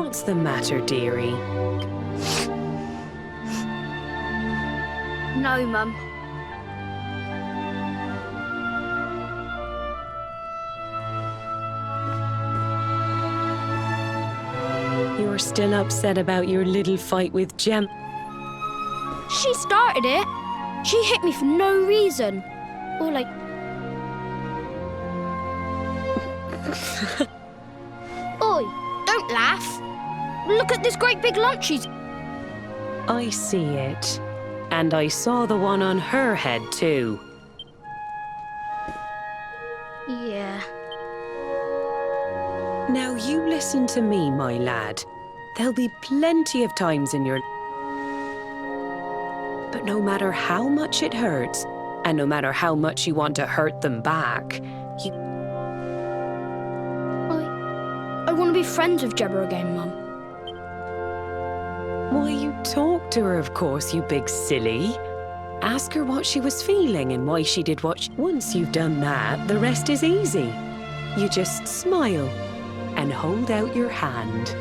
What's the matter, dearie? No, Mum. You're still upset about your little fight with Jem? She started it. She hit me for no reason. Or like... Oi, don't laugh. Look at this great big lump she's... I see it. And I saw the one on her head, too. Yeah. Now you listen to me, my lad. There'll be plenty of times in your... But no matter how much it hurts, and no matter how much you want to hurt them back, you... I want to be friends with Jebba again, Mum. Why, you talked to her, of course, you big silly. Ask her what she was feeling and why she did what she... Once you've done that, the rest is easy. You just smile and hold out your hand.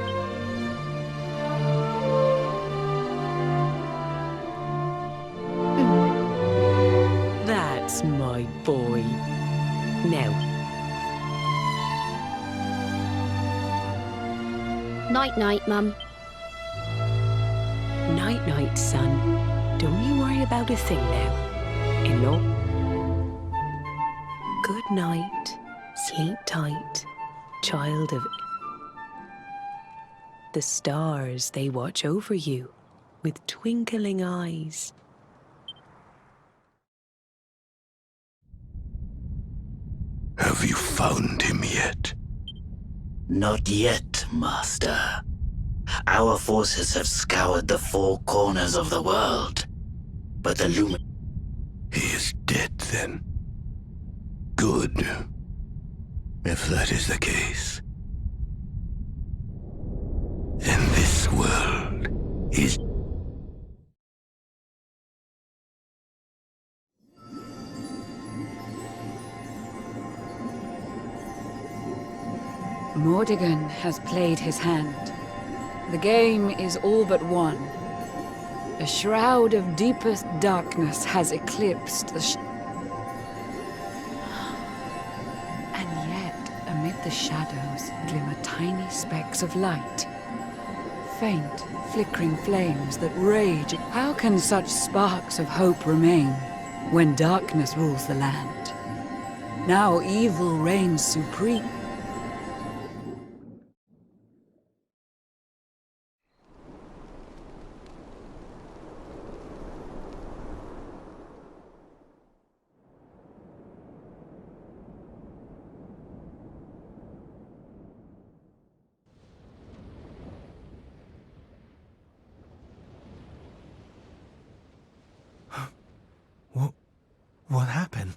That's my boy. Now. Night-night, Mum. Night-night, son. Don't you worry about a thing now. Enough. Good night. Sleep tight, child of... The stars, they watch over you with twinkling eyes. Have you found him yet? Not yet, Master. Our forces have scoured the four corners of the world, but the Lumen... He is dead, then. Good. If that is the case. And this world is... Mordegon has played his hand. The game is all but won. A shroud of deepest darkness has eclipsed the And yet, amid the shadows, glimmer tiny specks of light. Faint, flickering flames that rage. How can such sparks of hope remain when darkness rules the land? Now evil reigns supreme. What happened?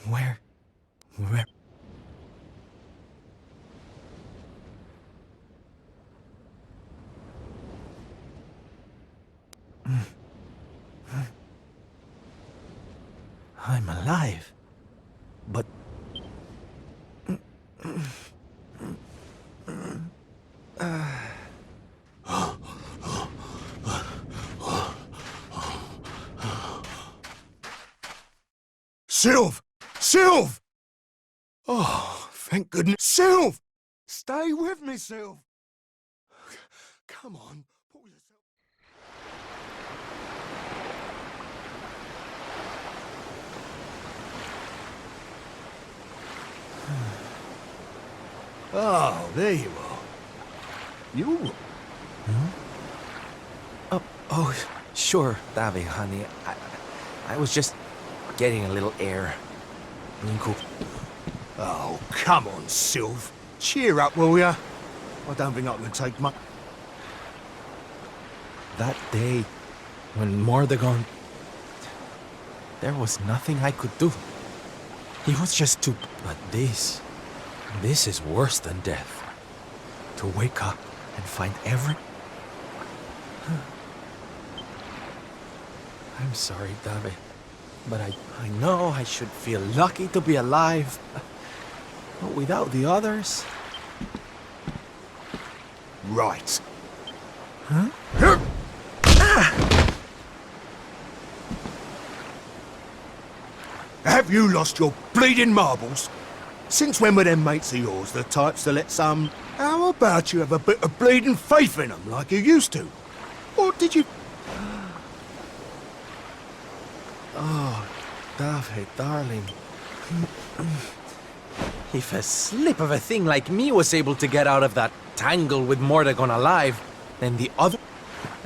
Where? I'm alive. But... Sylv! Sylv! Oh, thank goodness. Sylv! Stay with me, Sylv! Come on, pull yourself... Oh, there you are. You? Huh? Oh, sure, Davy, honey. I was just getting a little air. Cool. Oh, come on, Sylv. Cheer up, will ya? I don't think I can take much. That day, when Mordegon... There was nothing I could do. He was just too... But this is worse than death. To wake up and find every... I'm sorry, Davy. But I know I should feel lucky to be alive. But without the others... right. Huh? Have you lost your bleeding marbles? Since when were them mates of yours the types to let some... How about you have a bit of bleeding faith in them like you used to? Or did you... Oh, David, darling. If a slip of a thing like me was able to get out of that tangle with Mordagon alive, then the other...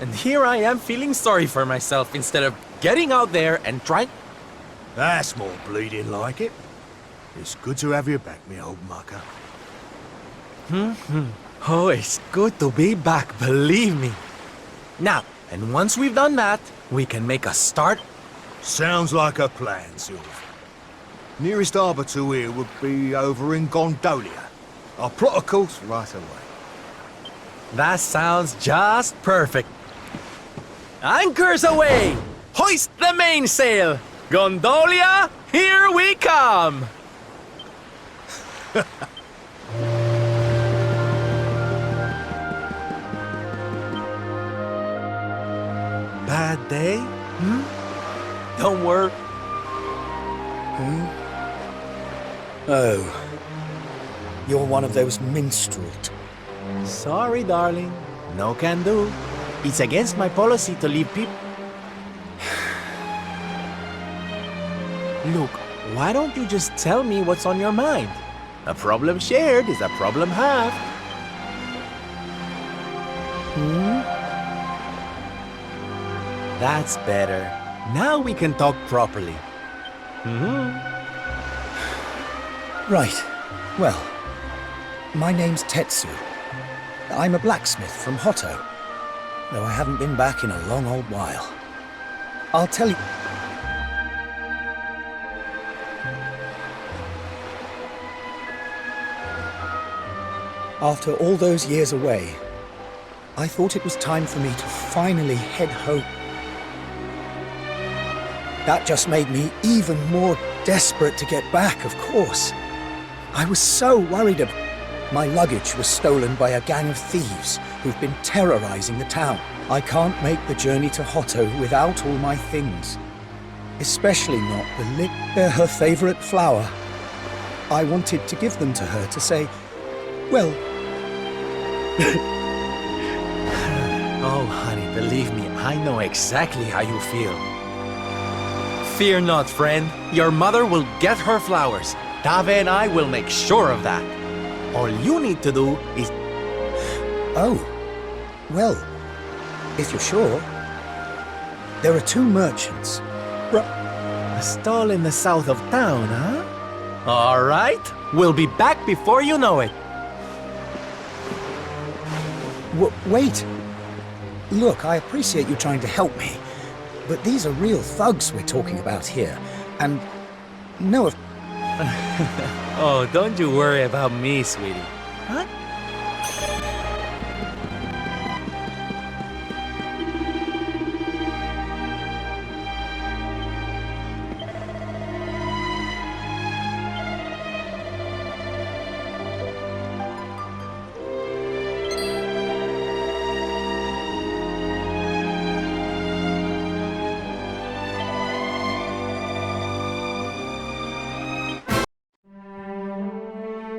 And here I am feeling sorry for myself instead of getting out there and trying... That's more bleeding like it. It's good to have you back, me old mucker. Oh, it's good to be back, believe me. Now, and once we've done that, we can make a start. Sounds like a plan, Sylv. Nearest harbour to here would be over in Gondolia. I'll plot a course right away. That sounds just perfect. Anchors away! Hoist the mainsail! Gondolia, here we come! Bad day? Don't worry. Oh, you're one of those minstrels. Sorry, darling. No can do. It's against my policy to leave people. Look, why don't you just tell me what's on your mind? A problem shared is a problem halved. That's better. Now we can talk properly. Right. Well, my name's Tetsu. I'm a blacksmith from Hotto, though I haven't been back in a long old while. I'll tell you... After all those years away, I thought it was time for me to finally head home. That just made me even more desperate to get back, of course. I was so worried about... My luggage was stolen by a gang of thieves who've been terrorizing the town. I can't make the journey to Hotto without all my things. Especially not the lip. They're her favorite flower. I wanted to give them to her to say, well... Oh, honey, believe me, I know exactly how you feel. Fear not, friend. Your mother will get her flowers. Dave and I will make sure of that. All you need to do is... Oh, well, if you're sure. There are two merchants. A stall in the south of town, huh? All right. We'll be back before you know it. Wait. Look, I appreciate you trying to help me, but these are real thugs we're talking about here. And no, Oh, don't you worry about me, sweetie. Huh?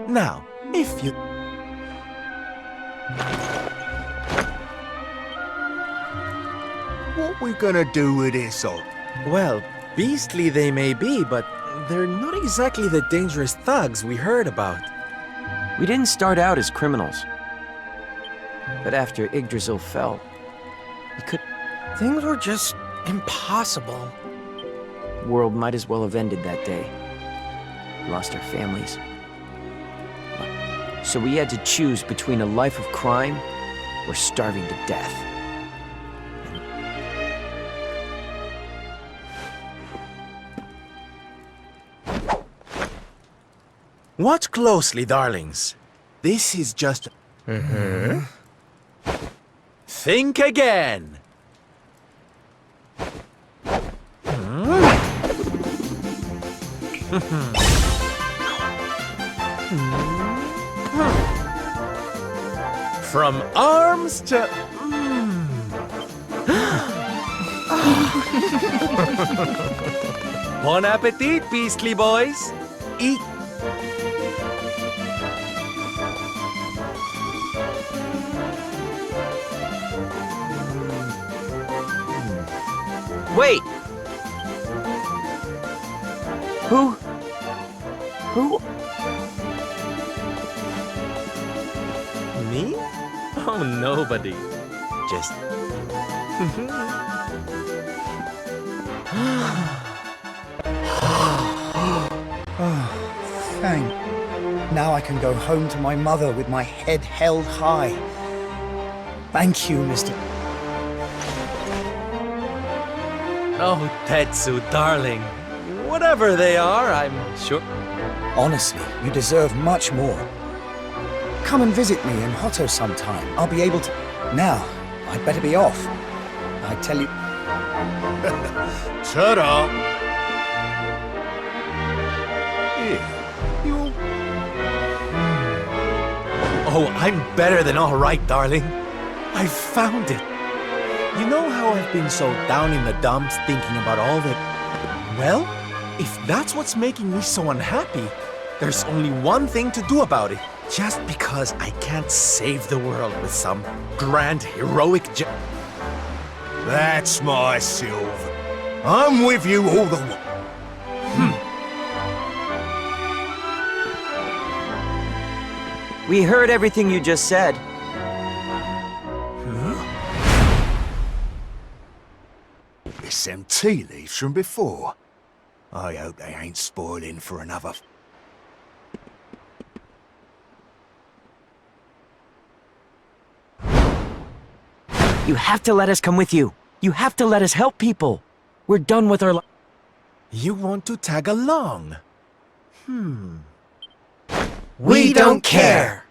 Now, if you... What we gonna do with this all? Well, beastly they may be, but they're not exactly the dangerous thugs we heard about. We didn't start out as criminals. But after Yggdrasil fell, we could... Things were just impossible. The world might as well have ended that day. We lost our families. So we had to choose between a life of crime or starving to death. Watch closely, darlings. This is just... Think again. From arms to... Bon appetit, beastly boys. Eat. Wait! Who? Me? Oh, nobody. Just... Thank. Now I can go home to my mother with my head held high. Thank you, Mr. Oh, Tetsu, darling. Whatever they are, I'm sure... Honestly, you deserve much more. Come and visit me in Hotto sometime. I'll be able to... Now, I'd better be off. I tell you... Ta-da! Here, you... Oh, I'm better than all right, darling. I found it. You know how I've been so down in the dumps thinking about all that... Well, if that's what's making me so unhappy, there's only one thing to do about it. Just because I can't save the world with some grand heroic That's my Sylve. I'm with you all the way. We heard everything you just said. It's them tea leaves from before. I hope they ain't spoiling for another... You have to let us come with you. You have to let us help people. We're done with our You want to tag along? We don't care!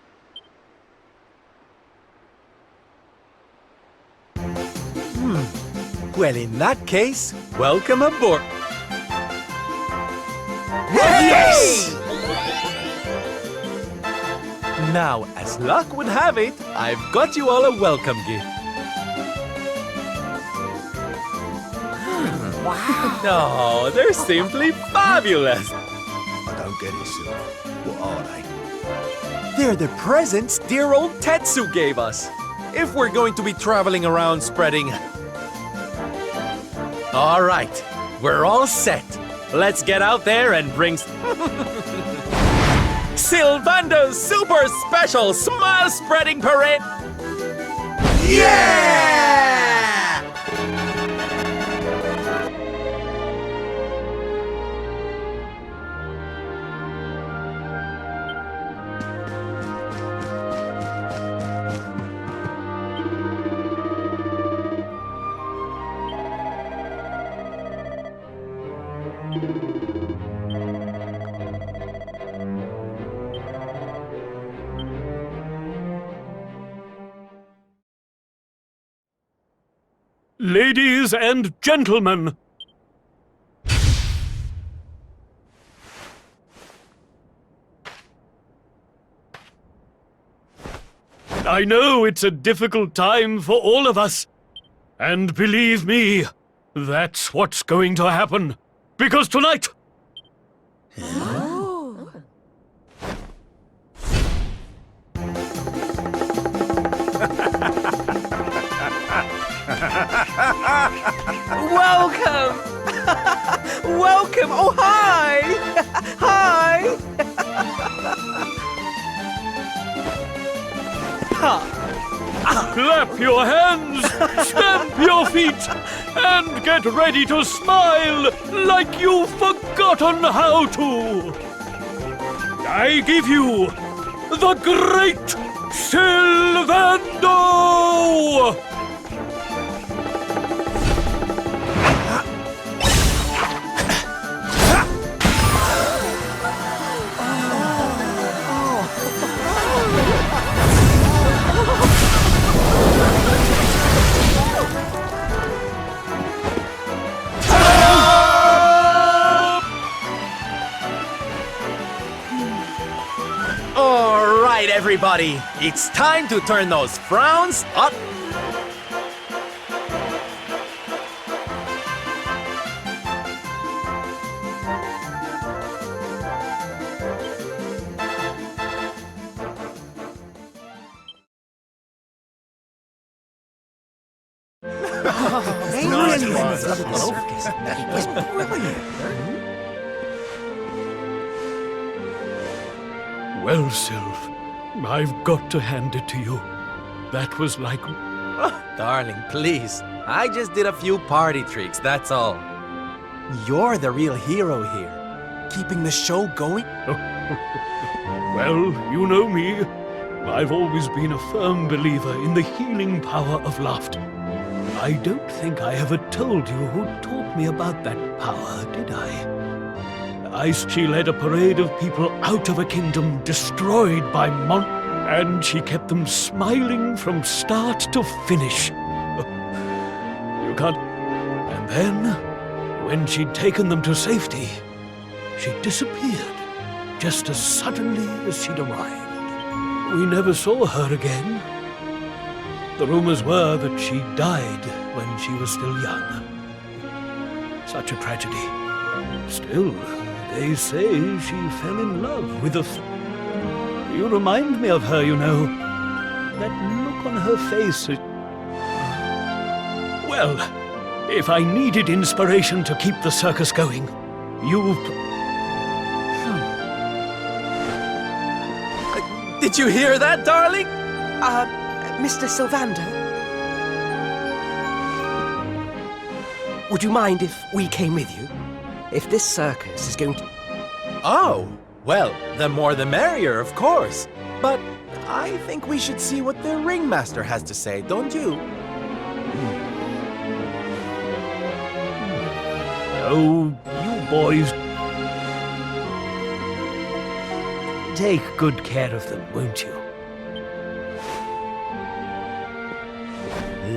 Well, in that case, welcome aboard. Yes! Now, as luck would have it, I've got you all a welcome gift. Wow! Oh, they're simply fabulous. I don't get it, Sylve. What are they? They're the presents dear old Tetsu gave us. If we're going to be traveling around spreading... All right, we're all set. Let's get out there and bring... Sylvando's Super Special Smile Spreading Parade! Yeah! Ladies and gentlemen, I know it's a difficult time for all of us. And believe me, that's what's going to happen. Because tonight... Welcome! Welcome! Oh, hi! Hi! Clap your hands, stamp your feet, and get ready to smile like you've forgotten how to. I give you the Great Sylvando! everybody! It's time to turn those frowns up! Well, Sylv, I've got to hand it to you. That was like... Darling, please. I just did a few party tricks, that's all. You're the real hero here. Keeping the show going? Well, you know me. I've always been a firm believer in the healing power of laughter. I don't think I ever told you who taught me about that power, did I? She led a parade of people out of a kingdom destroyed by and she kept them smiling from start to finish. You can't... And then, when she'd taken them to safety, she disappeared, just as suddenly as she'd arrived. We never saw her again. The rumors were that she died when she was still young. Such a tragedy. Still, they say she fell in love with You remind me of her, you know. That look on her face. Well, if I needed inspiration to keep the circus going, Did you hear that, darling? Mr. Sylvander? Would you mind if we came with you? If this circus is going to... Oh, well, the more the merrier, of course. But I think we should see what the ringmaster has to say, don't you? Oh, you boys... Take good care of them, won't you?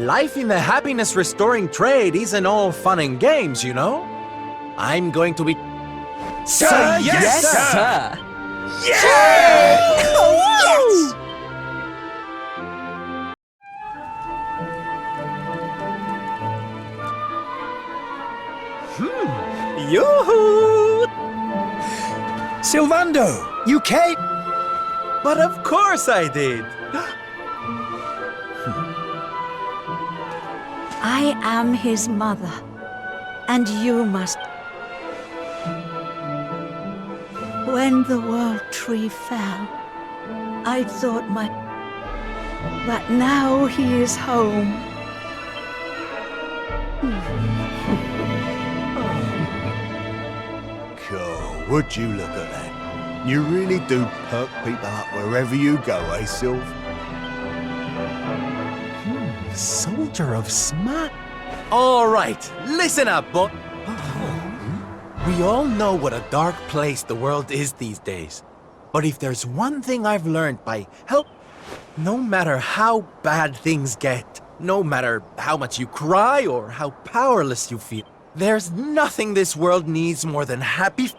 Life in the happiness-restoring trade isn't all fun and games, you know? I'm going to be... Sir, yes, sir! Yeah! Oh, yes! Yoo-hoo! Sylvando, you came? But of course I did! I am his mother, and you must... When the world tree fell, I thought but now he is home. God, would you look at that? You really do perk people up wherever you go, eh, Sylv? Soldier of smart. All right, listen up, boy. We all know what a dark place the world is these days. But if there's one thing I've learned by no matter how bad things get, no matter how much you cry or how powerless you feel, there's nothing this world needs more than happy...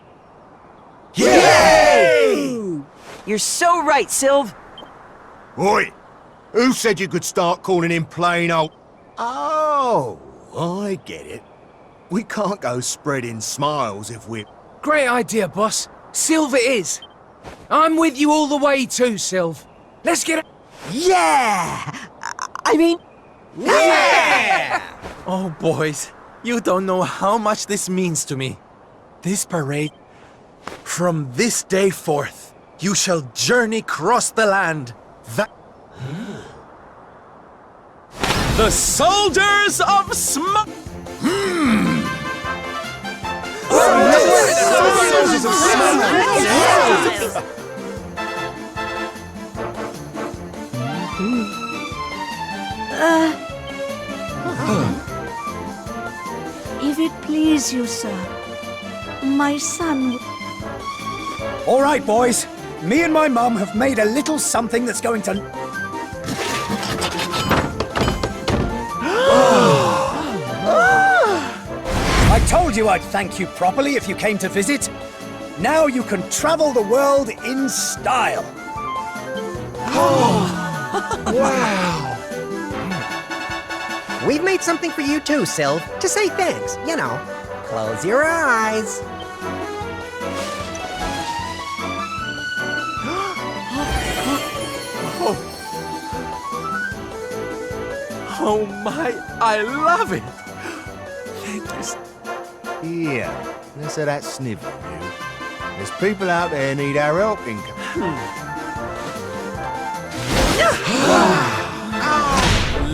Yay! You're so right, Sylv. Oi! Who said you could start calling him plain old... Oh, I get it. We can't go spreading smiles if we're... Great idea, boss. Sylv it is. I'm with you all the way too, Sylv. Let's get it. Yeah! I mean... Yeah! Oh, boys, you don't know how much this means to me. This parade, from this day forth, you shall journey across the land. The soldiers of If it please you, sir, my son... All right, boys. Me and my mum have made a little something that's going to... I told you I'd thank you properly if you came to visit. Now you can travel the world in style. Wow! We've made something for you too, Sylv, to say thanks, you know. Close your eyes. Oh my, I love it! Thank you. Here, less of that snivelling, you. There's people out there need our help, Inca.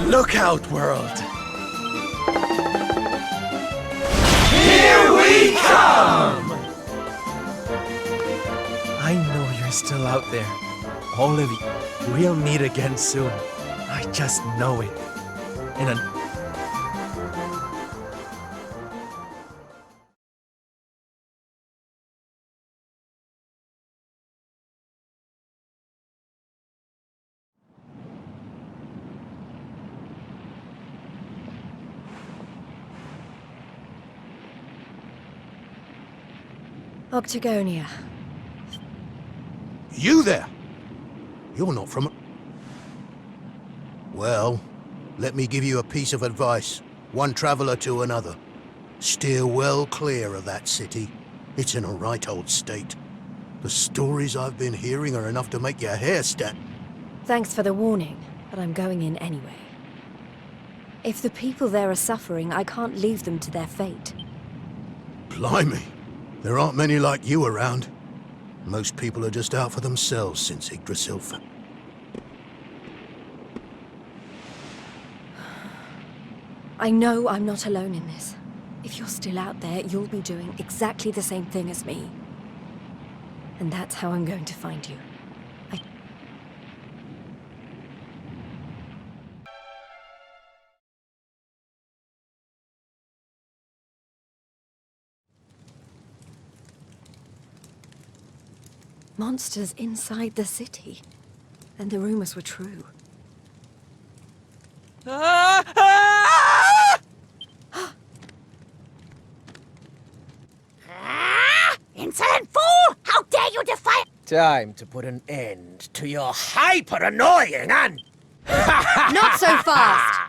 Look out, world! Here we come! I know you're still out there. All of you. We'll meet again soon. I just know it. And Octagonia. You there? You're not from... Well, let me give you a piece of advice. One traveller to another. Steer well clear of that city. It's in a right old state. The stories I've been hearing are enough to make your hair stand. Thanks for the warning, but I'm going in anyway. If the people there are suffering, I can't leave them to their fate. Blimey. There aren't many like you around. Most people are just out for themselves since Yggdrasil fell. I know I'm not alone in this. If you're still out there, you'll be doing exactly the same thing as me. And that's how I'm going to find you. Monsters inside the city. And the rumors were true. Insolent fool! How dare you defy— Time to put an end to your hyper-annoying and... Not so fast!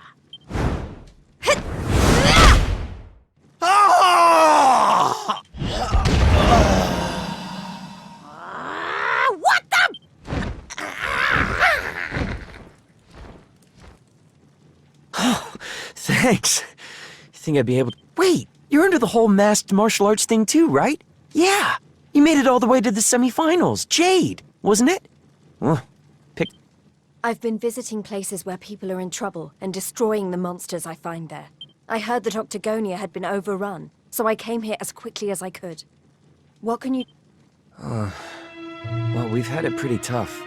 What the— Thanks. You think I'd be able to... Wait, you're under the whole masked martial arts thing too, right? Yeah. You made it all the way to the semifinals. Jade, wasn't it? Well, I've been visiting places where people are in trouble and destroying the monsters I find there. I heard that Octagonia had been overrun, so I came here as quickly as I could. What can you... Well, we've had it pretty tough.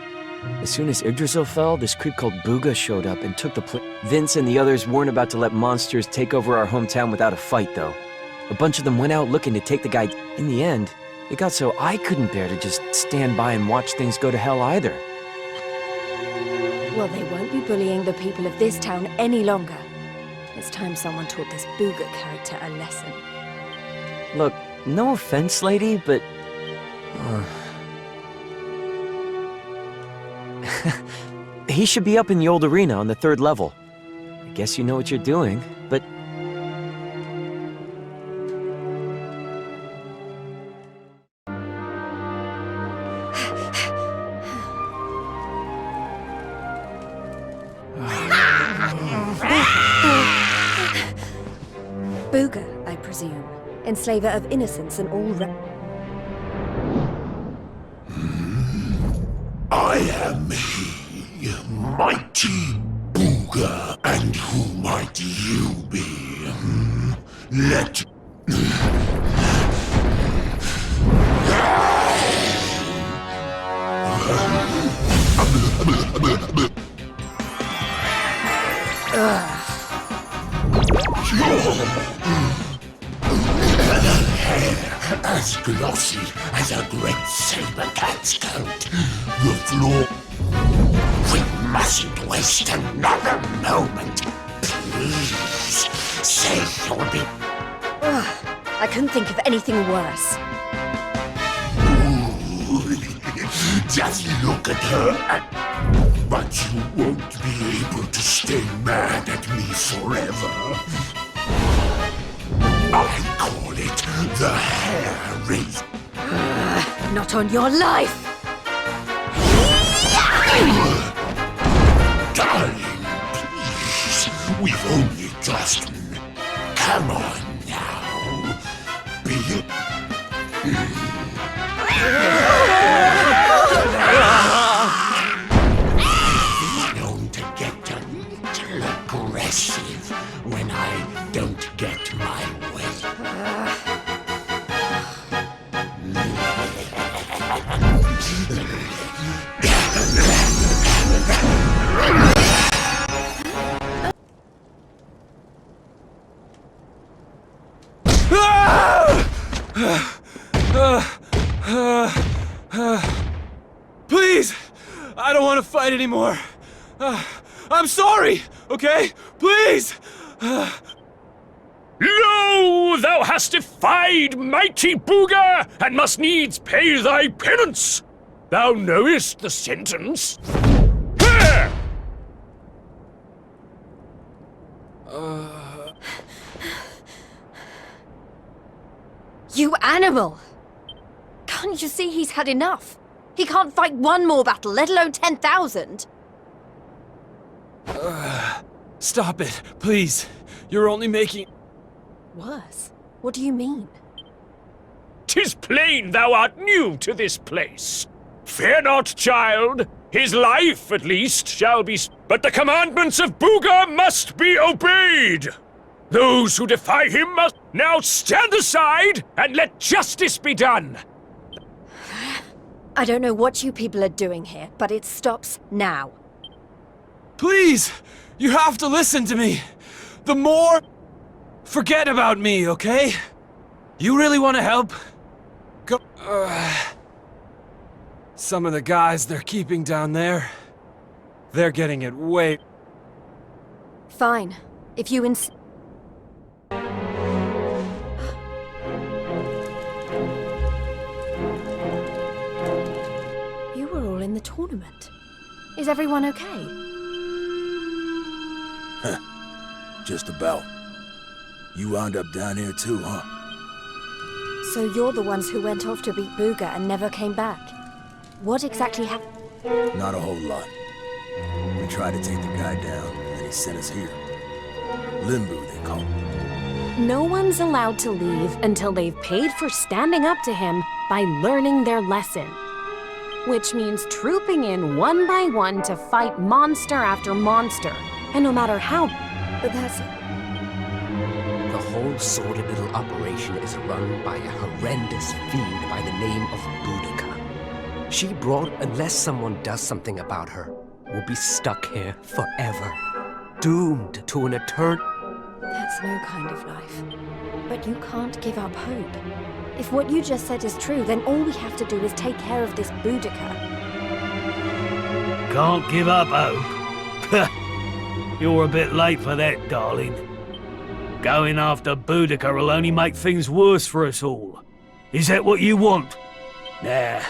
As soon as Yggdrasil fell, this creep called Booga showed up and took the Vince and the others weren't about to let monsters take over our hometown without a fight, though. A bunch of them went out looking to take the guy. In the end, it got so I couldn't bear to just stand by and watch things go to hell either. Well, they won't be bullying the people of this town any longer. It's time someone taught this Booga character a lesson. Look, no offense, lady, but... he should be up in the old arena on the 3rd level. I guess you know what you're doing, but... Booga, I presume. Enslaver of innocence and all I am he, mighty Booga, and who might you be? Let... As glossy as a great saber cat's coat. The floor... We mustn't waste another moment. Please, say you'll be... I couldn't think of anything worse. Ooh, just look at her. But you won't be able to stay mad at me forever. I call it the hair raise. Not on your life! Darling, please. We've only just... Come on now. Be known to get a little aggressive when I don't get my way. Please! I don't want to fight anymore. I'm sorry, okay? Please! Lo, thou hast defied mighty Booga, and must needs pay thy penance. Thou knowest the sentence. Here! You animal! Can't you see he's had enough? He can't fight one more battle, let alone 10,000. Stop it, please. You're only making... Worse? What do you mean? 'Tis plain thou art new to this place. Fear not, child. His life, at least, shall be... But the commandments of Booga must be obeyed. Those who defy him must now stand aside and let justice be done. I don't know what you people are doing here, but it stops now. Please! You have to listen to me. The more... Forget about me, okay? You really want to help? Go... Some of the guys they're keeping down there, they're getting it way... Fine. If you You were all in the tournament. Is everyone okay? Just about. You wound up down here too, huh? So you're the ones who went off to beat Booga and never came back. What exactly happened? Not a whole lot. We tried to take the guy down, and then he sent us here. Limbo, they call it. No one's allowed to leave until they've paid for standing up to him by learning their lesson. Which means trooping in one by one to fight monster after monster. And no matter how... But that's... The whole sordid little operation is run by a horrendous fiend by the name of Boudica. She brought, unless someone does something about her, will be stuck here forever. Doomed to an eternal... That's no kind of life. But you can't give up hope. If what you just said is true, then all we have to do is take care of this Boudica. Can't give up hope. You're a bit late for that, darling. Going after Boudica will only make things worse for us all. Is that what you want? Nah.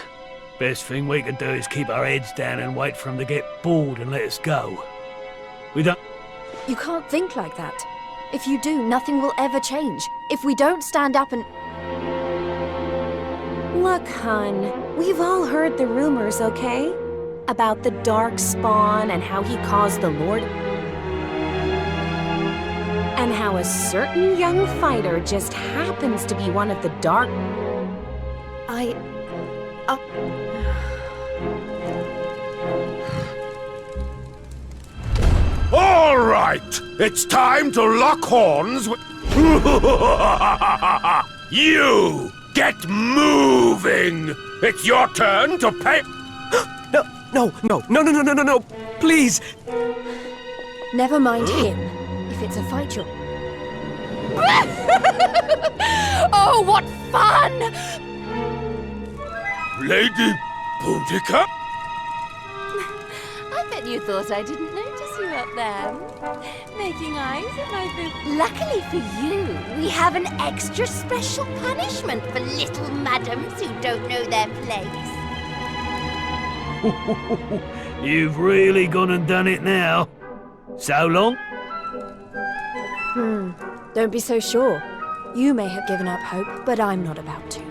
Best thing we can do is keep our heads down and wait for him to get bored and let us go. We don't... You can't think like that. If you do, nothing will ever change. If we don't stand up and... Look, hun, we've all heard the rumors, okay? About the Dark Spawn and how he caused the Lord... And how a certain young fighter just happens to be one of the Dark... All right, it's time to lock horns with... You! Get moving! It's your turn to pay... No, please! Never mind him. If it's a fight, you're... Oh, what fun! Lady Boudica? I bet you thought I didn't notice you up there. Making eyes at my boob. Luckily for you, we have an extra special punishment for little madams who don't know their place. You've really gone and done it now. So long? Don't be so sure. You may have given up hope, but I'm not about to.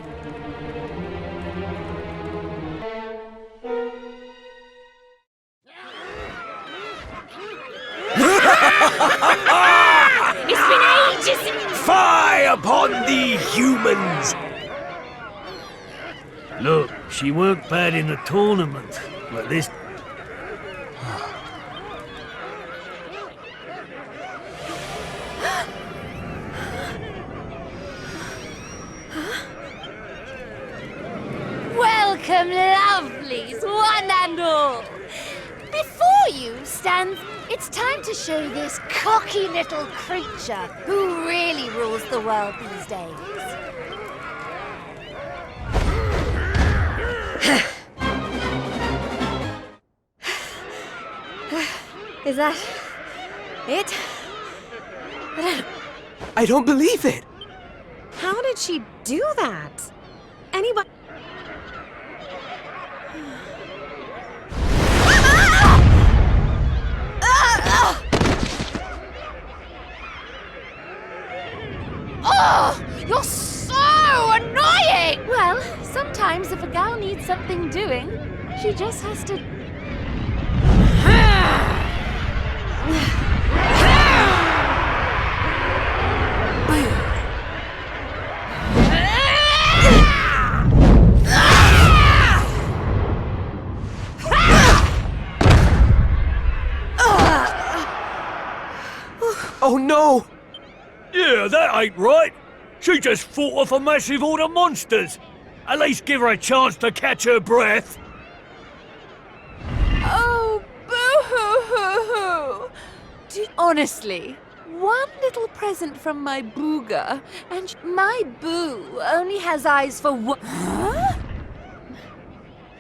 It's been ages! Fire upon thee, humans! Look, she weren't bad in the tournament, but this... Welcome, lovelies, one and all! Before you stands... It's time to show this cocky little creature who really rules the world these days. Is that it? I don't believe it! How did she do that? Anybody... Oh, you're so annoying! Well, sometimes if a gal needs something doing, she just has to... Oh no! Yeah, that ain't right. She just fought off a massive horde of monsters. At least give her a chance to catch her breath. Oh, boo-hoo-hoo-hoo! Honestly, one little present from my booger, and my boo only has eyes for one... Huh?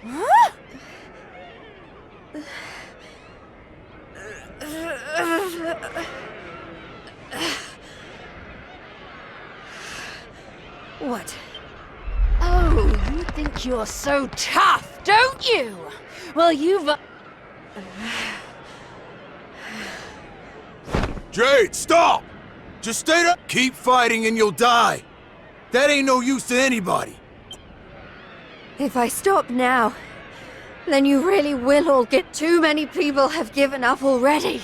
Huh? What? Oh, you think you're so tough, don't you? Well, you've... Jade, stop! Just stay there. Keep fighting and you'll die. That ain't no use to anybody. If I stop now, then you really will all get... Too many people have given up already.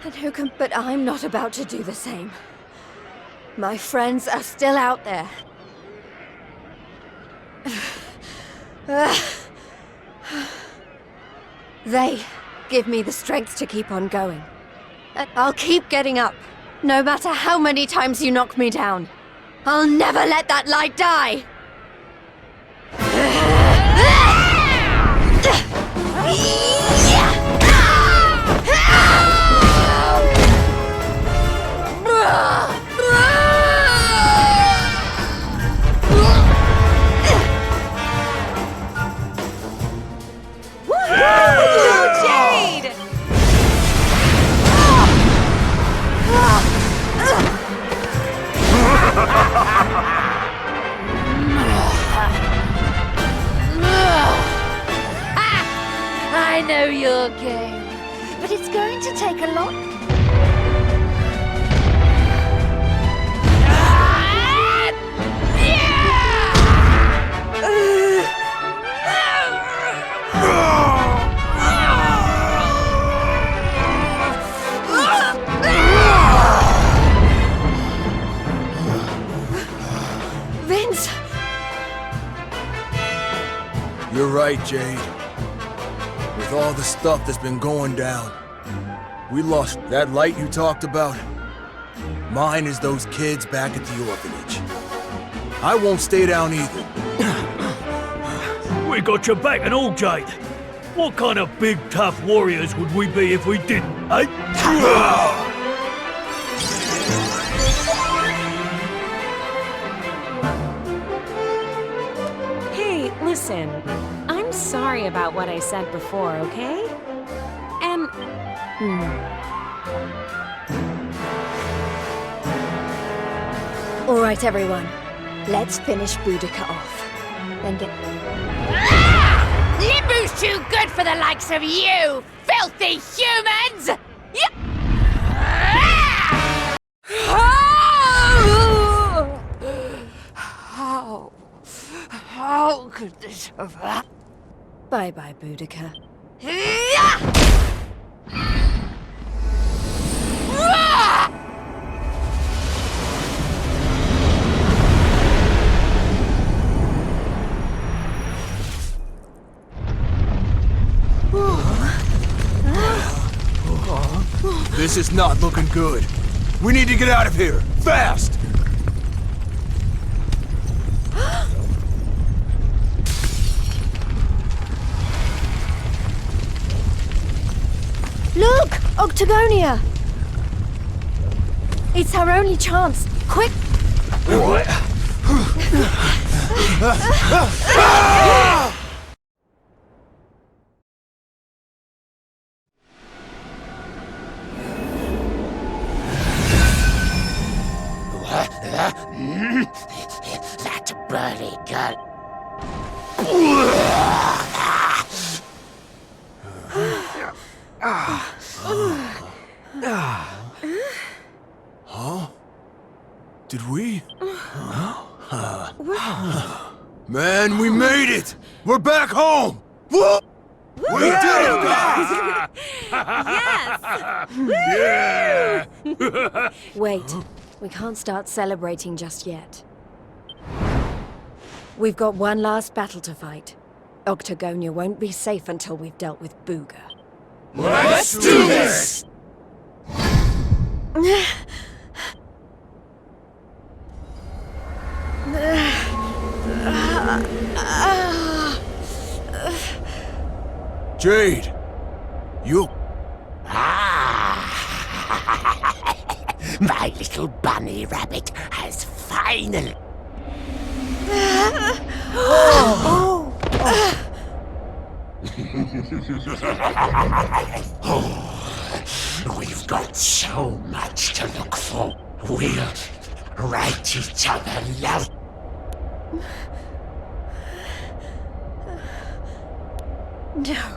And who can... But I'm not about to do the same. My friends are still out there. They give me the strength to keep on going. And I'll keep getting up, no matter how many times you knock me down. I'll never let that light die! Jade! I know your game, but it's going to take a lot. Vince! You're right, Jade. With all the stuff that's been going down, we lost that light you talked about. Mine is those kids back at the orphanage. I won't stay down either. We got your back and all, Jade. What kind of big, tough warriors would we be if we didn't, eh? Hey, listen. I'm sorry about what I said before, okay? And... All right, everyone. Let's finish Boudica off. Then get... Limbu's too good for the likes of you, filthy humans! How could this have happened? Bye-bye, Boudica. This is not looking good. We need to get out of here, fast! Look! Octagonia! It's our only chance. Quick! That bloody gun. Huh? Did we? Man, we made it! We're back home! Whoa! We did it, guys! Yeah! Wait, we can't start celebrating just yet. We've got one last battle to fight. Octagonia won't be safe until we've dealt with Booga. Let's do this! Jade! You... My little bunny rabbit has finally... We've got so much to look for. We'll write each other love. No.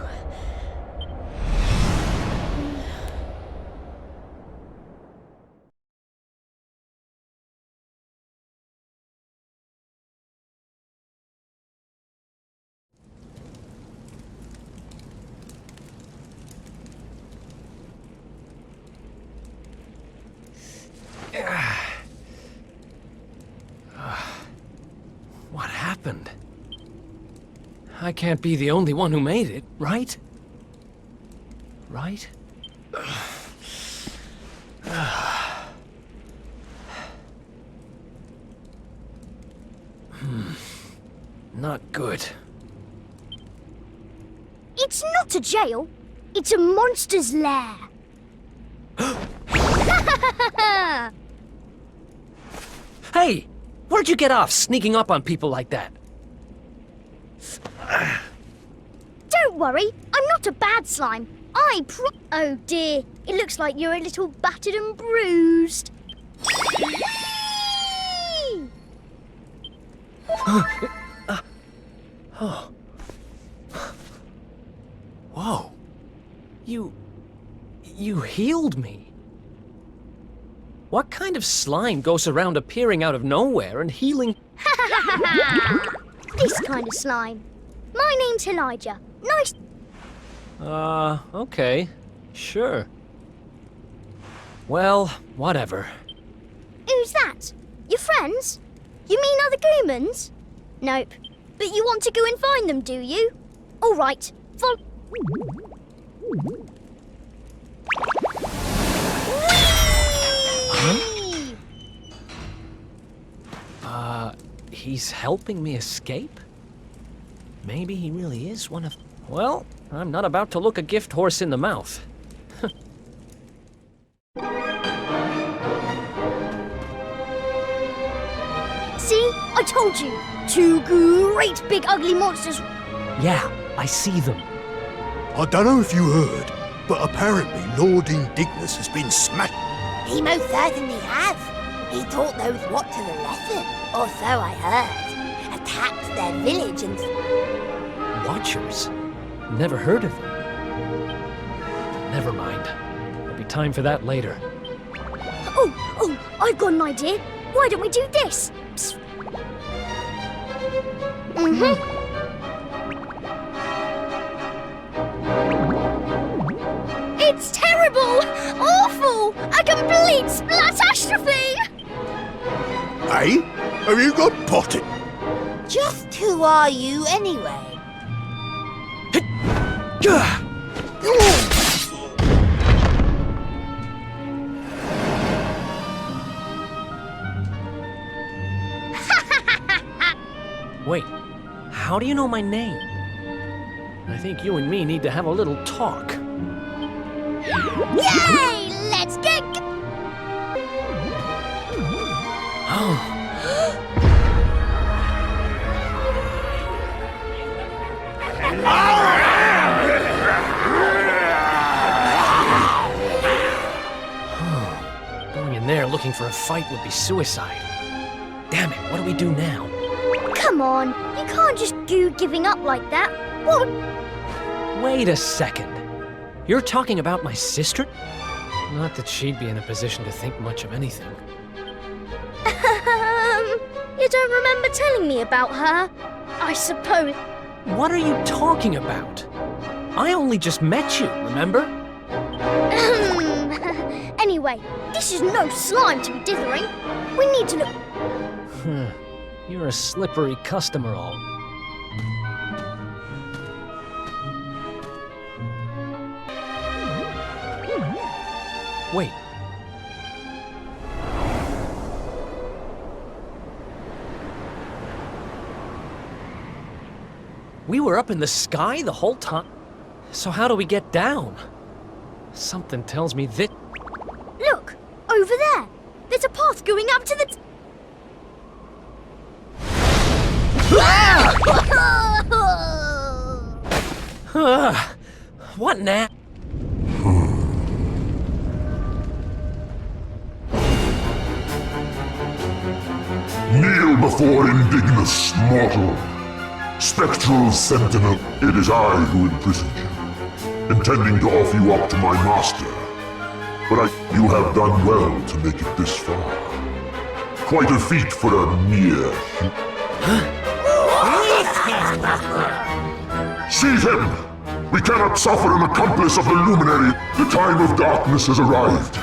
What happened? I can't be the only one who made it, right? Right? Not good. It's not a jail. It's a monster's lair. Hey! Where'd you get off sneaking up on people like that? Don't worry, I'm not a bad slime. Oh dear, it looks like you're a little battered and bruised. Oh. Whoa. You healed me. What kind of slime goes around appearing out of nowhere and healing? This kind of slime. My name's Elijah. Nice. Okay. Sure. Well, whatever. Who's that? Your friends? You mean other Goomans? Nope. But you want to go and find them, do you? All right. Follow. He's helping me escape? Maybe he really is one of... Well, I'm not about to look a gift horse in the mouth. See? I told you. Two great big ugly monsters. Yeah, I see them. I don't know if you heard, but apparently Lord Indignus has been smashed. He most certainly has. He taught those Watchers a lesson, or so I heard. Attacked their village and... Watchers? Never heard of them. Never mind. There'll be time for that later. Oh, I've got an idea. Why don't we do this? Psst. It's terrible! Awful! A complete splatastrophe! Hey, have you got potted? Just who are you anyway? Wait, how do you know my name? I think you and me need to have a little talk. Yay! Let's get... Oh. Going in there looking for a fight would be suicide. Damn it, what do we do now? Come on, you can't just do giving up like that. What? Wait a second. You're talking about my sister? Not that she'd be in a position to think much of anything. You don't remember telling me about her? I suppose... What are you talking about? I only just met you, remember? Anyway, this is no slime to be dithering. We need to look... You're a slippery customer, all. Wait. We were up in the sky the whole time? So how do we get down? Something tells me that... Look! Over there! There's a path going up to the... What now? Kneel before indignous mortal. Spectral sentinel, it is I who imprisoned you, intending to offer you up to my master. But you have done well to make it this far. Quite a feat for a mere... Seize him! We cannot suffer an accomplice of the Luminary. The time of darkness has arrived.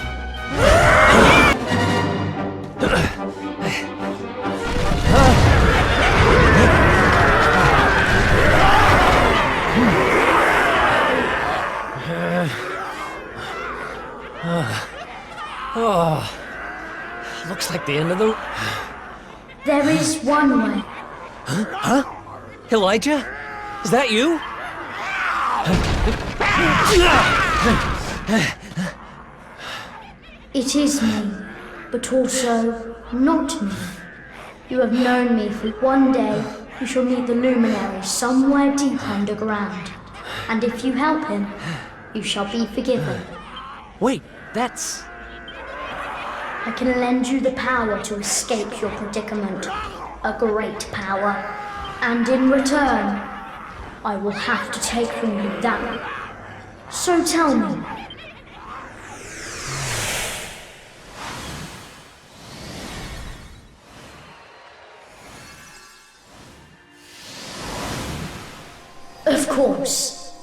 Looks like the end of the... There is one way. Huh? Elijah? Is that you? It is me, but also not me. You have known me for one day. You shall meet the Luminary somewhere deep underground. And if you help him, you shall be forgiven. Wait, that's... I can lend you the power to escape your predicament. A great power. And in return, I will have to take from you that. So tell me. Of course,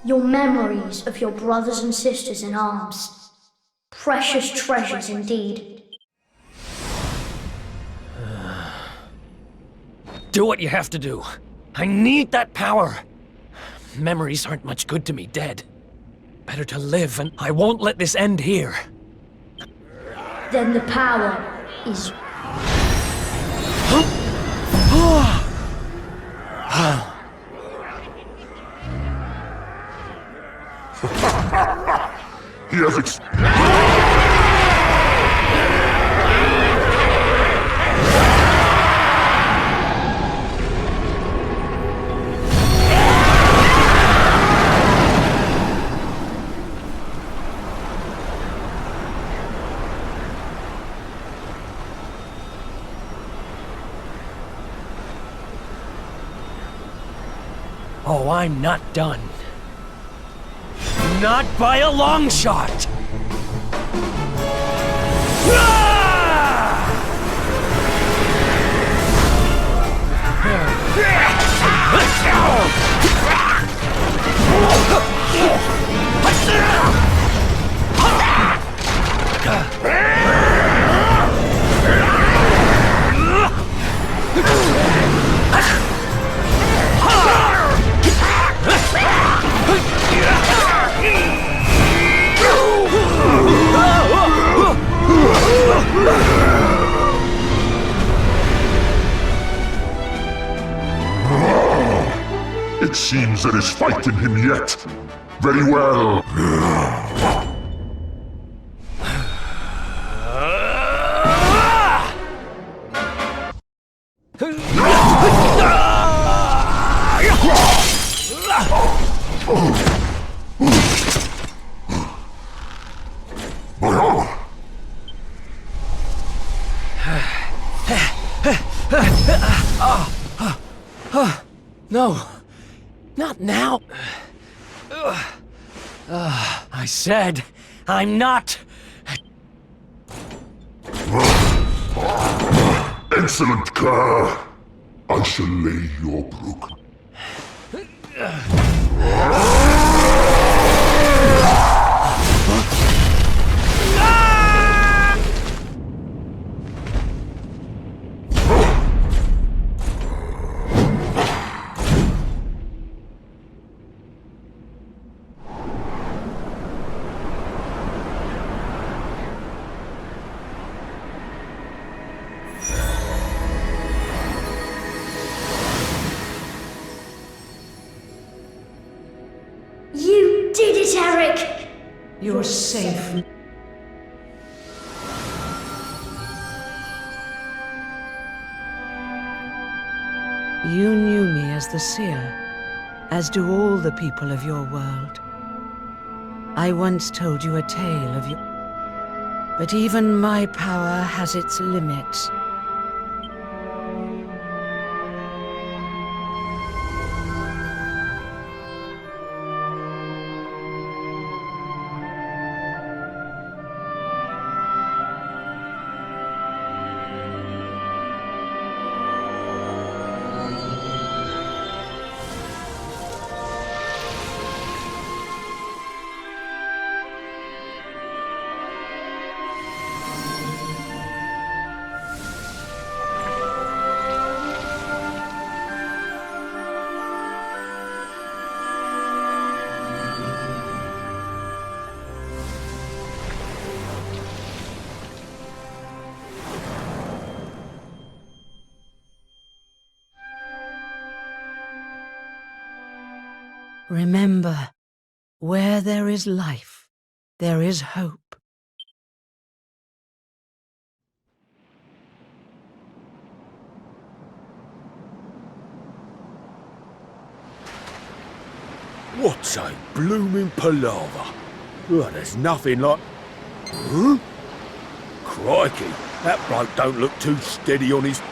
your memories of your brothers and sisters in arms. Precious treasures indeed. Do what you have to do. I need that power. Memories aren't much good to me dead. Better to live, and I won't let this end here. Then the power is... He has Oh, I'm not done. Not by a long shot! It seems there is fight in him yet. Very well. No, not now. I said, I'm not. Excellent care. I shall lay your broken. You did it, Eric! You're safe. You knew me as the seer, as do all the people of your world. I once told you a tale of you, but even my power has its limits. Remember, where there is life, there is hope. What's a blooming palaver? Oh, there's nothing like... Huh? Crikey, that bloke don't look too steady on his...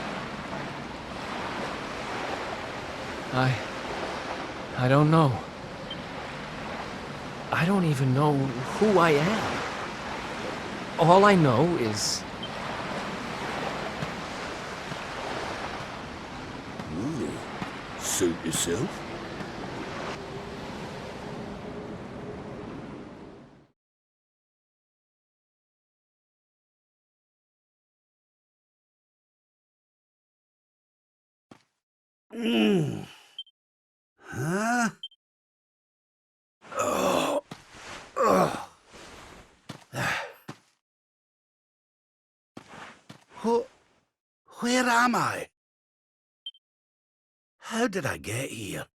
I don't know. I don't even know who I am. All I know is... Suit yourself. Huh? Oh. Oh. Where am I? How did I get here?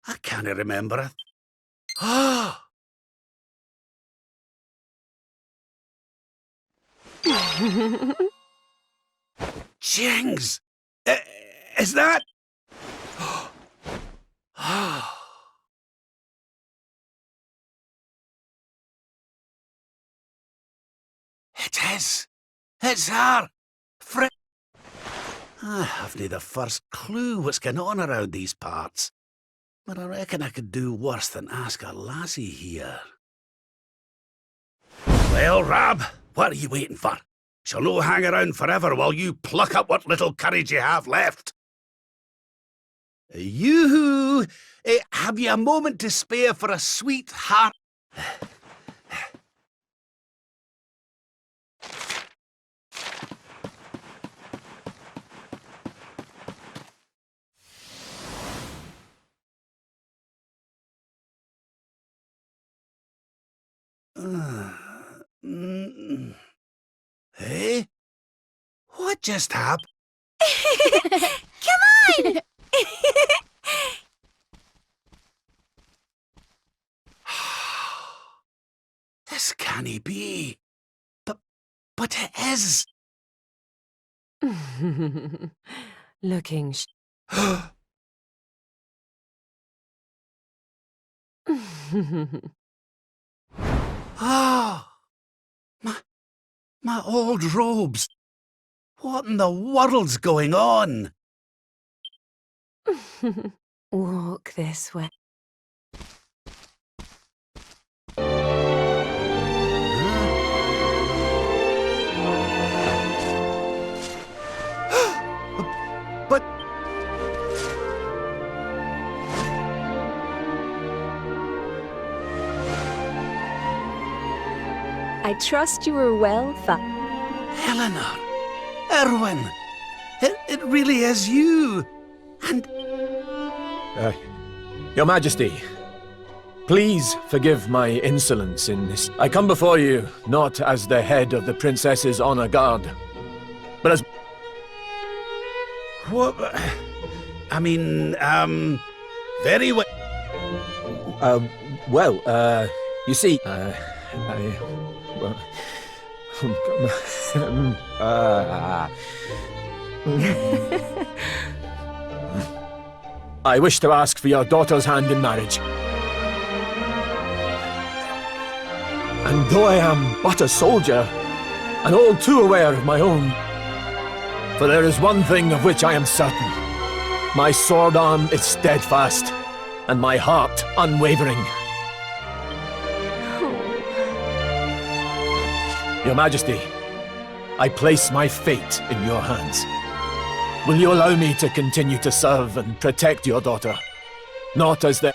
I can't remember it. Ah! Jings! Is that... It is! It's her! I haven't the first clue what's going on around these parts. But I reckon I could do worse than ask a lassie here. Well, Rab, what are you waiting for? She'll no hang around forever while you pluck up what little courage you have left. Yoo-hoo! Have you a moment to spare for a sweet heart? Hey? What just happened? Come on! This can't be. But it is. Looking Ah! My old robes. What in the world's going on? Walk this way. But... I trust you are well, Eleanor! Erwin! It really is you! And... Your Majesty, please forgive my insolence in this. I come before you not as the head of the Princess's honor guard, but as... What? I mean, very well... you see, I wish to ask for your daughter's hand in marriage. And though I am but a soldier, and all too aware of my own, for there is one thing of which I am certain. My sword arm is steadfast, and my heart unwavering. Your Majesty, I place my fate in your hands. Will you allow me to continue to serve and protect your daughter? Not as the...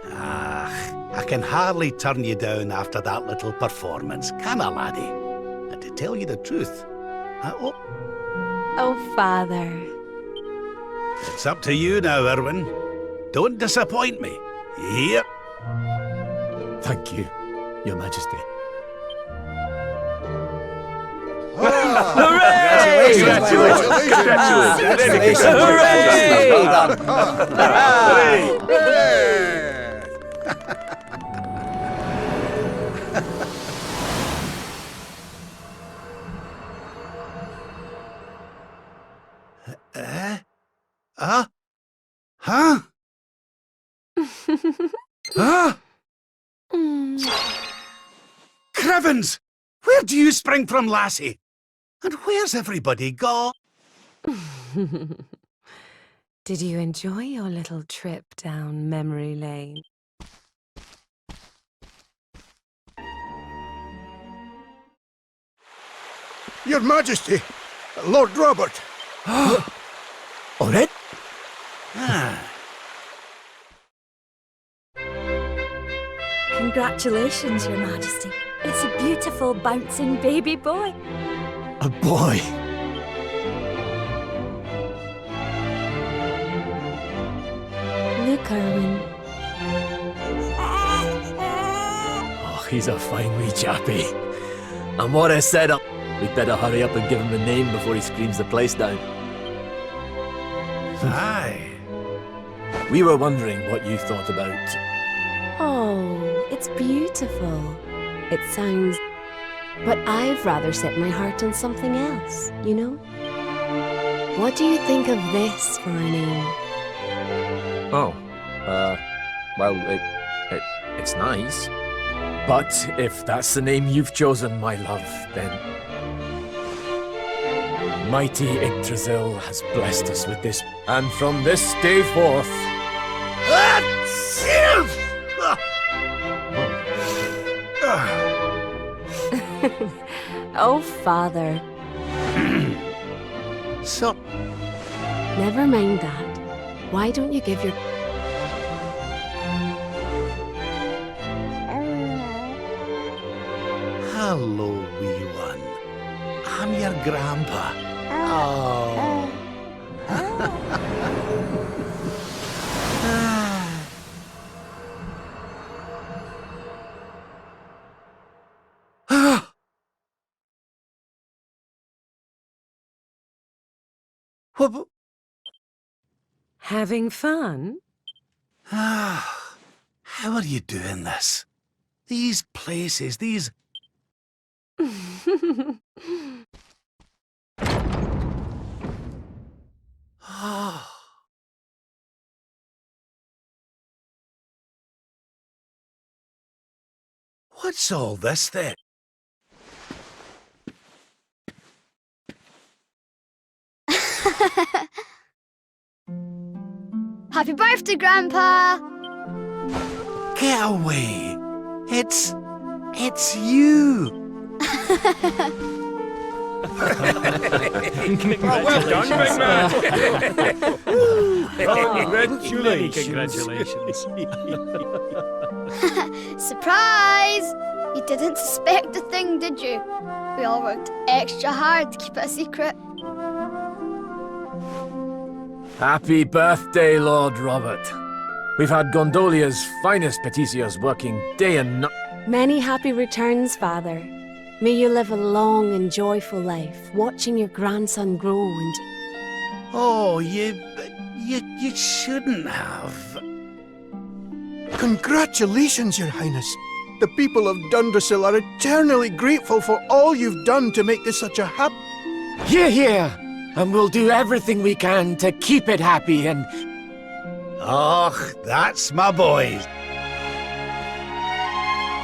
I can hardly turn you down after that little performance, can I, laddie? And to tell you the truth, Oh, Father. It's up to you now, Erwin. Don't disappoint me. Here. Thank you, Your Majesty. Hooray! Congratulations! Hooray! Well done. Huh? Huh? Crevens! Where do you spring from, lassie? And where's everybody gone? Did you enjoy your little trip down memory lane? Your Majesty, Lord Robert. Alright? Congratulations, Your Majesty. It's a beautiful, bouncing baby boy. A boy? Look, Erwin. Oh, he's a fine wee chappie. And what I said, we'd better hurry up and give him a name before he screams the place down. Aye. We were wondering what you thought about... Oh, it's beautiful. It sounds... But I've rather set my heart on something else, you know? What do you think of this for a name? Oh, well, it's nice. But if that's the name you've chosen, my love, then... Mighty Yggdrasil has blessed us with this, and from this day forth... Oh, Father. So... Never mind that. Why don't you give your... Hello, wee one. I'm your grandpa. Oh. What? Having fun? How are you doing this? These places, these... What's all this then? Happy birthday, Grandpa! Get away! It's you! Well done, big man! Congratulations. Surprise! You didn't suspect a thing, did you? We all worked extra hard to keep it a secret. Happy birthday, Lord Robert. We've had Gondolia's finest patissiers working day and night. Many happy returns, Father. May you live a long and joyful life, watching your grandson grow and... Oh, you shouldn't have. Congratulations, Your Highness. The people of Dundrasil are eternally grateful for all you've done to make this such a happy... Hear, hear! And we'll do everything we can to keep it happy and... Och, that's my boys.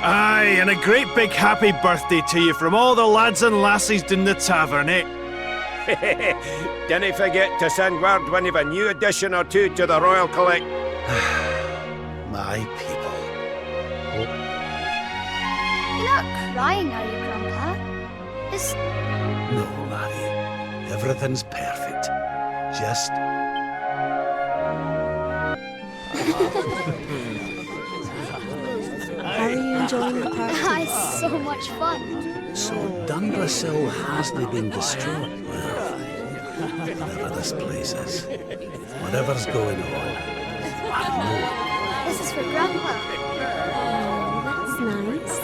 Aye, and a great big happy birthday to you from all the lads and lassies in the tavern, eh? Dinna forget to send word when you've a new addition or two to the Royal Collect. My people. You're not crying, are you, Grandpa? It's... No, laddie. Everything's perfect. Just... How are you enjoying the party? It's so much fun. So Dundrasil hasn't been destroyed. Well, whatever this place is, whatever's going on, I know it. This is for Grandpa. That's nice.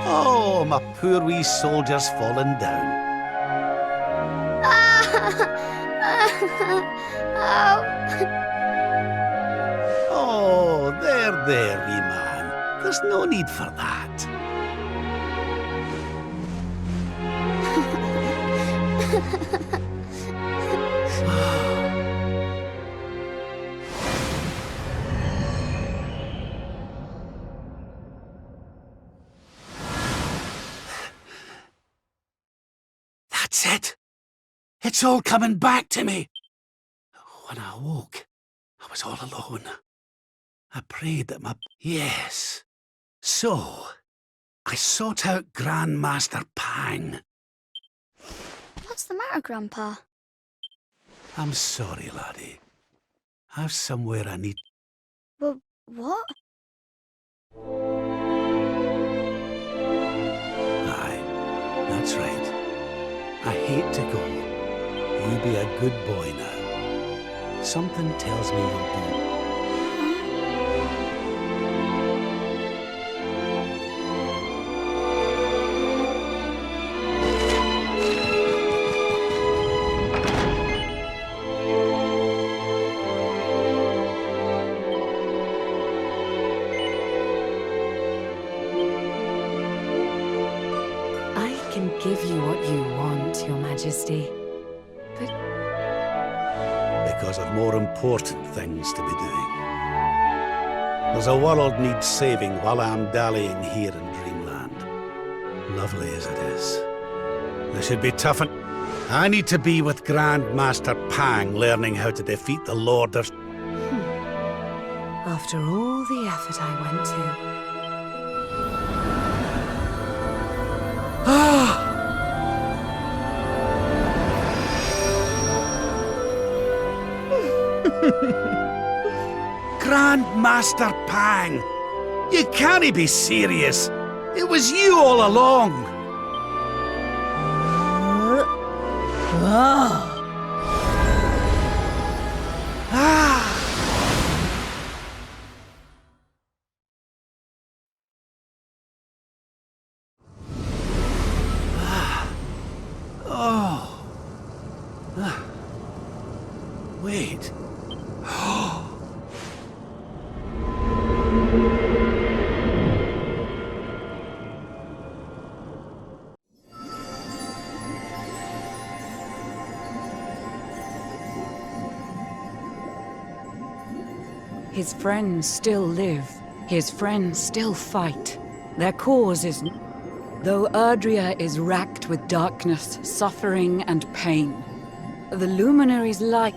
Oh, my poor wee soldier's fallen down. Oh, there, wee man. There's no need for that. That's it. It's all coming back to me. When I awoke, I was all alone. I prayed that my... Yes. So, I sought out Grandmaster Pang. What's the matter, Grandpa? I'm sorry, laddie. I've somewhere I need... Well, what? Aye, that's right. I hate to go. You be a good boy now. Something tells me you'll do. I can give you what you want, Your Majesty. Because I've more important things to be doing. There's a world needs saving while I'm dallying here in Dreamland. Lovely as it is. There should be tough and... I need to be with Grand Master Pang learning how to defeat the Lord of... After all the effort I went to. Grand Master Pang! You can't be serious! It was you all along! Wait. His friends still live. His friends still fight. Their cause is... Though Erdrea is racked with darkness, suffering, and pain, the Luminary's light...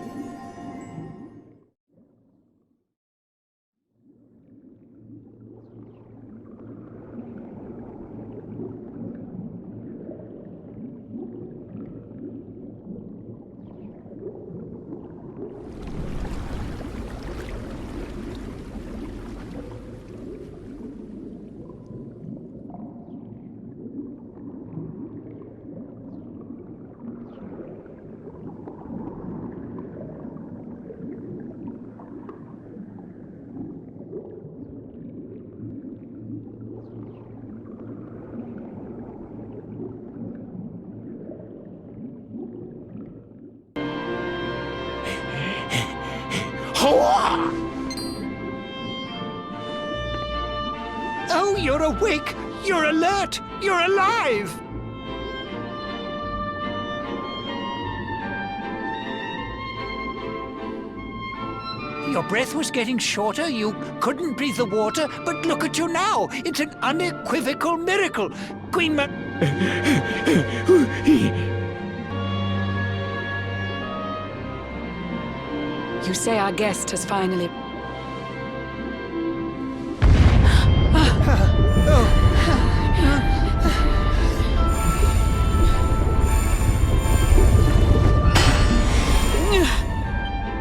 Oh, you're awake! You're alert! You're alive! Your breath was getting shorter, you couldn't breathe the water, but look at you now! It's an unequivocal miracle! Queen Ma... You say our guest has finally...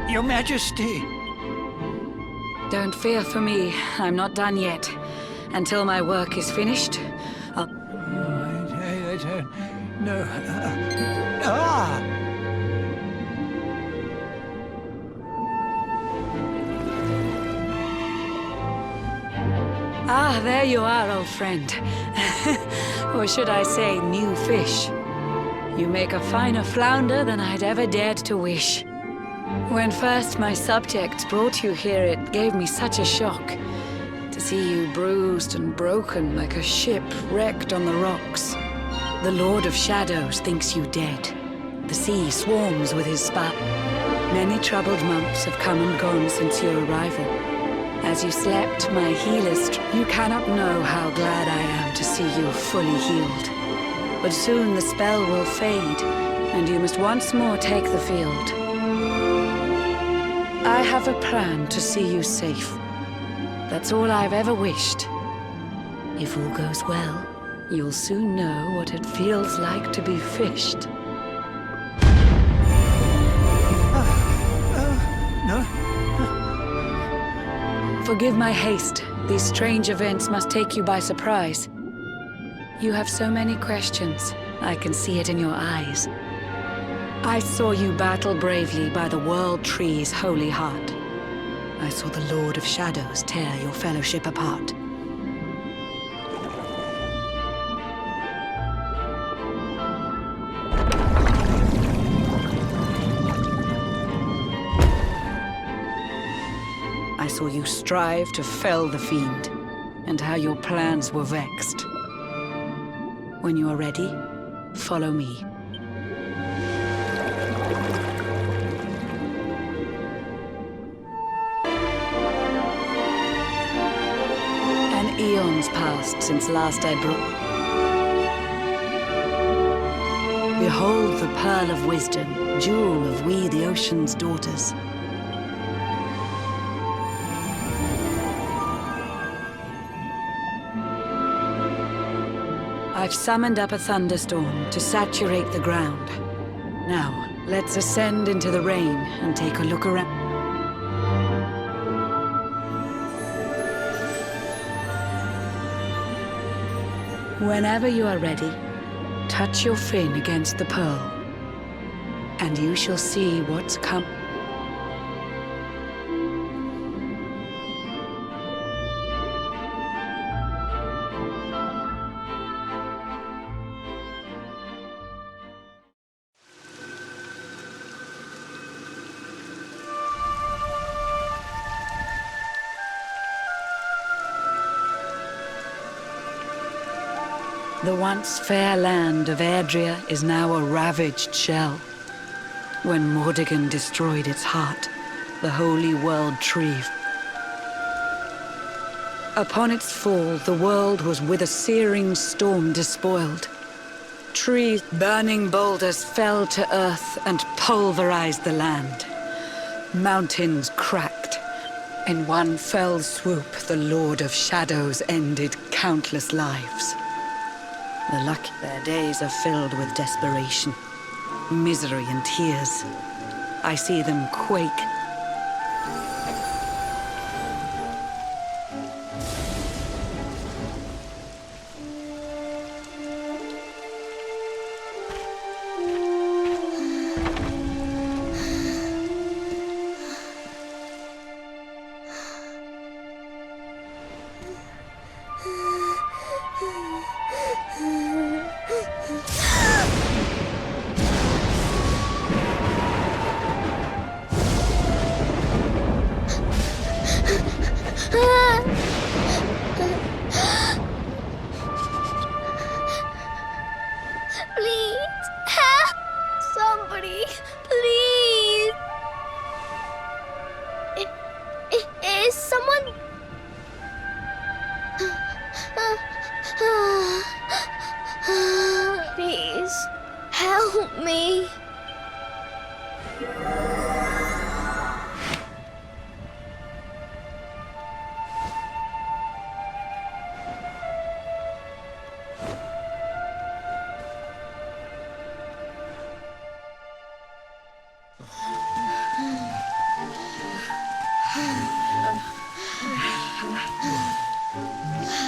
Your Majesty! Don't fear for me. I'm not done yet. Until my work is finished, I'll... No... Ah, there you are, old friend. Or should I say, new fish. You make a finer flounder than I'd ever dared to wish. When first my subjects brought you here, it gave me such a shock. To see you bruised and broken like a ship wrecked on the rocks. The Lord of Shadows thinks you dead. The sea swarms with his spat. Many troubled months have come and gone since your arrival. As you slept, my healers, you cannot know how glad I am to see you fully healed. But soon the spell will fade, and you must once more take the field. I have a plan to see you safe. That's all I've ever wished. If all goes well, you'll soon know what it feels like to be fished. No? Forgive my haste. These strange events must take you by surprise. You have so many questions. I can see it in your eyes. I saw you battle bravely by the World Tree's holy heart. I saw the Lord of Shadows tear your fellowship apart. I saw you strive to fell the fiend, and how your plans were vexed. When you are ready, Follow me. An eon's passed since last I brought. Behold the pearl of wisdom, jewel of we the ocean's daughters. I've summoned up a thunderstorm to saturate the ground. Now, let's ascend into the rain and take a look around. Whenever you are ready, touch your fin against the pearl, and you shall see what's come. The once fair land of Erdrea is now a ravaged shell. When Mordegon destroyed its heart, the holy world tree. Upon its fall, the world was with a searing storm despoiled. Trees, burning boulders fell to earth and pulverized the land. Mountains cracked. In one fell swoop, the Lord of Shadows ended countless lives. The lucky, their days are filled with desperation, misery and tears. I see them quake. Please, help! Somebody, please! Is someone... Please, help me.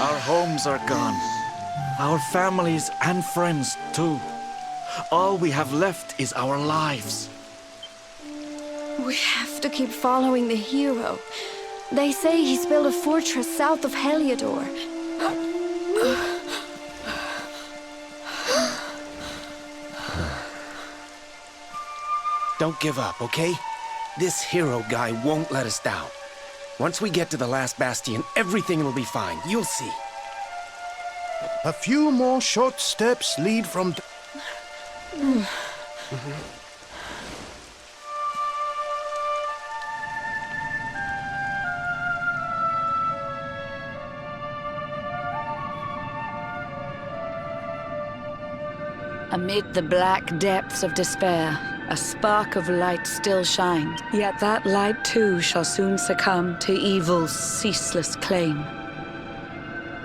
Our homes are gone. Our families and friends, too. All we have left is our lives. We have to keep following the hero. They say he's built a fortress south of Heliodor. Don't give up, okay? This hero guy won't let us down. Once we get to the last bastion, everything will be fine. You'll see. A few more short steps lead from... Amid the black depths of despair, a spark of light still shines. Yet that light too shall soon succumb to evil's ceaseless claim.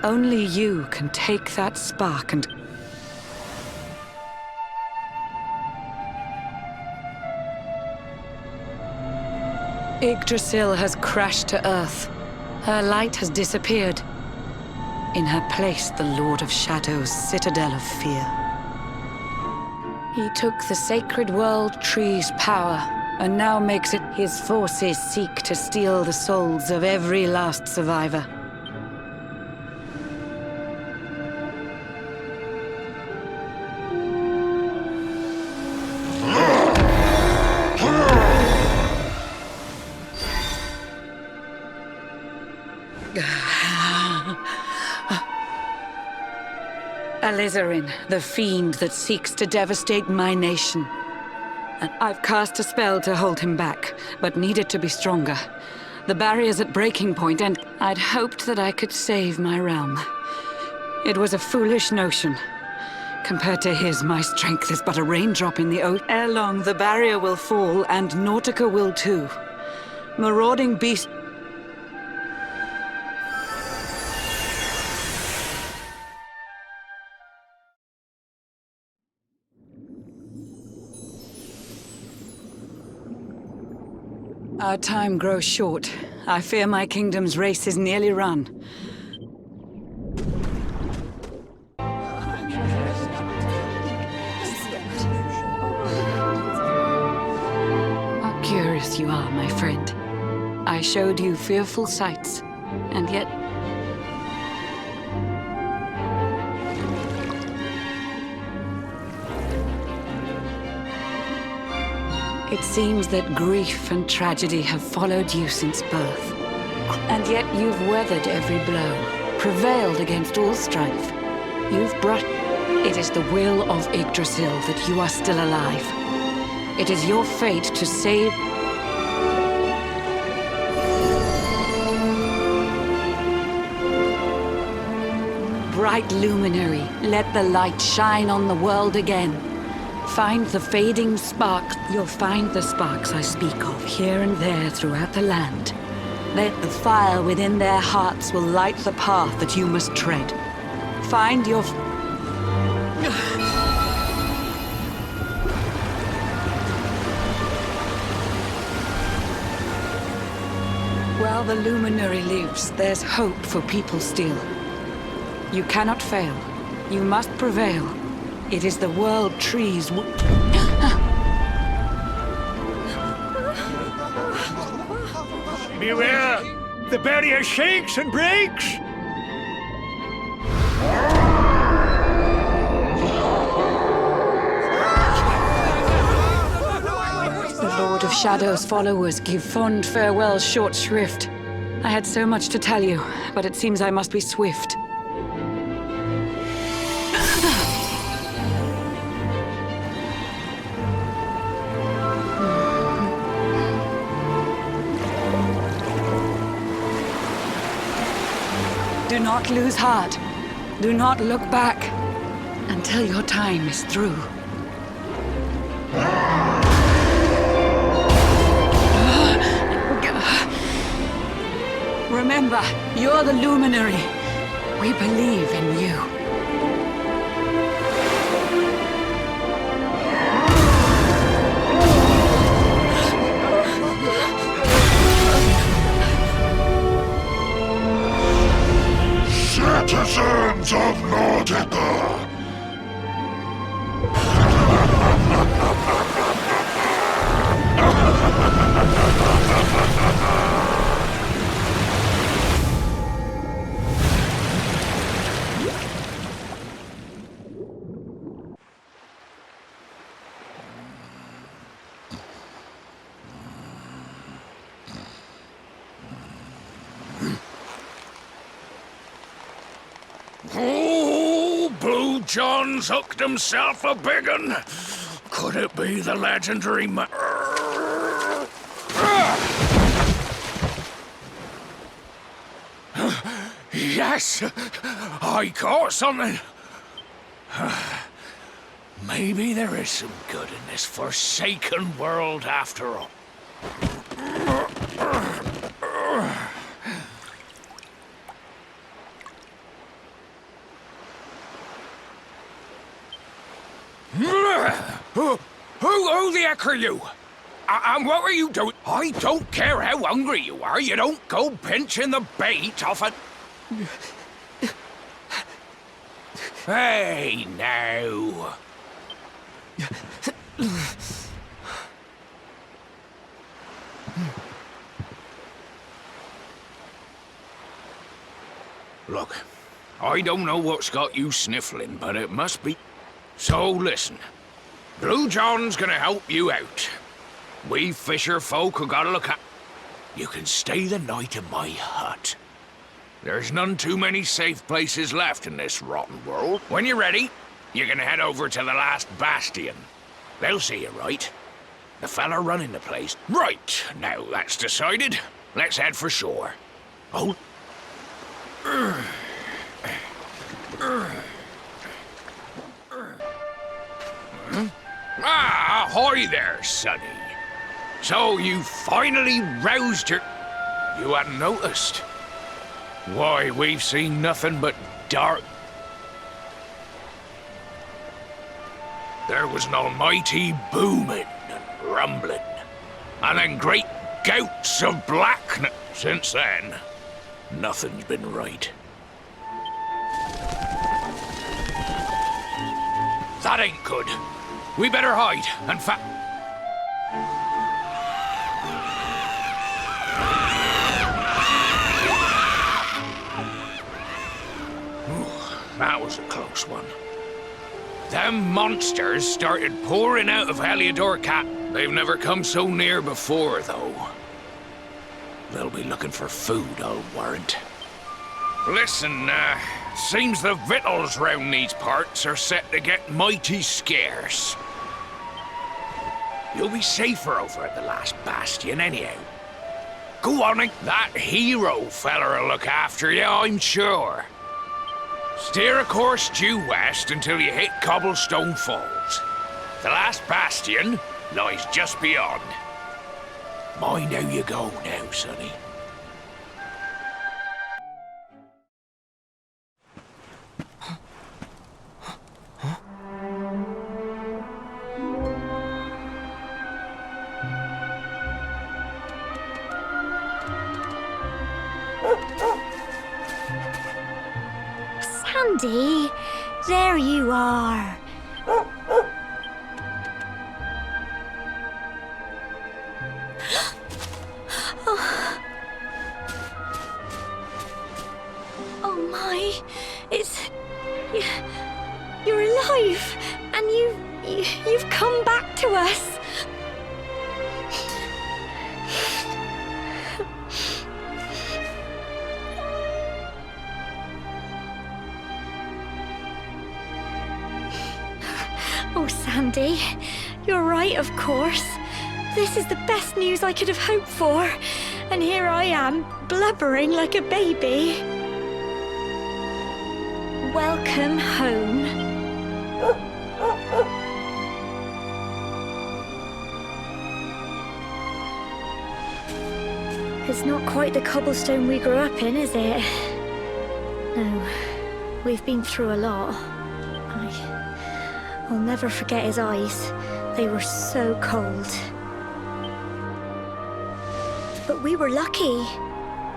Only you can take that spark and... Yggdrasil has crashed to earth. Her light has disappeared. In her place, the Lord of Shadows' citadel of fear. He took the sacred world tree's power, and now makes it his forces seek to steal the souls of every last survivor. Alizarin, the fiend that seeks to devastate my nation. And I've cast a spell to hold him back, but need it to be stronger. The barrier's at breaking point, and I'd hoped that I could save my realm. It was a foolish notion. Compared to his, my strength is but a raindrop in the ocean. Ere long, the barrier will fall, and Nautica will too. Marauding beasts... Our time grows short. I fear my kingdom's race is nearly run. How curious you are, my friend. I showed you fearful sights, and yet... It seems that grief and tragedy have followed you since birth. And yet you've weathered every blow, prevailed against all strife. You've brought... It is the will of Yggdrasil that you are still alive. It is your fate to save... Bright luminary, let the light shine on the world again. Find the fading sparks. You'll find the sparks I speak of here and there throughout the land. Let the fire within their hearts will light the path that you must tread. Find your... While the luminary lives, there's hope for people still. You cannot fail. You must prevail. It is the world trees... Beware! The barrier shakes and breaks! The Lord of Shadow's followers give fond farewell short shrift. I had so much to tell you, but it seems I must be swift. Do not lose heart. Do not look back until your time is through. Remember, you're the luminary. We believe in you. Citizens of Nautica! Oh, Blue John's hooked himself a big un. Could it be the legendary Yes! I caught something. Maybe there is some good in this forsaken world after all. Who the heck are you? And what are you doing? I don't care how hungry you are, you don't go pinching the bait off it. Hey, now. Look, I don't know what's got you sniffling, but it must be... So listen, Blue John's gonna help you out. We fisher folk have gotta look at... You can stay the night in my hut. There's none too many safe places left in this rotten world. When you're ready, you can head over to the last bastion. They'll see you right. The fella running the place. Right, now that's decided. Let's head for shore. Oh. Ah, ahoy there, Sonny. So you finally roused your... You hadn't noticed. Why, we've seen nothing but dark... There was an almighty booming and rumbling, and then great gouts of blackness. Since then, nothing's been right. That ain't good. We better hide and that was a close one. Them monsters started pouring out of Heliodor Cap. They've never come so near before, though. They'll be looking for food, I'll warrant. Listen, seems the victuals round these parts are set to get mighty scarce. You'll be safer over at the last bastion anyhow. Go on, that hero feller'll look after you, I'm sure. Steer a course due west until you hit Cobblestone Falls. The last bastion lies just beyond. Mind how you go now, Sonny. Sandy, there you are. Oh my, you're alive, and you've come back to us. Oh, Sandy, you're right, of course. This is the best news I could have hoped for. And here I am, blubbering like a baby. Welcome home. It's not quite the cobblestone we grew up in, is it? No, we've been through a lot. I'll never forget his eyes. They were so cold. But we were lucky.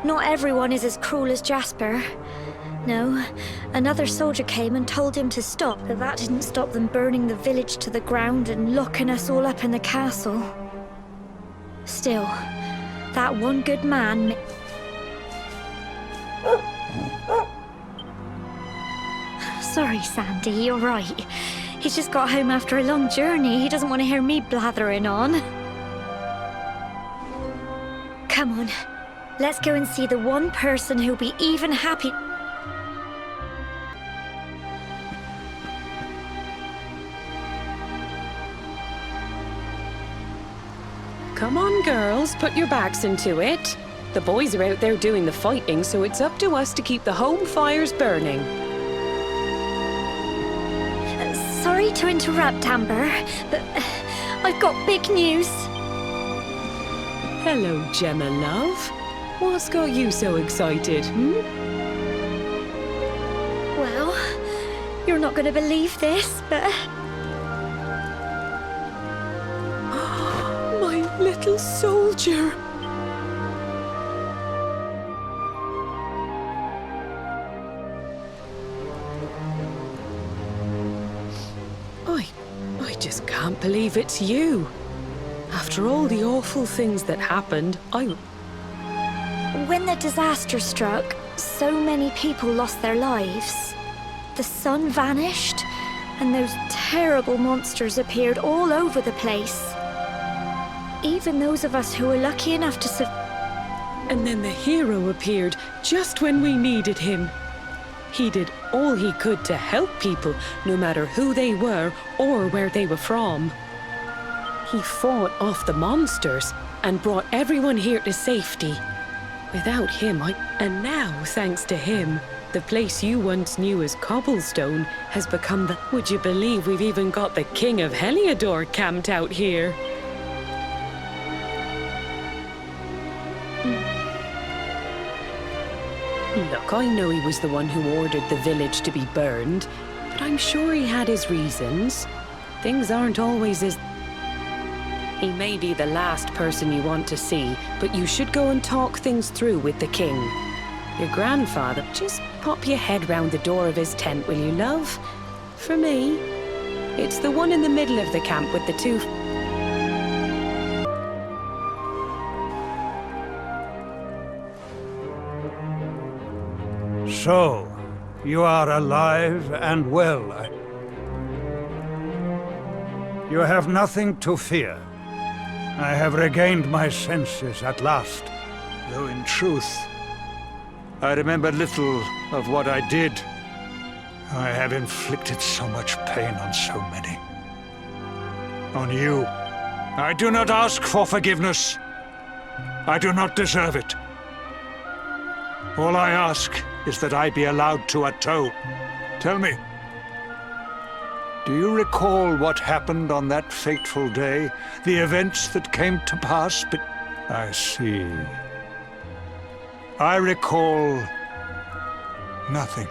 Not everyone is as cruel as Jasper. No, another soldier came and told him to stop, but that didn't stop them burning the village to the ground and locking us all up in the castle. Still, that one good man... Sorry, Sandy, you're right. He's just got home after a long journey. He doesn't want to hear me blathering on. Come on, let's go and see the one person who'll be even happy. Come on, girls, put your backs into it. The boys are out there doing the fighting, so it's up to us to keep the home fires burning. Sorry to interrupt, Amber, but I've got big news. Hello, Gemma, love. What's got you so excited, Well, you're not going to believe this, but... My little soldier. I just can't believe it's you. After all the awful things that happened, When the disaster struck, so many people lost their lives. The sun vanished, and those terrible monsters appeared all over the place. Even those of us who were lucky enough to And then the hero appeared just when we needed him. He did all he could to help people, no matter who they were or where they were from. He fought off the monsters and brought everyone here to safety. Without him, And now, thanks to him, the place you once knew as Cobblestone has become the... Would you believe we've even got the King of Heliodor camped out here? Look, I know he was the one who ordered the village to be burned, but I'm sure he had his reasons. Things aren't always as... He may be the last person you want to see, but you should go and talk things through with the king. Your grandfather, just pop your head round the door of his tent, will you, love? For me, it's the one in the middle of the camp with the two... So, you are alive and well. You have nothing to fear. I have regained my senses at last, though in truth, I remember little of what I did. I have inflicted so much pain on so many. On you, I do not ask for forgiveness. I do not deserve it. All I ask is that I be allowed to atone. Tell me, do you recall what happened on that fateful day? The events that came to pass? But I see. I recall nothing.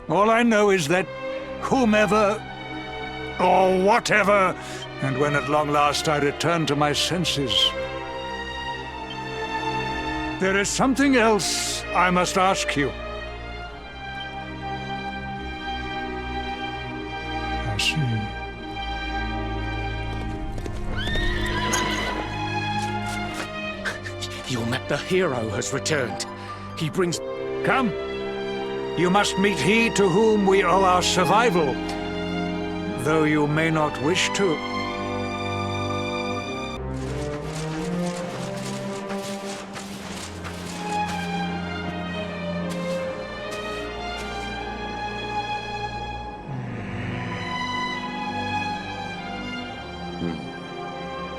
All I know is that whomever or whatever, and when at long last I return to my senses, there is something else I must ask you. I see. The hero has returned. He brings... Come. You must meet he to whom we owe our survival, though you may not wish to.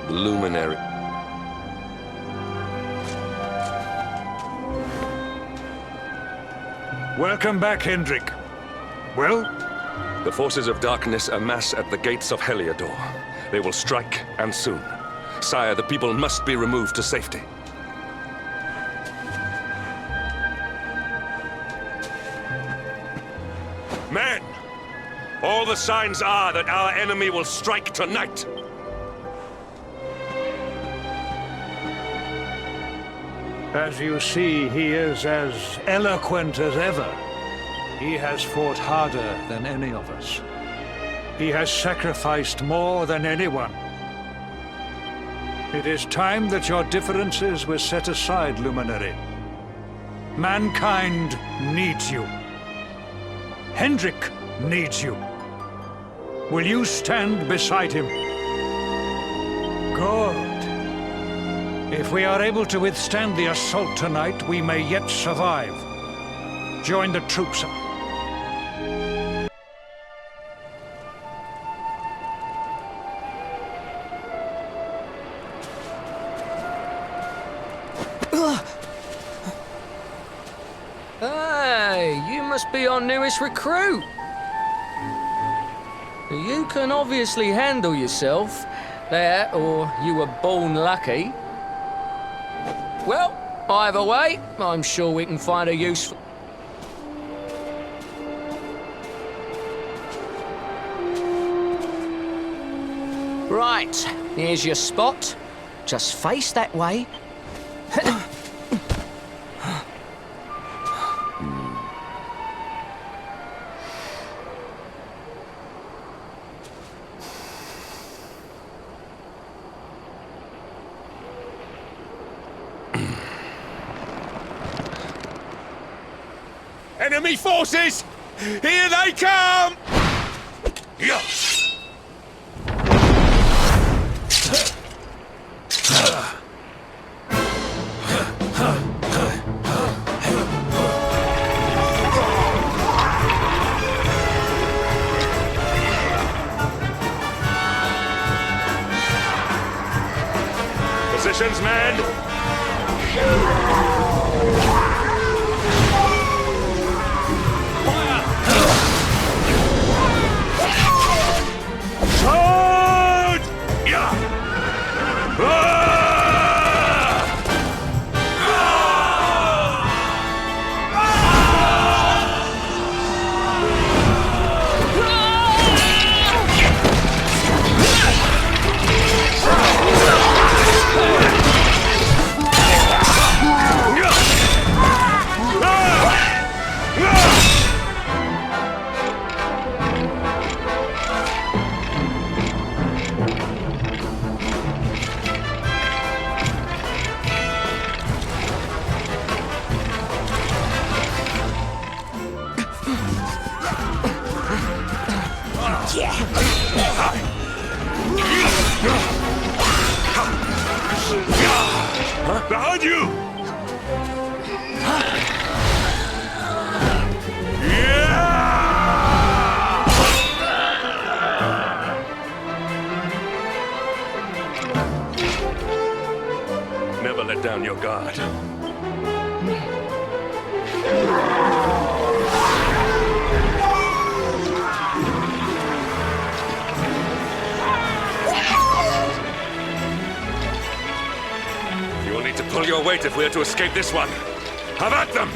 The luminary. Welcome back, Hendrik. Well? The forces of darkness amass at the gates of Heliodor. They will strike, and soon. Sire, the people must be removed to safety. Men! All the signs are that our enemy will strike tonight. As you see, he is as eloquent as ever. He has fought harder than any of us. He has sacrificed more than anyone. It is time that your differences were set aside, Luminary. Mankind needs you. Hendrik needs you. Will you stand beside him? Good. If we are able to withstand the assault tonight, we may yet survive. Join the troops. Hey, you must be our newest recruit. You can obviously handle yourself. That, or you were born lucky. Well, either way, I'm sure we can find a use for... Right, here's your spot. Just face that way. Enemy forces! Here they come! Yes! positions, men! Charge! Yeah! Behind you! Never let down your guard. You will need to pull your weight if we are to escape this one. Have at them!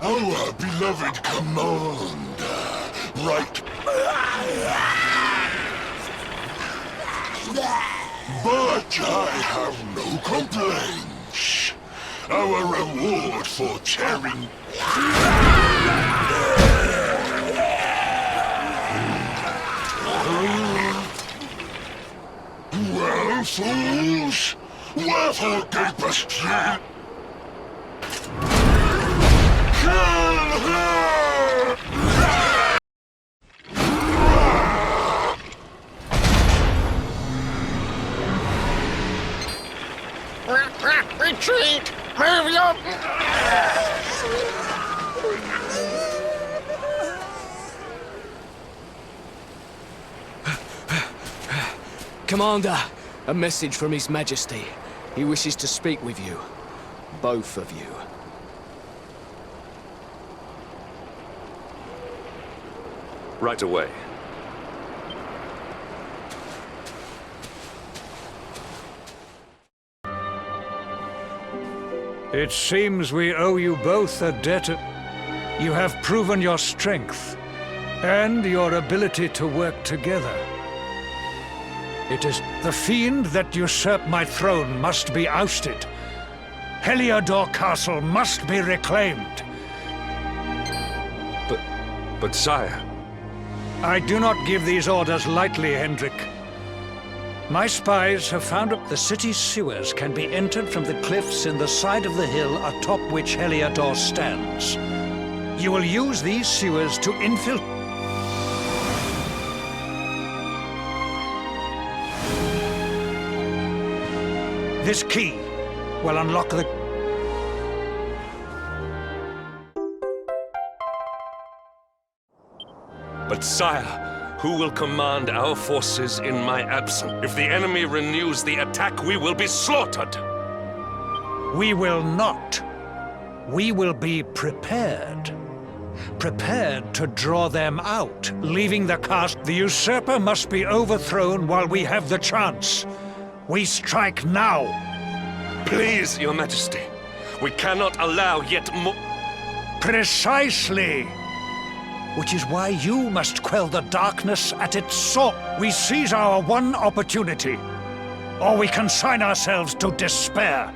Our beloved commander, right? But I have no complaints. Our reward for tearing... Well, fools, wherefore gapest ye? Kill her! Retreat! Move your... Commander, a message from His Majesty. He wishes to speak with you. Both of you. Right away. It seems we owe you both a debt. You have proven your strength and your ability to work together. It is the fiend that usurped my throne must be ousted. Heliodor Castle must be reclaimed. But sire... I do not give these orders lightly, Hendrik. My spies have found that the city's sewers can be entered from the cliffs in the side of the hill atop which Heliodor stands. You will use these sewers to infiltrate... This key will unlock the... But sire, who will command our forces in my absence? If the enemy renews the attack, we will be slaughtered! We will not. We will be prepared. Prepared to draw them out, leaving the cast. The usurper must be overthrown while we have the chance. We strike now. Please, Your Majesty. We cannot allow yet more... Precisely. Which is why you must quell the darkness at its source. We seize our one opportunity, or we consign ourselves to despair.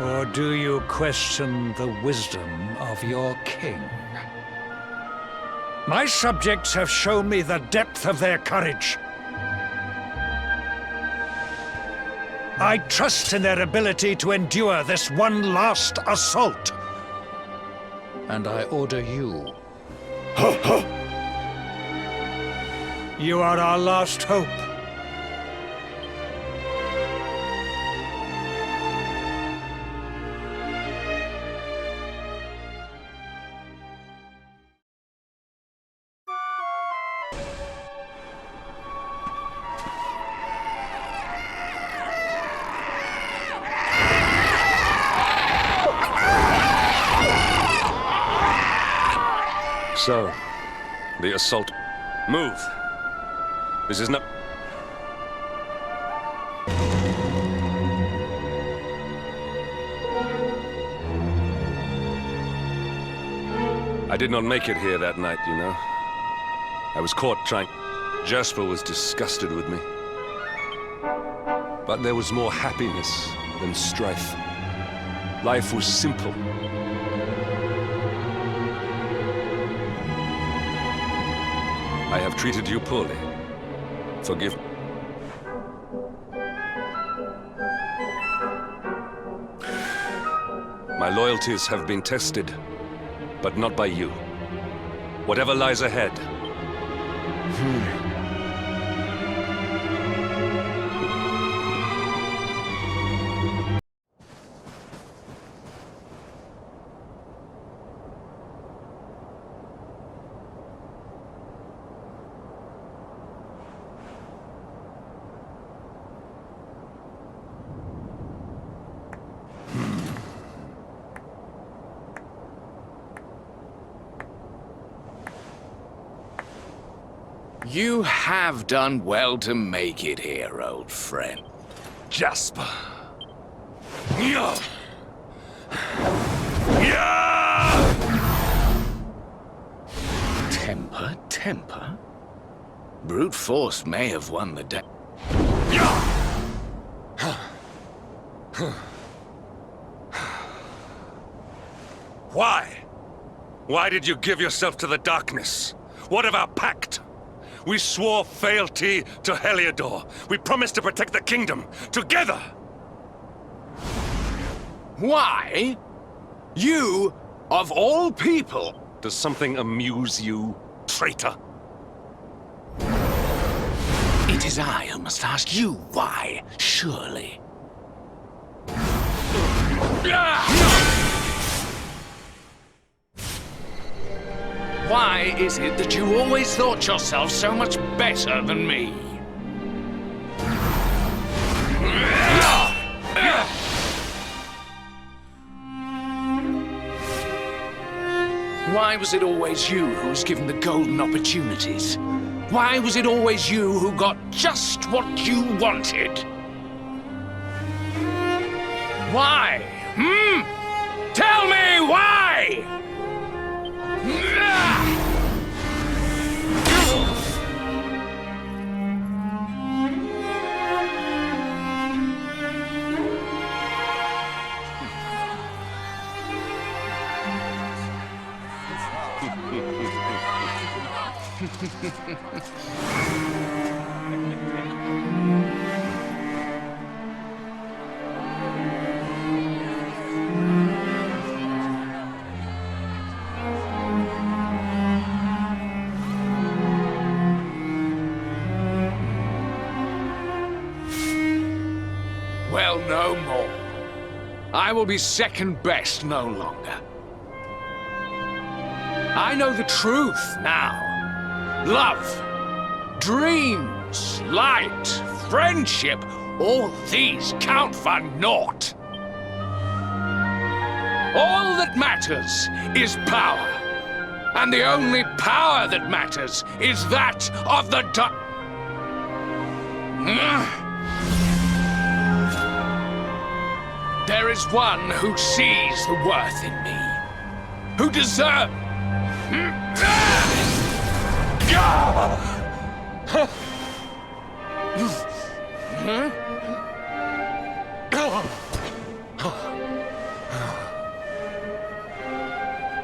Or do you question the wisdom of your king? My subjects have shown me the depth of their courage. I trust in their ability to endure this one last assault. And I order you. You are our last hope. So, the assault. Move. This is not... I did not make it here that night, you know. I was caught trying... Jasper was disgusted with me. But there was more happiness than strife. Life was simple. I have treated you poorly. Forgive me. My loyalties have been tested, but not by you. Whatever lies ahead. You have done well to make it here, old friend. Jasper. Temper? Brute force may have won the day. Why? Why did you give yourself to the darkness? What of our pact? We swore fealty to Heliodor. We promised to protect the kingdom, together! Why? You, of all people! Does something amuse you, traitor? It is I who must ask you why, surely. Why is it that you always thought yourself so much better than me? Why was it always you who was given the golden opportunities? Why was it always you who got just what you wanted? Why? Tell me why! Well, no more. I will be second best no longer. I know the truth now. Love, dreams, light, friendship, all these count for naught. All that matters is power. And the only power that matters is that of the There is one who sees the worth in me, who deserves...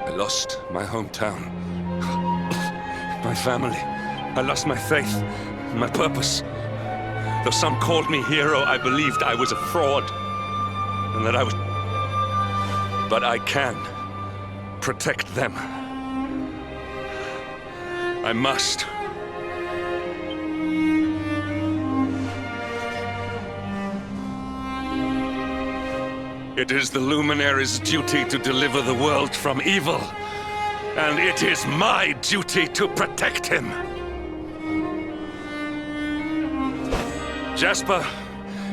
I lost my hometown, my family. I lost my faith, my purpose. Though some called me hero, I believed I was a fraud. And that I was... But I can protect them. I must. It is the Luminary's duty to deliver the world from evil. And it is my duty to protect him. Jasper,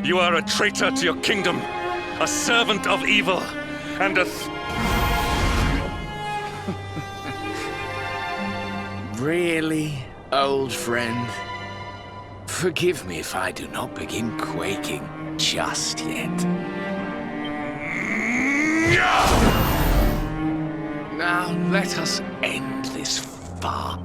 you are a traitor to your kingdom, a servant of evil, and a... Really, old friend? Forgive me if I do not begin quaking just yet. Now let us end this farce.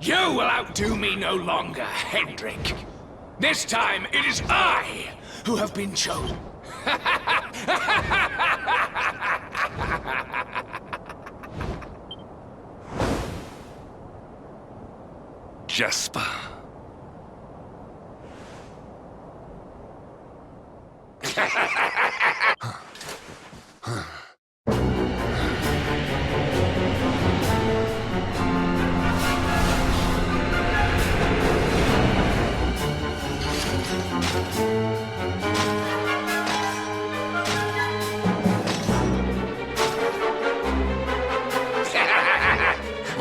You will outdo me no longer, Hendrik. This time it is I who have been chosen. Jasper.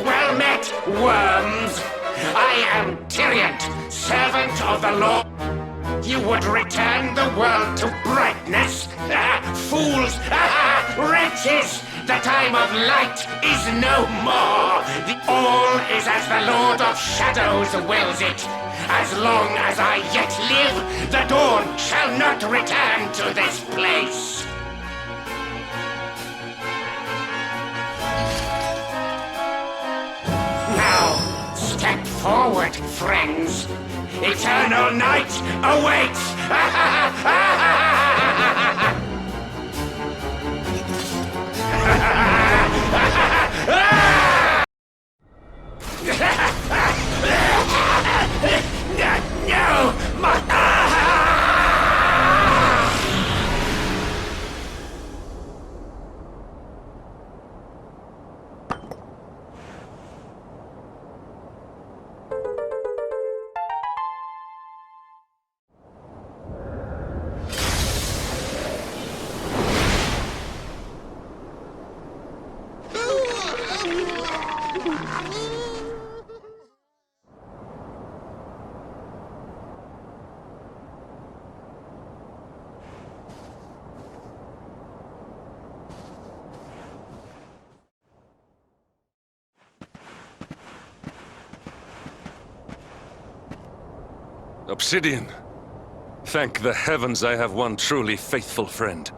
Well met, worms. I am Tyrion, servant of the Lord. You would return the world to brightness? Fools! Wretches! The time of light is no more! All is as the Lord of Shadows wills it. As long as I yet live, the dawn shall not return to this place. Now, step forward, friends. Eternal night awaits! No! Obsidian. Thank the heavens I have one truly faithful friend.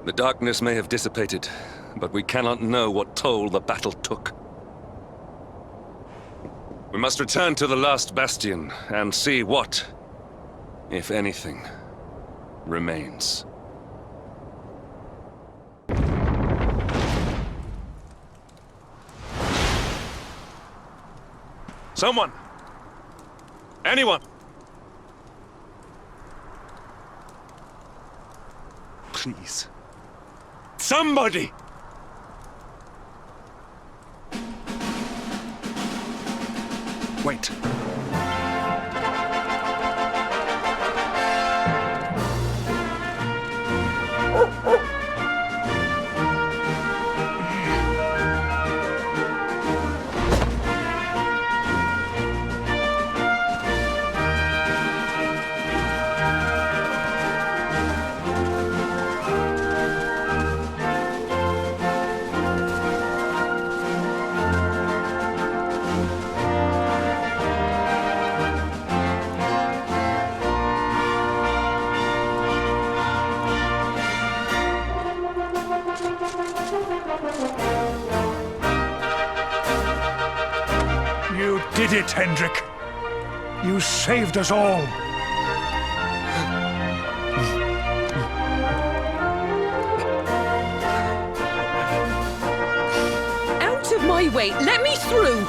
The darkness may have dissipated, but we cannot know what toll the battle took. We must return to the last bastion and see what, if anything, remains. Someone! Anyone! Please. Somebody! Wait. did it, Hendrik. You saved us all. Out of my way! Let me through!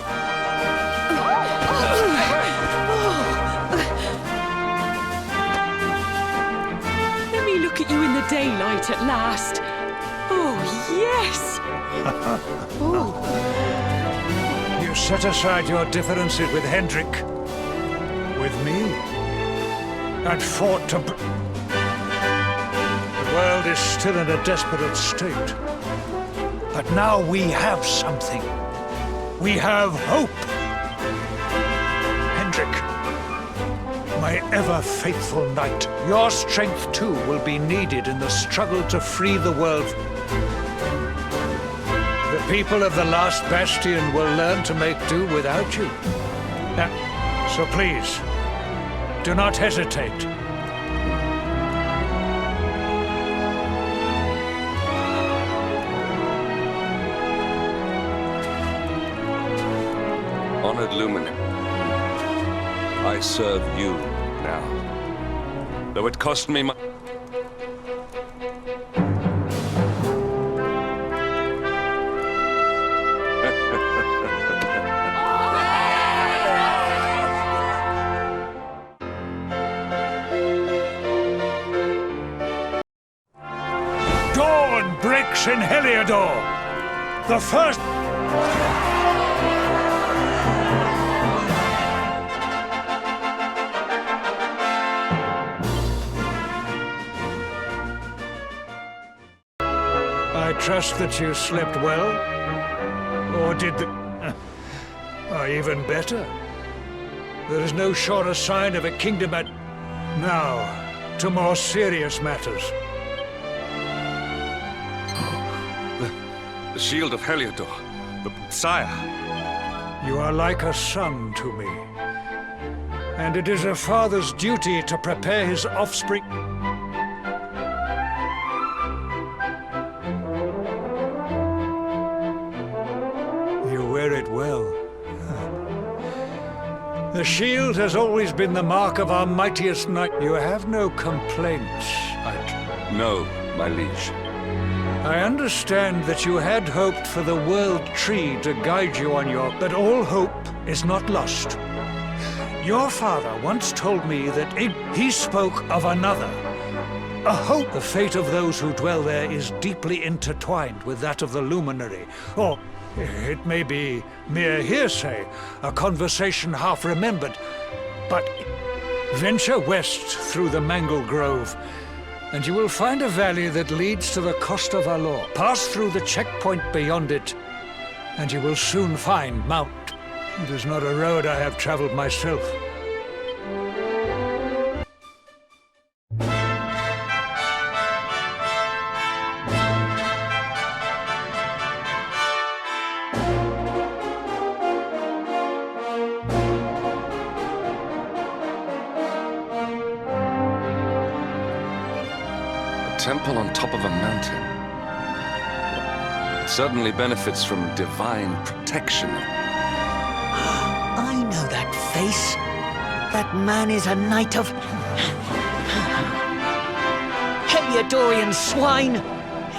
Let me look at you in the daylight at last. Oh, yes! You set aside your differences with Hendrik, with me, and fought to... The world is still in a desperate state. But now we have something. We have hope. Hendrik, my ever-faithful knight, your strength too will be needed in the struggle to free the world. The people of the last bastion will learn to make do without you. So please, do not hesitate. Honored Luminary, I serve you now. Though it cost me my... Dawn breaks in Heliodor. The first... I trust that you slept well, or did the... or even better. There is no surer sign of a kingdom at... Now, to more serious matters. The shield of Heliodor, the sire. You are like a son to me. And it is a father's duty to prepare his offspring... Wear it well. The shield has always been the mark of our mightiest knight. You have no complaints, No, my liege. I understand that you had hoped for the World Tree to guide you on your... But all hope is not lost. Your father once told me that he spoke of another. A hope. The fate of those who dwell there is deeply intertwined with that of the Luminary. Or... it may be mere hearsay, a conversation half remembered, but venture west through the Mangle Grove, and you will find a valley that leads to the Costa Valor. Pass through the checkpoint beyond it, and you will soon find Mount. It is not a road I have traveled myself. Temple on top of a mountain. It certainly benefits from divine protection. I know that face. That man is a knight of... Heliodorian swine!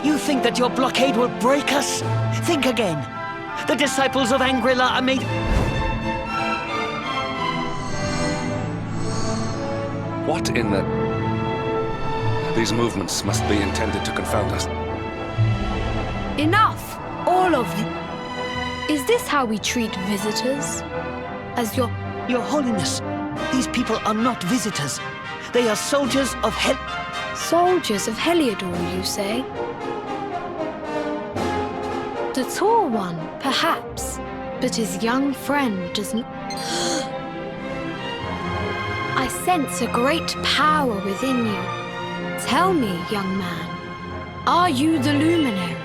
You think that your blockade will break us? Think again. The disciples of Angrila are made... What in the... These movements must be intended to confound us. Enough! All of you. Is this how we treat visitors? As your... Your Holiness, these people are not visitors. They are soldiers of Soldiers of Heliodor, you say? The tall one, perhaps, but his young friend doesn't... I sense a great power within you. Tell me, young man, are you the Luminary?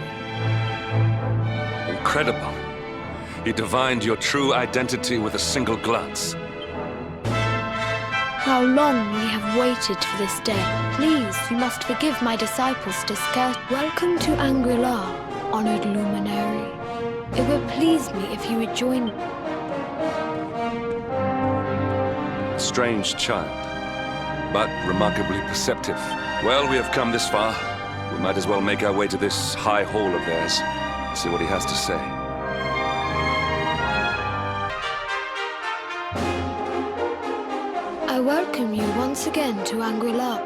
Incredible. He divined your true identity with a single glance. How long we have waited for this day. Please, you must forgive my disciples to scare. Welcome to Angrila, honored Luminary. It would please me if you would join me. strange child, but remarkably perceptive. Well, we have come this far. We might as well make our way to this high hall of theirs, see what he has to say. I welcome you once again to Anguilla.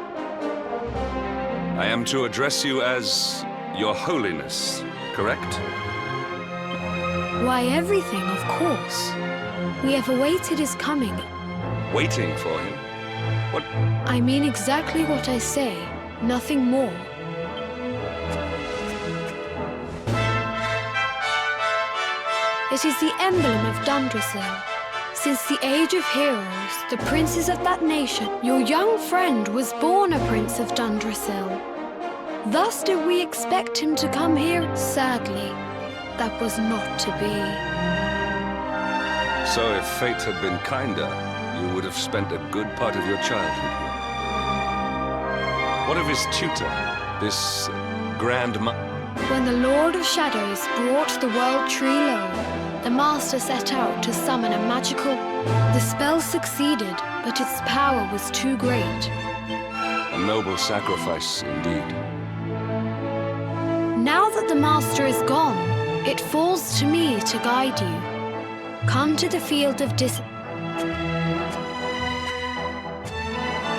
I am to address you as Your Holiness, correct? Why, everything, of course. We have awaited his coming. Waiting for him? What? I mean exactly what I say, nothing more. It is the emblem of Dundrasil. Since the age of heroes, the princes of that nation, your young friend was born a prince of Dundrasil. Thus did we expect him to come here. Sadly, that was not to be. So if fate had been kinder, you would have spent a good part of your childhood here. What of his tutor, this When the Lord of Shadows brought the world tree low, the Master set out to summon a magical... The spell succeeded, but its power was too great. A noble sacrifice, indeed. Now that the Master is gone, it falls to me to guide you. Come to the field of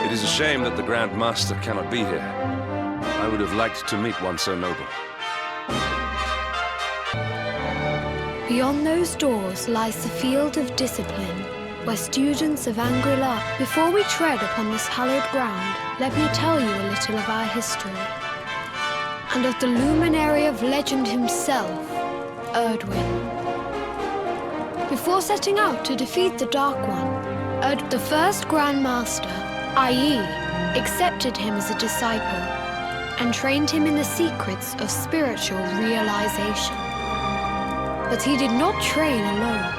It is a shame that the Grand Master cannot be here. I would have liked to meet one so noble. Beyond those doors lies the field of discipline, where students of Anguilla... Before we tread upon this hallowed ground, let me tell you a little of our history. And of the luminary of legend himself, Erdwin. Before setting out to defeat the Dark One, the first Grand Master, i.e., accepted him as a disciple, and trained him in the secrets of spiritual realization. But he did not train alone.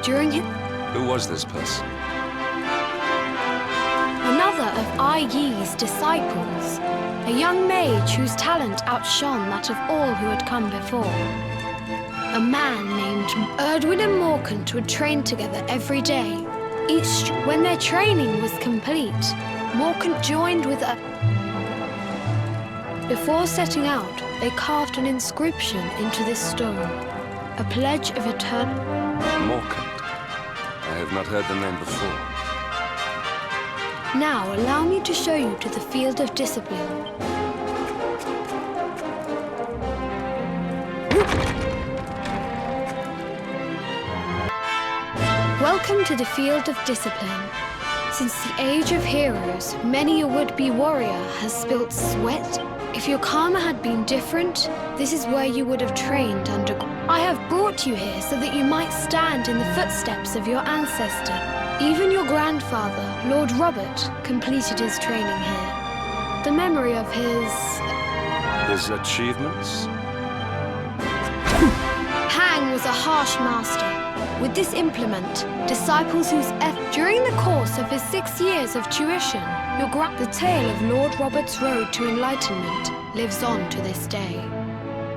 During his... Who was this person? Another of I.Yi's disciples, a young mage whose talent outshone that of all who had come before. A man named Erdwin and Morkant would train together every day. When their training was complete, Morkant joined with a... Before setting out, they carved an inscription into this stone. A pledge of eternal... Morkant. I have not heard the name before. Now, allow me to show you to the field of discipline. Welcome to the field of discipline. Since the age of heroes, many a would-be warrior has spilt sweat. If your karma had been different, this is where you would have trained under... I have brought you here so that you might stand in the footsteps of your ancestor. Even your grandfather, Lord Robert, completed his training here. The memory of his... His achievements? Hang was a harsh master. With this implement, disciples whose during the course of his 6 years of tuition, the tale of Lord Robert's road to enlightenment lives on to this day.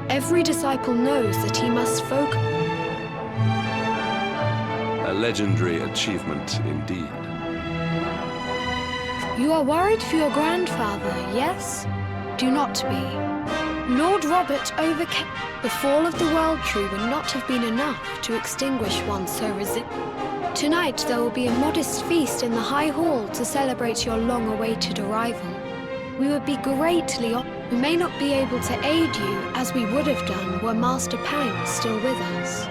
Every disciple knows that he must focus. A legendary achievement indeed. You are worried for your grandfather, yes? Do not be. Lord Robert overcame... The fall of the World Tree would not have been enough to extinguish one so Tonight there will be a modest feast in the High Hall to celebrate your long-awaited arrival. We would be greatly honored. We may not be able to aid you as we would have done were Master Pang still with us.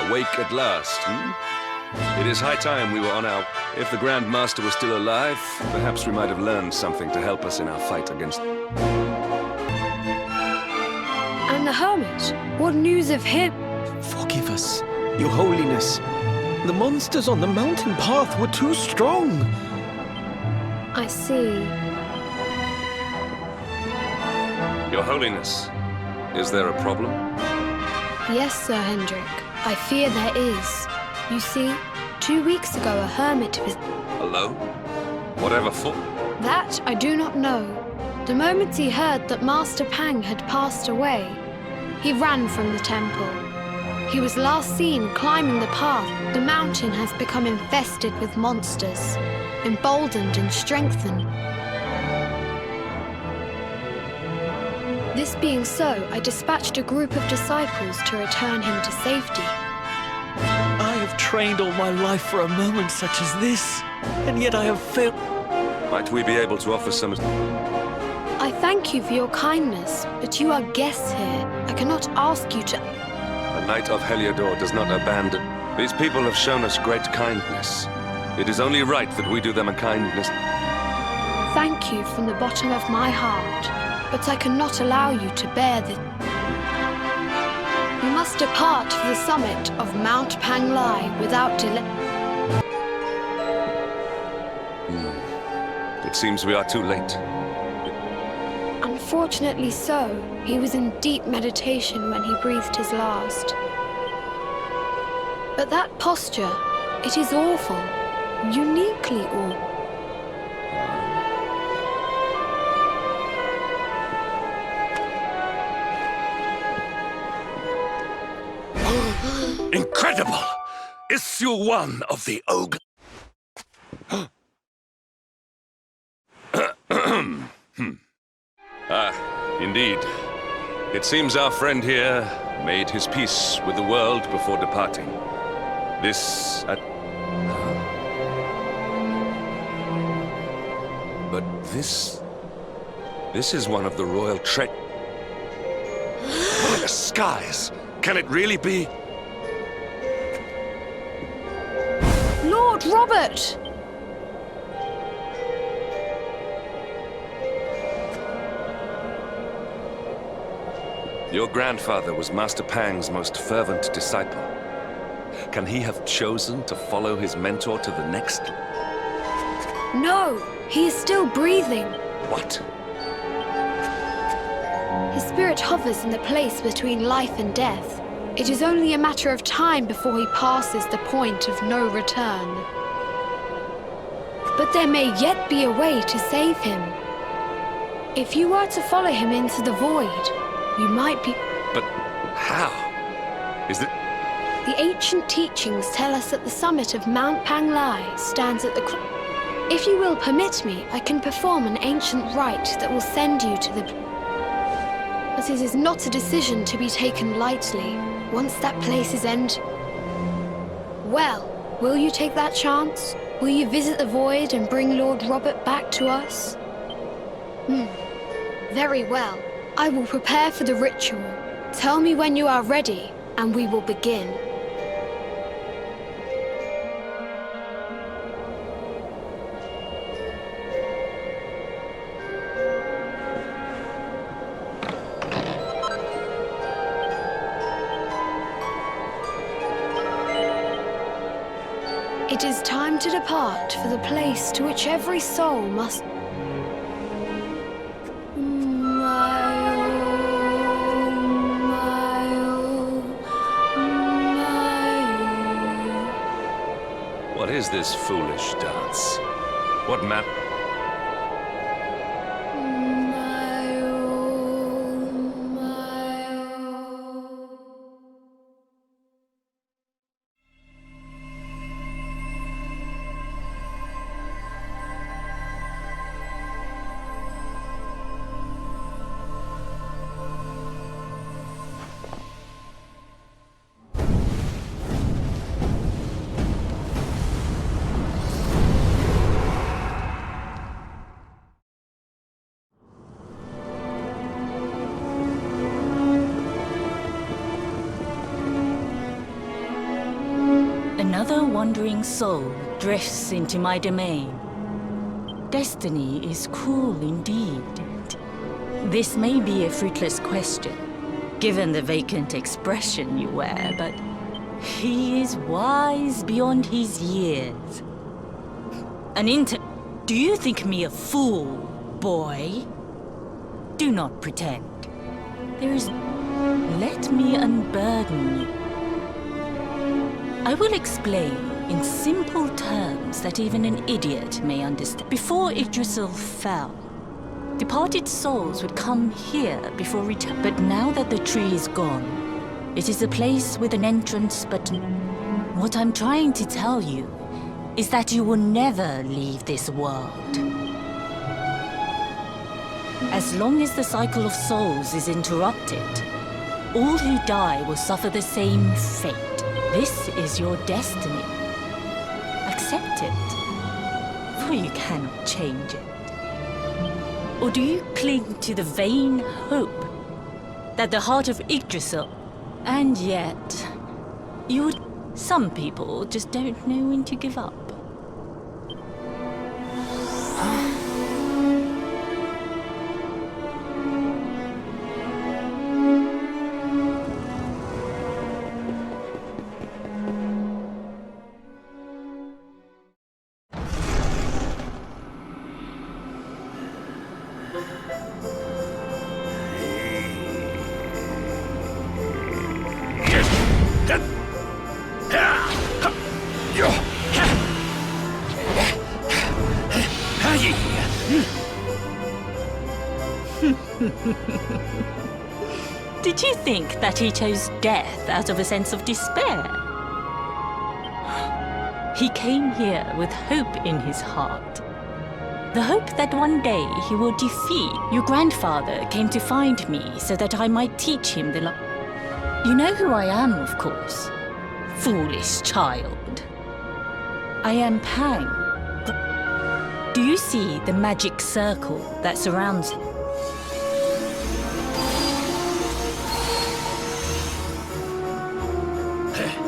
Awake at last, It is high time we were on our... If the Grand Master was still alive, perhaps we might have learned something to help us in our fight against... And the Hermit? What news of him? Forgive us, Your Holiness. The monsters on the mountain path were too strong. I see. Your Holiness, is there a problem? Yes, Sir Hendrik. I fear there is. You see, 2 weeks ago a hermit Alone? Whatever for? That I do not know. The moment he heard that Master Pang had passed away, he ran from the temple. He was last seen climbing the path. The mountain has become infested with monsters, emboldened and strengthened. This being so, I dispatched a group of disciples to return him to safety. I have trained all my life for a moment such as this, and yet I have failed. Might we be able to offer some... I thank you for your kindness, but you are guests here. I cannot ask you to... A knight of Heliodor does not abandon. These people have shown us great kindness. It is only right that we do them a kindness. Thank you from the bottom of my heart, but I cannot allow you to bear this. You must depart for the summit of Mount Panglai without delay. It seems we are too late. Unfortunately so. He was in deep meditation when he breathed his last. But that posture, it is awful. Uniquely awful. Incredible! Issue 1 of the ogre... Indeed. It seems our friend here made his peace with the world before departing. This... But this... This is one of the royal What in the skies? Can it really be? Lord Robert! Your grandfather was Master Pang's most fervent disciple. Can he have chosen to follow his mentor to the next... No! He is still breathing. What? His spirit hovers in the place between life and death. It is only a matter of time before he passes the point of no return. But there may yet be a way to save him. If you were to follow him into the void, you might be... But how? Is it... The ancient teachings tell us that the summit of Mount Panglai stands at the... If you will permit me, I can perform an ancient rite that will send you to the... But it is not a decision to be taken lightly. Once that place is Well, will you take that chance? Will you visit the void and bring Lord Robert back to us? Very well. I will prepare for the ritual. Tell me when you are ready, and we will begin. It is time to depart for the place to which every soul must... What is this foolish dance? What map? Another wandering soul drifts into my domain. Destiny is cruel indeed. This may be a fruitless question, given the vacant expression you wear, but he is wise beyond his years. Do you think me a fool, boy? Do not pretend. Let me unburden you. I will explain in simple terms that even an idiot may understand. Before Yggdrasil fell, departed souls would come here before return. But now that the tree is gone, it is a place with an entrance, but what I'm trying to tell you is that you will never leave this world. As long as the cycle of souls is interrupted, all who die will suffer the same fate. This is your destiny. Accept it, for you cannot change it. Or do you cling to the vain hope that the heart of Yggdrasil, and yet, some people just don't know when to give up. Did you think that he chose death out of a sense of despair? He came here with hope in his heart. The hope that one day he will defeat. Your grandfather came to find me so that I might teach him the You know who I am, of course. Foolish child. I am Pang. Do you see the magic circle that surrounds him?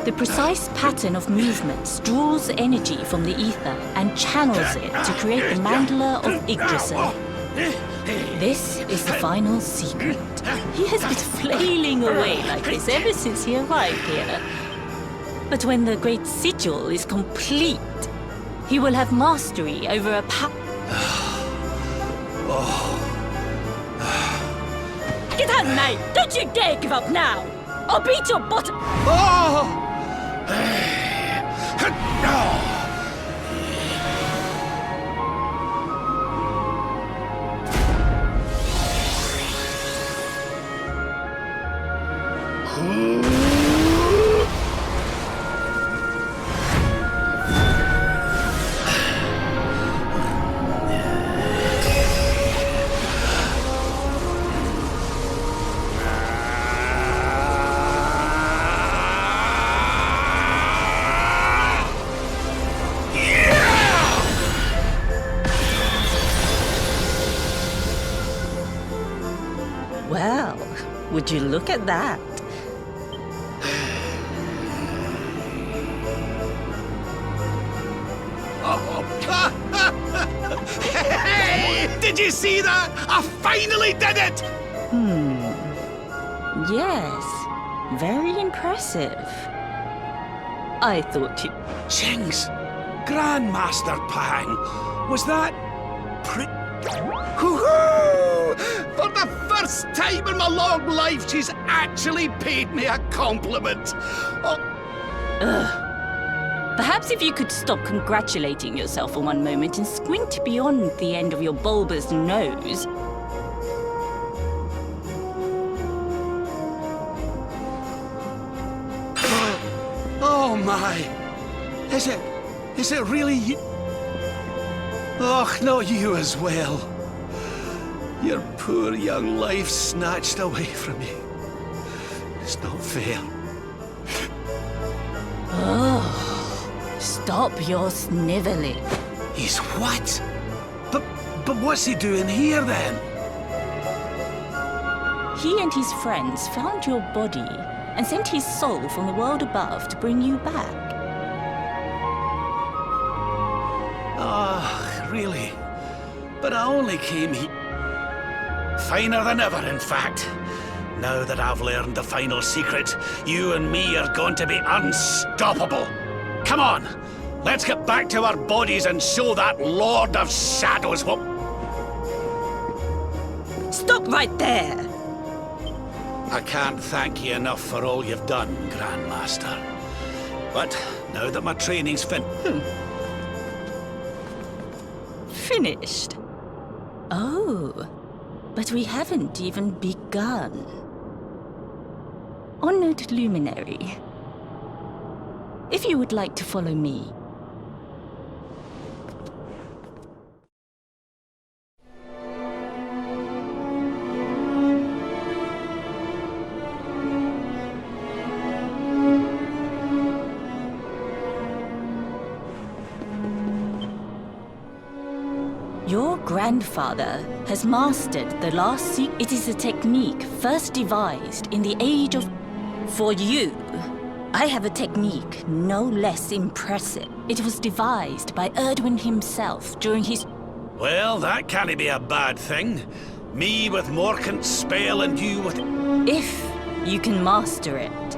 The precise pattern of movements draws energy from the ether and channels it to create the mandala of Yggdrasil. This is the final secret. He has been flailing away like this ever since he arrived here. But when the great sigil is complete, he will have mastery over a Get out, mate! Don't you dare give up now! I'll beat your bottom! Well, would you look at that? Hey! Did you see that? I finally did it! Yes. Very impressive. I thought you... Jinx! Grandmaster Pang! Was that... Hoo-hoo! For the first time in my long life, she's actually paid me a compliment. Perhaps if you could stop congratulating yourself for one moment and squint beyond the end of your bulbous nose. Oh my! Is it really you? Oh, not you as well. Your poor young life snatched away from you. It's not fair. Oh, stop your sniveling. He's what? But what's he doing here then? He and his friends found your body and sent his soul from the world above to bring you back. Ah, really? But I only came here... Finer than ever, in fact. Now that I've learned the final secret, you and me are going to be unstoppable. Come on, let's get back to our bodies and show that Lord of Shadows what... Stop right there! I can't thank you enough for all you've done, Grandmaster. But now that my training's Finished? Oh, but we haven't even begun. Honored Luminary, if you would like to follow me. Your grandfather has mastered the last secret. It is a technique first devised in the age of... For you, I have a technique no less impressive. It was devised by Erdwin himself during his... Well, that can't be a bad thing. Me with Morkant's spell and you with... If you can master it.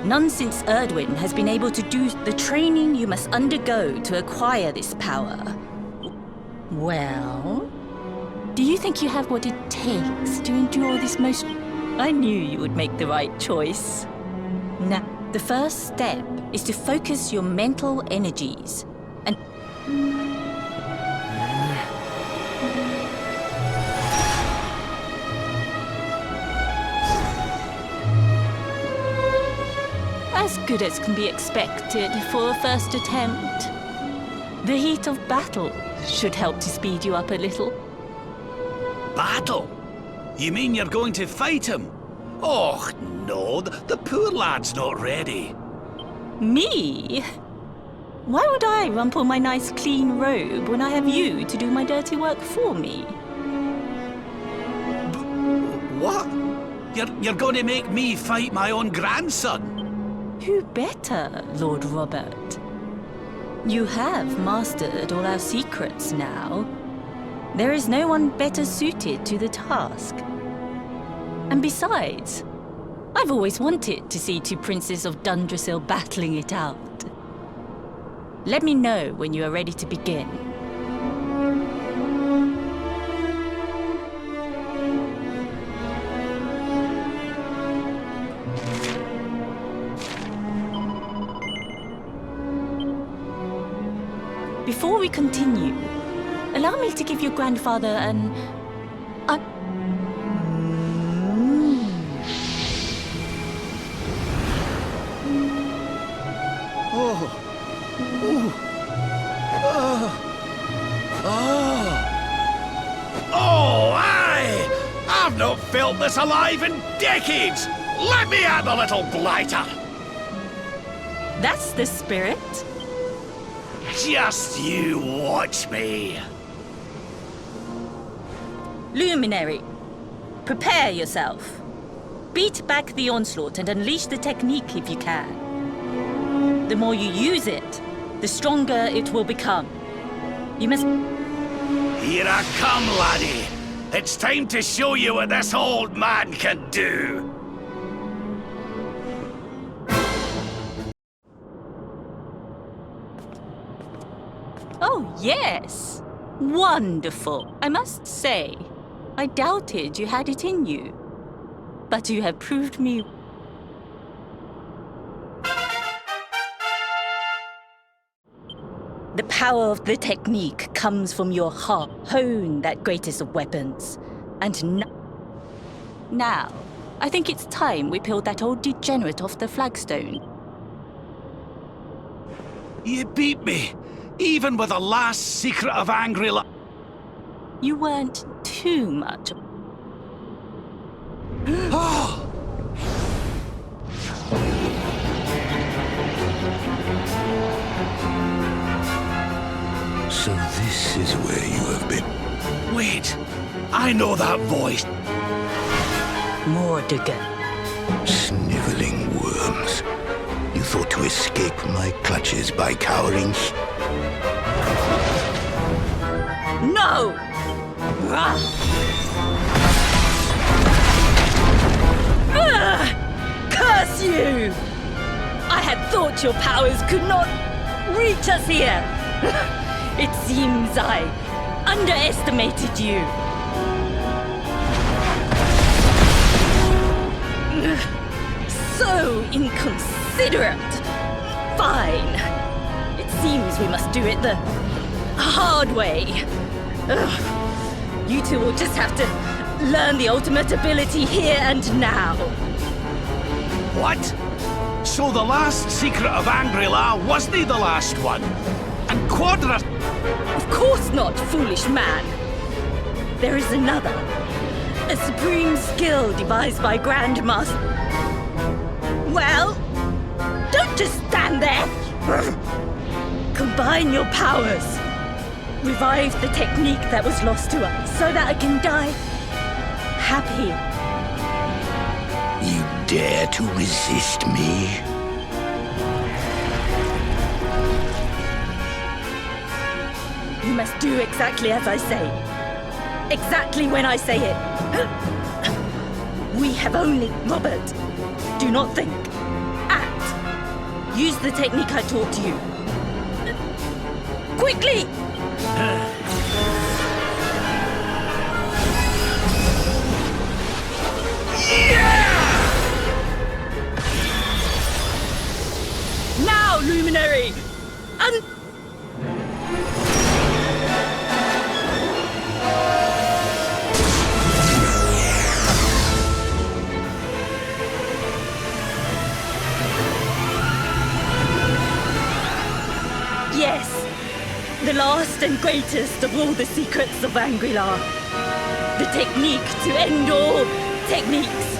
None since Erdwin has been able to do the training you must undergo to acquire this power. Well, do you think you have what it takes to endure this most... I knew you would make the right choice. Now, the first step is to focus your mental energies and... As good as can be expected for a first attempt. The heat of battle should help to speed you up a little. Battle? You mean you're going to fight him? Oh, no, the poor lad's not ready. Me? Why would I rumple my nice clean robe when I have you to do my dirty work for me? What? You're going to make me fight my own grandson? Who better, Lord Robert? You have mastered all our secrets now. There is no one better suited to the task. And besides, I've always wanted to see two princes of Dundrasil battling it out. Let me know when you are ready to begin. Before we continue, allow me to give your grandfather an... Oh, aye! I've not felt this alive in decades! Let me have a little blighter! That's the spirit. Just you watch me. Luminary, prepare yourself. Beat back the onslaught and unleash the technique if you can. The more you use it, the stronger it will become. You must... Here I come, laddie. It's time to show you what this old man can do. Oh, yes. Wonderful. I must say, I doubted you had it in you. But you have proved me... The power of the technique comes from your heart. Hone that greatest of weapons. And now, I think it's time we peeled that old degenerate off the flagstone. You beat me, even with the last secret of Angry-La... You weren't too much... Oh! So this is where you have been. Wait, I know that voice. Mordigan. Sniveling worms. You thought to escape my clutches by cowering? No! Curse you! I had thought your powers could not reach us here. It seems I underestimated you. So inconsiderate. Fine. It seems we must do it the hard way. Ugh. You two will just have to learn the ultimate ability here and now. What? So the last secret of Angri-La wasn't the last one? And Quadra... Of course not, foolish man. There is another. A supreme skill devised by Grandmaster. Well, don't just stand there. Combine your powers. Revive the technique that was lost to us so that I can die happy. You dare to resist me? You must do exactly as I say. Exactly when I say it. We have only... Robert, do not think. Act. Use the technique I taught you. Quickly! Now, Luminary! Yes, the last and greatest of all the secrets of Angri-La. The technique to end all techniques.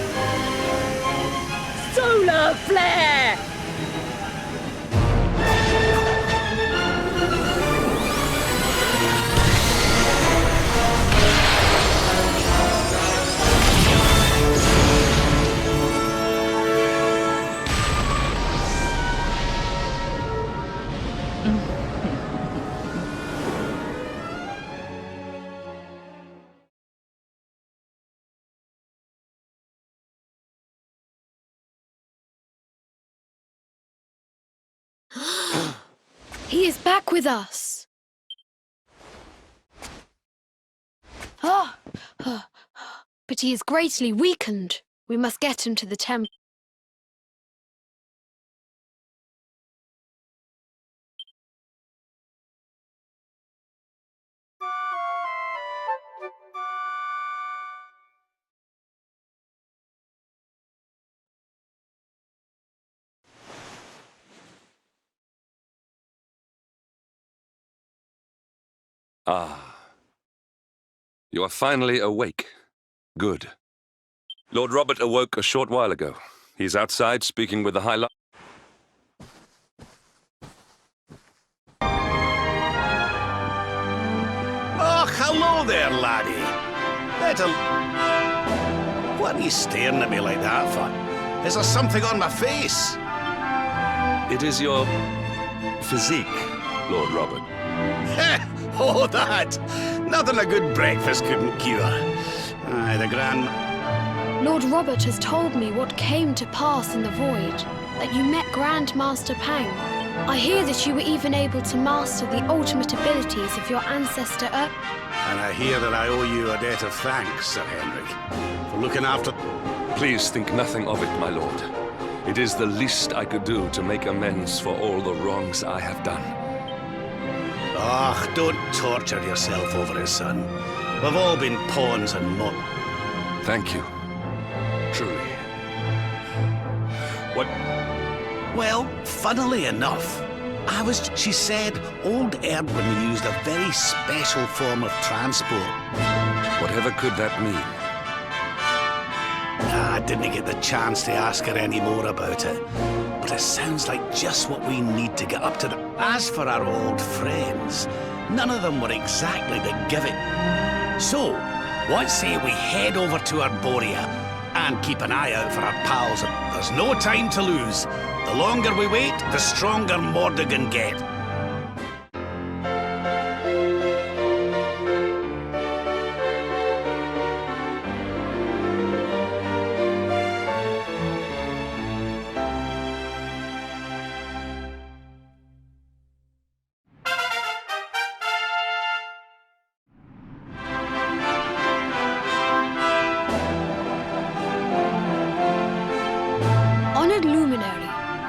Solar Flare! He is back with us. But he is greatly weakened. We must get him to the temple. Ah. You are finally awake. Good. Lord Robert awoke a short while ago. He's outside speaking with the High Lord. Oh, hello there, laddie. What are you staring at me like that for? Is there something on my face? It is your physique, Lord Robert. Oh, that! Nothing a good breakfast couldn't cure. Aye, the grand... Lord Robert has told me what came to pass in the void, that you met Grandmaster Pang. I hear that you were even able to master the ultimate abilities of your ancestor And I hear that I owe you a debt of thanks, Sir Henrik, for looking after... Please think nothing of it, my lord. It is the least I could do to make amends for all the wrongs I have done. Ah, don't torture yourself over it, son. We've all been pawns and Thank you. Truly. What? Well, funnily enough, she said old Erdwin used a very special form of transport. Whatever could that mean? I didn't get the chance to ask her any more about it, but it sounds like just what we need to get up to the... As for our old friends, none of them were exactly the give it. So, what say we head over to Arborea and keep an eye out for our pals? There's no time to lose. The longer we wait, the stronger Mordegon get.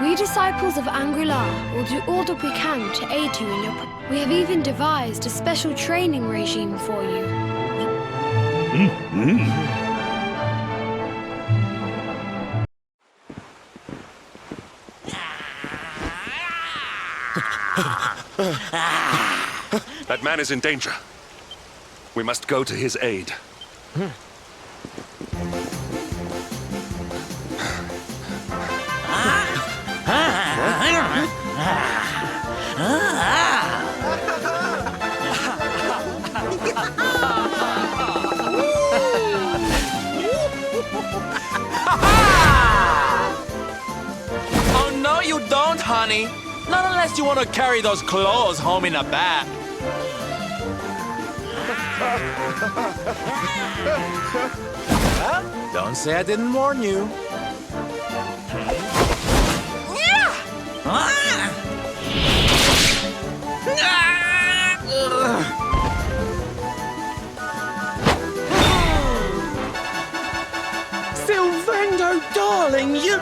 We disciples of Angri-La will do all that we can to aid you in your... We have even devised a special training regime for you. That man is in danger. We must go to his aid. Oh, no, you don't, honey. Not unless you want to carry those clothes home in a bag. Huh? Don't say I didn't warn you. Silvendo, darling, you...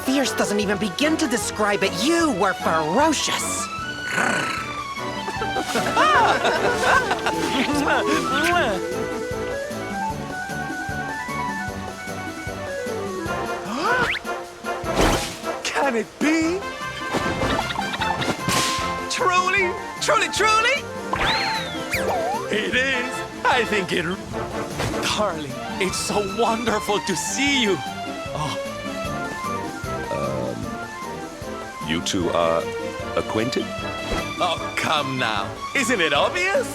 Fierce doesn't even begin to describe it. You were ferocious. Can it be? Truly, truly, truly? It is. I think it... Darling, it's so wonderful to see you. Oh. You two are acquainted? Oh, come now. Isn't it obvious?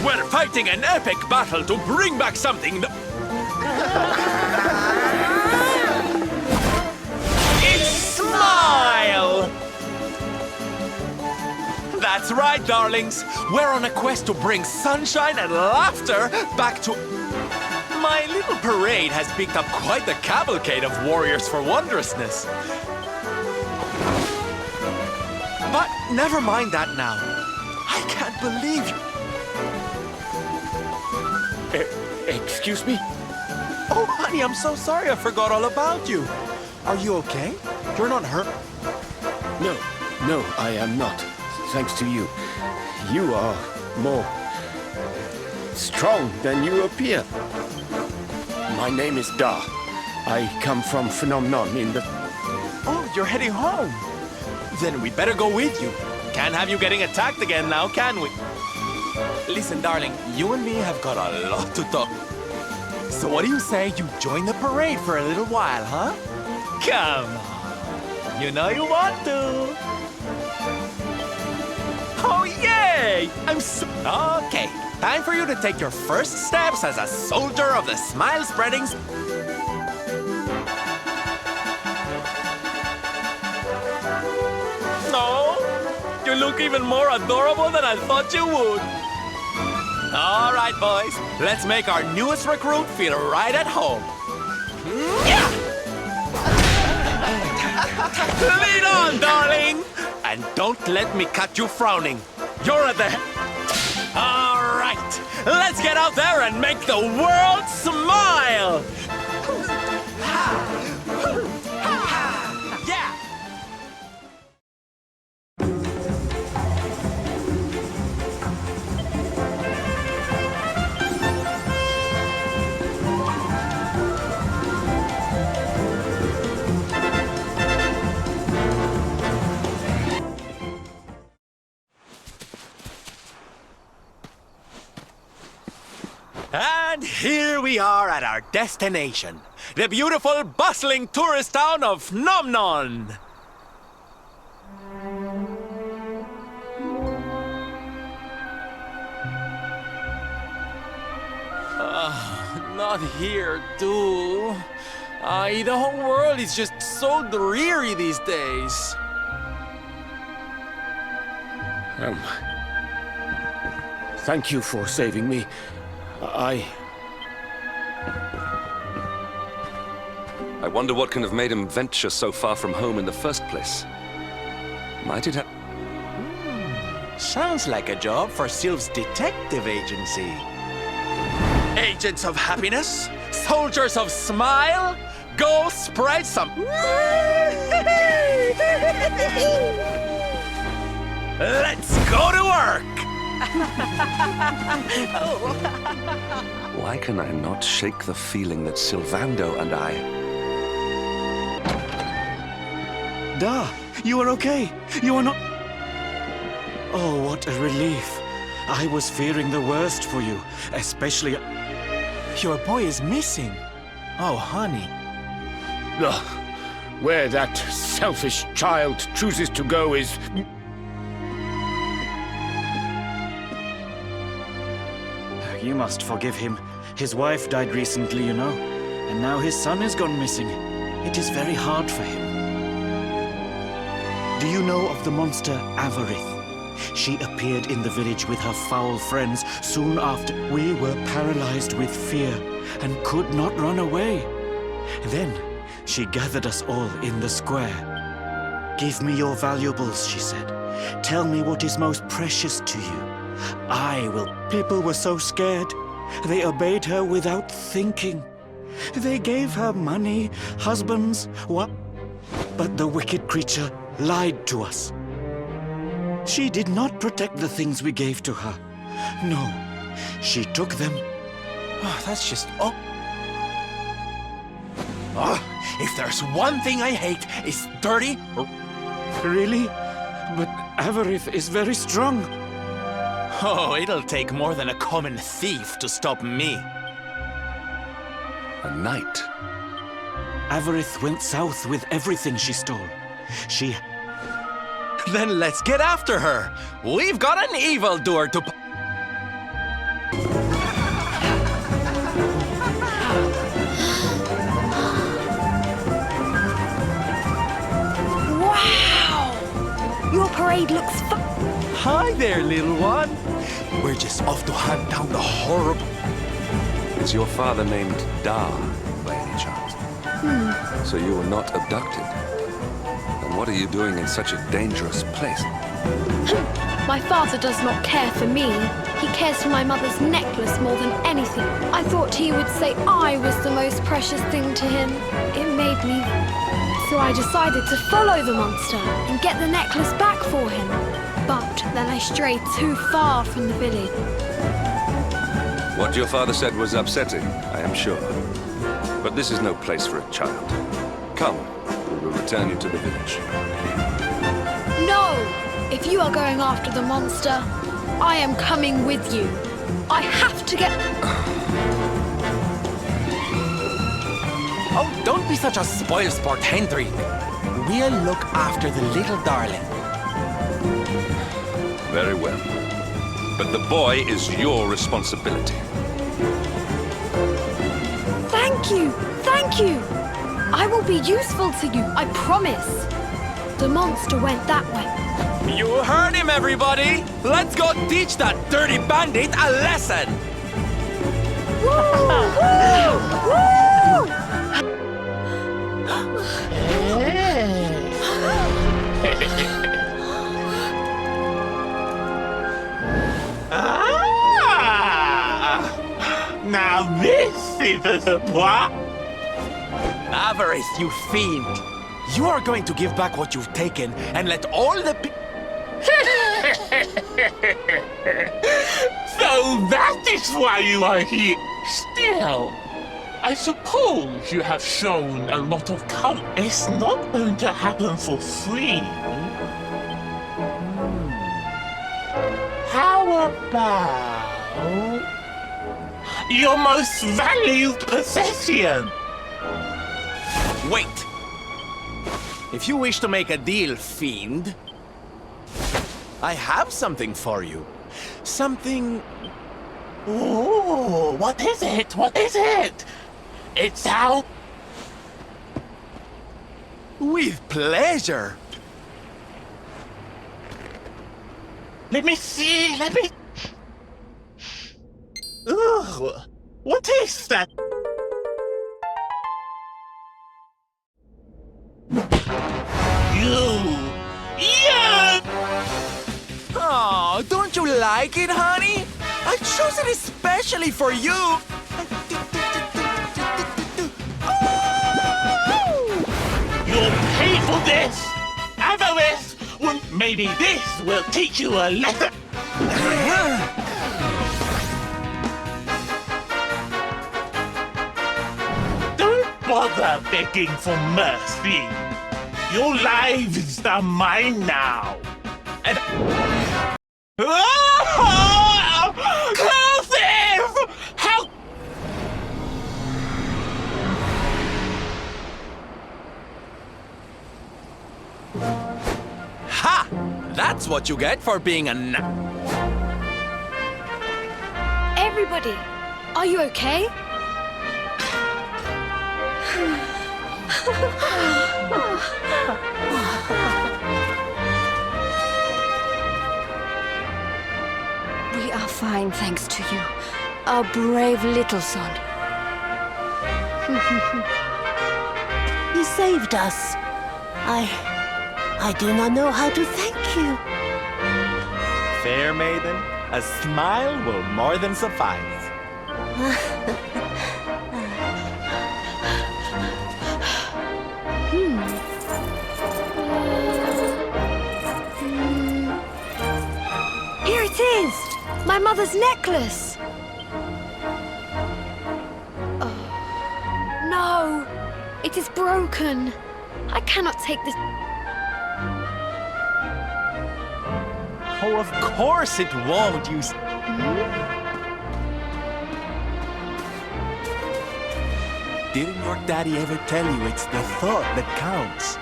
We're fighting an epic battle to bring back something that... It's Smile! That's right, darlings. We're on a quest to bring sunshine and laughter back to... My little parade has picked up quite the cavalcade of warriors for wondrousness. But never mind that now. I can't believe you. Excuse me? Oh, honey, I'm so sorry. I forgot all about you. Are you okay? You're not hurt? No, I am not. Thanks to you. You are more strong than you appear. My name is Da. I come from Phenomenon in the... Oh, you're heading home. Then we'd better go with you. Can't have you getting attacked again now, can we? Listen, darling, you and me have got a lot to talk. So what do you say you join the parade for a little while, huh? Come on. You know you want to. Oh, yay! I'm so... Okay, time for you to take your first steps as a soldier of the smile-spreading... No, you look even more adorable than I thought you would. All right, boys, let's make our newest recruit feel right at home. Lead on, darling! And don't let me cut you frowning. You're at the... All right, let's get out there and make the world smile! Yeah! And here we are at our destination, the beautiful, bustling tourist town of Nomnon. Not here, too. The whole world is just so dreary these days. Thank you for saving me. I wonder what can have made him venture so far from home in the first place. Might it have... Sounds like a job for Sylve's detective agency. Agents of happiness, soldiers of Smile, go spread some... Let's go to work! Why can I not shake the feeling that Sylvando and I... Da, you are okay. You are not... Oh, what a relief. I was fearing the worst for you, especially... Your boy is missing. Oh, honey. Ugh. Where that selfish child chooses to go is... You must forgive him. His wife died recently, you know. And now his son has gone missing. It is very hard for him. Do you know of the monster Avarith? She appeared in the village with her foul friends soon after. We were paralyzed with fear and could not run away. Then she gathered us all in the square. Give me your valuables, she said. Tell me what is most precious to you. I will. People were so scared. They obeyed her without thinking. They gave her money, husbands, what? But the wicked creature lied to us. She did not protect the things we gave to her. No, she took them. Oh, that's just... Oh. Oh, if there's one thing I hate, it's dirty... Really? But Avarith is very strong. Oh, it'll take more than a common thief to stop me. A knight? Avarith went south with everything she stole. She... Then let's get after her. We've got an evildoer to... Wow! Your parade looks Hi there, little one. We're just off to hunt down the horrible... Is your father named Da, by any chance? So you were not abducted? And what are you doing in such a dangerous place? My father does not care for me. He cares for my mother's necklace more than anything. I thought he would say I was the most precious thing to him. It made me... So I decided to follow the monster and get the necklace back for him. But then I strayed too far from the village. What your father said was upsetting, I am sure. But this is no place for a child. Come, we will return you to the village. No! If you are going after the monster, I am coming with you. I have to get... Oh, don't be such a spoil-sport, Hendry. We'll look after the little darling. Very well. But the boy is your responsibility. Thank you! Thank you! I will be useful to you, I promise. The monster went that way. You heard him, everybody! Let's go teach that dirty bandit a lesson! Woo! Woo! Woo! Now this is a surprise! Avarith, you fiend! You are going to give back what you've taken and let all the So that is why you are here. Still, I suppose you have shown a lot of It's not going to happen for free. How about your most valued possession? Wait! If you wish to make a deal, fiend, I have something for you. Something... Ooh, what is it? What is it? It sounds... With pleasure. Let me see, let me... Ugh, what is that? Oh, don't you like it, honey? I chose it especially for you. You'll pay for this! Avarice! Well, maybe this will teach you a lesson! Don't bother begging for mercy. Your lives are mine now. And... Curses! How... Ha! That's what you get for being a Everybody, are you okay? We are fine, thanks to you, our brave little son. You saved us. I do not know how to thank you. Fair maiden, a smile will more than suffice. Here it is! My mother's necklace! Oh, no! It is broken! I cannot take this... Oh, of course it won't, you... Didn't your daddy ever tell you it's the thought that counts?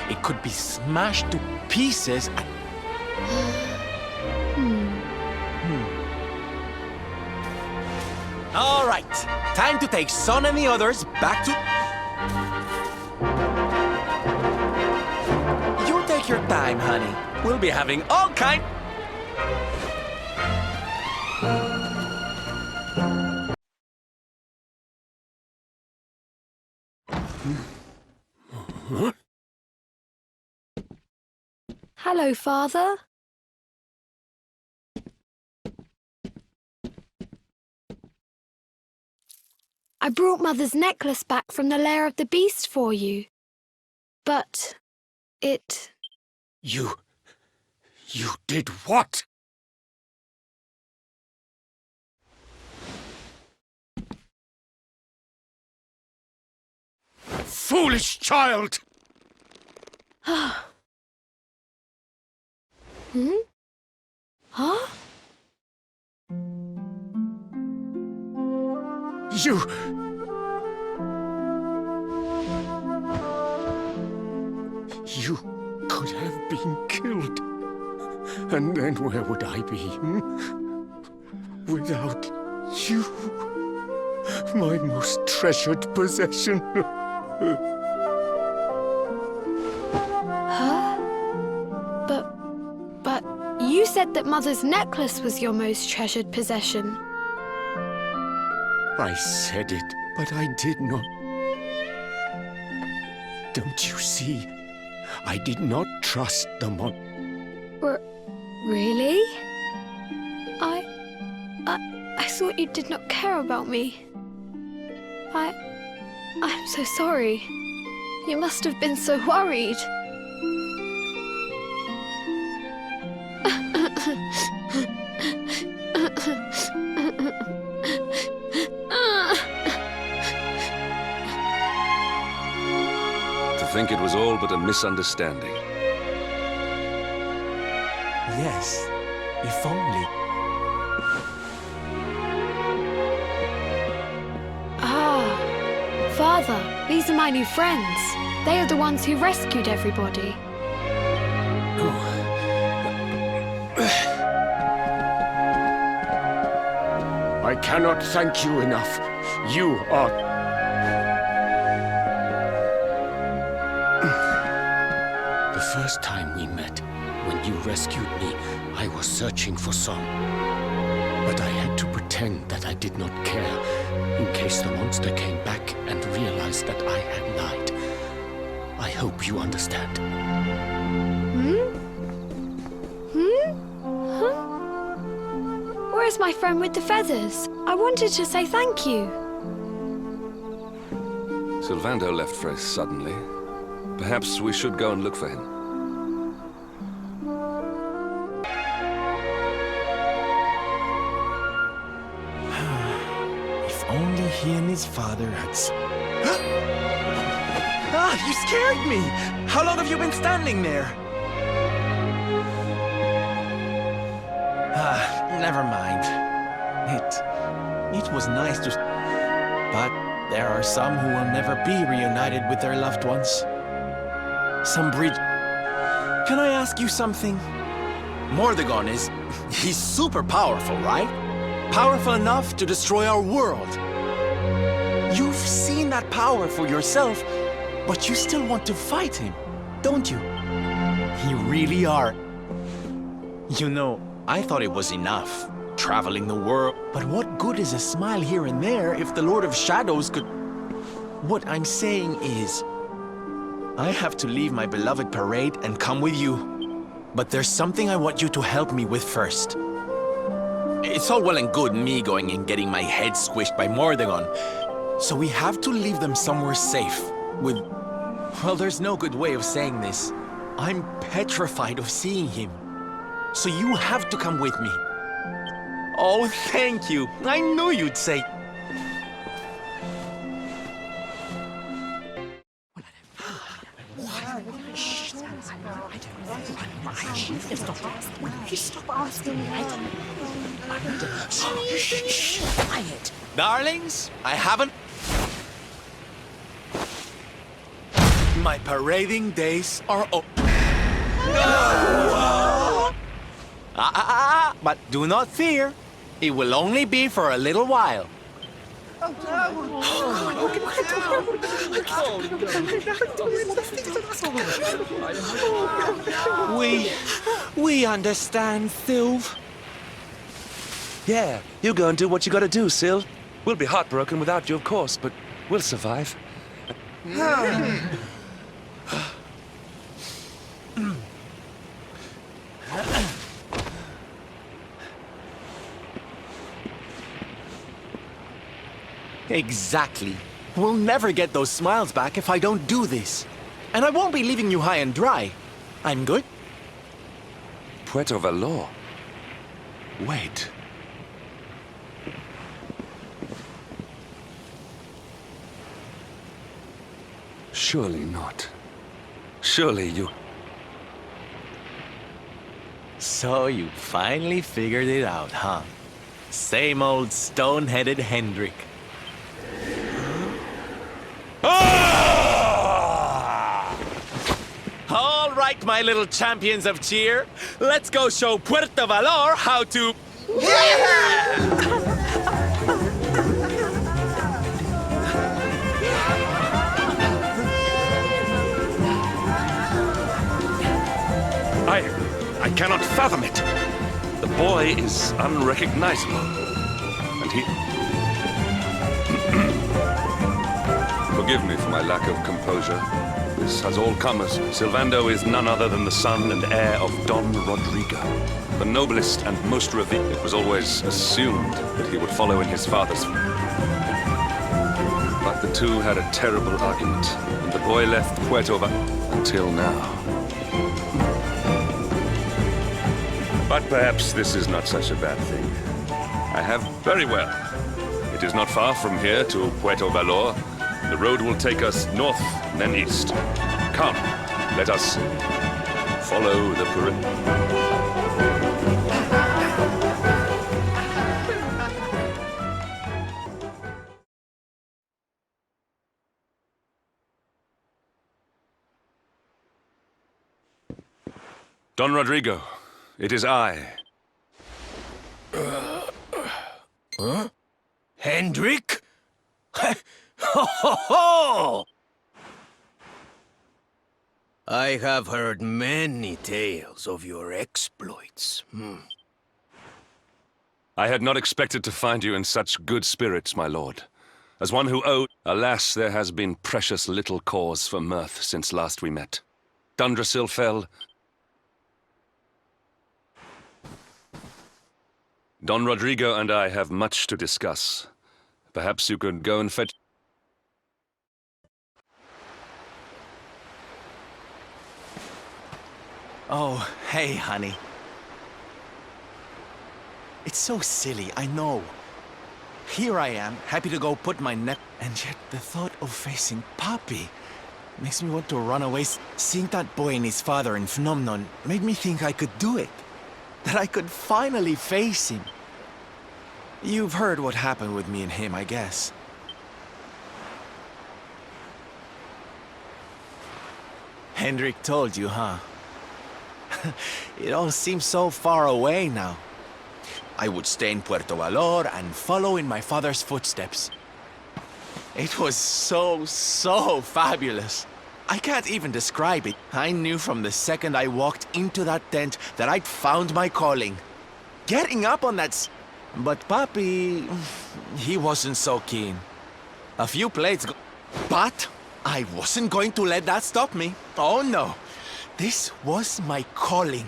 It could be smashed to pieces and... All right, time to take Son and the others back to... You take your time, honey. We'll be having all kind... Hello, Father. I brought Mother's necklace back from the lair of the beast for you. But... it... You did what? Foolish child! Hmm? Huh? You could have been killed. And then where would I be? Without you, my most treasured possession. Huh? But you said that Mother's necklace was your most treasured possession. I said it, but I did not. Don't you see? I did not trust the Really? I thought you did not care about me. I'm so sorry. You must have been so worried. To think it was all but a misunderstanding. Yes, if only. Father, these are my new friends. They are the ones who rescued everybody. I cannot thank you enough. You are... The first time we met, when you rescued me, I was searching for Son. But I had to pretend that I did not care, in case the monster came back and realized that I had lied. I hope you understand. Where's my friend with the feathers? I wanted to say thank you. Sylvando left very suddenly. Perhaps we should go and look for him. If only he and his father had... Ah, you scared me! How long have you been standing there? Ah, never mind. It was nice to... But there are some who will never be reunited with their loved ones. Some bridge... Can I ask you something? Mordegon is... He's super powerful, right? Powerful enough to destroy our world. You've seen that power for yourself, but you still want to fight him, don't you? You really are. You know, I thought it was enough, traveling the world. But what good is a smile here and there if the Lord of Shadows could... What I'm saying is, I have to leave my beloved parade and come with you. But there's something I want you to help me with first. It's all well and good me going and getting my head squished by Mordegon. So we have to leave them somewhere safe. With... Well, there's no good way of saying this. I'm petrified of seeing him. So you have to come with me. Oh, thank you. I knew you'd say... Stop asking me. Quiet. Darlings, I haven't... My parading days are up. But do not fear. It will only be for a little while. We understand, Sylv. Yeah, you go and do what you gotta do, Syl. We'll be heartbroken without you, of course, but we'll survive. Exactly. We'll never get those smiles back if I don't do this. And I won't be leaving you high and dry. I'm good? Puerto Valor? Wait. Surely not. Surely you... So you finally figured it out, huh? Same old stone-headed Hendrik. All right, my little champions of cheer. Let's go show Puerto Valor how to... I cannot fathom it. The boy is unrecognizable. And he... Forgive me for my lack of composure. This has all come as Sylvando is none other than the son and heir of Don Rodrigo, the noblest and most revered. It was always assumed that he would follow in his father's. But the two had a terrible argument, and the boy left Puerto Vallarta until now. But perhaps this is not such a bad thing. I have very well. It is not far from here to Puerto Valor. The road will take us north, then east. Come, let us follow the parade. Don Rodrigo, it is I. Huh? Hendrik? Ho ho ho! I have heard many tales of your exploits. I had not expected to find you in such good spirits, my lord. As one who owed... Alas, there has been precious little cause for mirth since last we met. Dundrasil fell. Don Rodrigo and I have much to discuss. Perhaps you could go and fetch... Oh, hey, honey. It's so silly, I know. Here I am, happy to go put my neck... And yet the thought of facing Papi makes me want to run away. Seeing that boy and his father in Phenomenon made me think I could do it. That I could finally face him. You've heard what happened with me and him, I guess. Hendrik told you, huh? It all seems so far away now. I would stay in Puerto Valor and follow in my father's footsteps. It was so fabulous. I can't even describe it. I knew from the second I walked into that tent that I'd found my calling. Getting up on that But Papi... he wasn't so keen. A few plates But I wasn't going to let that stop me. Oh no. This was my calling.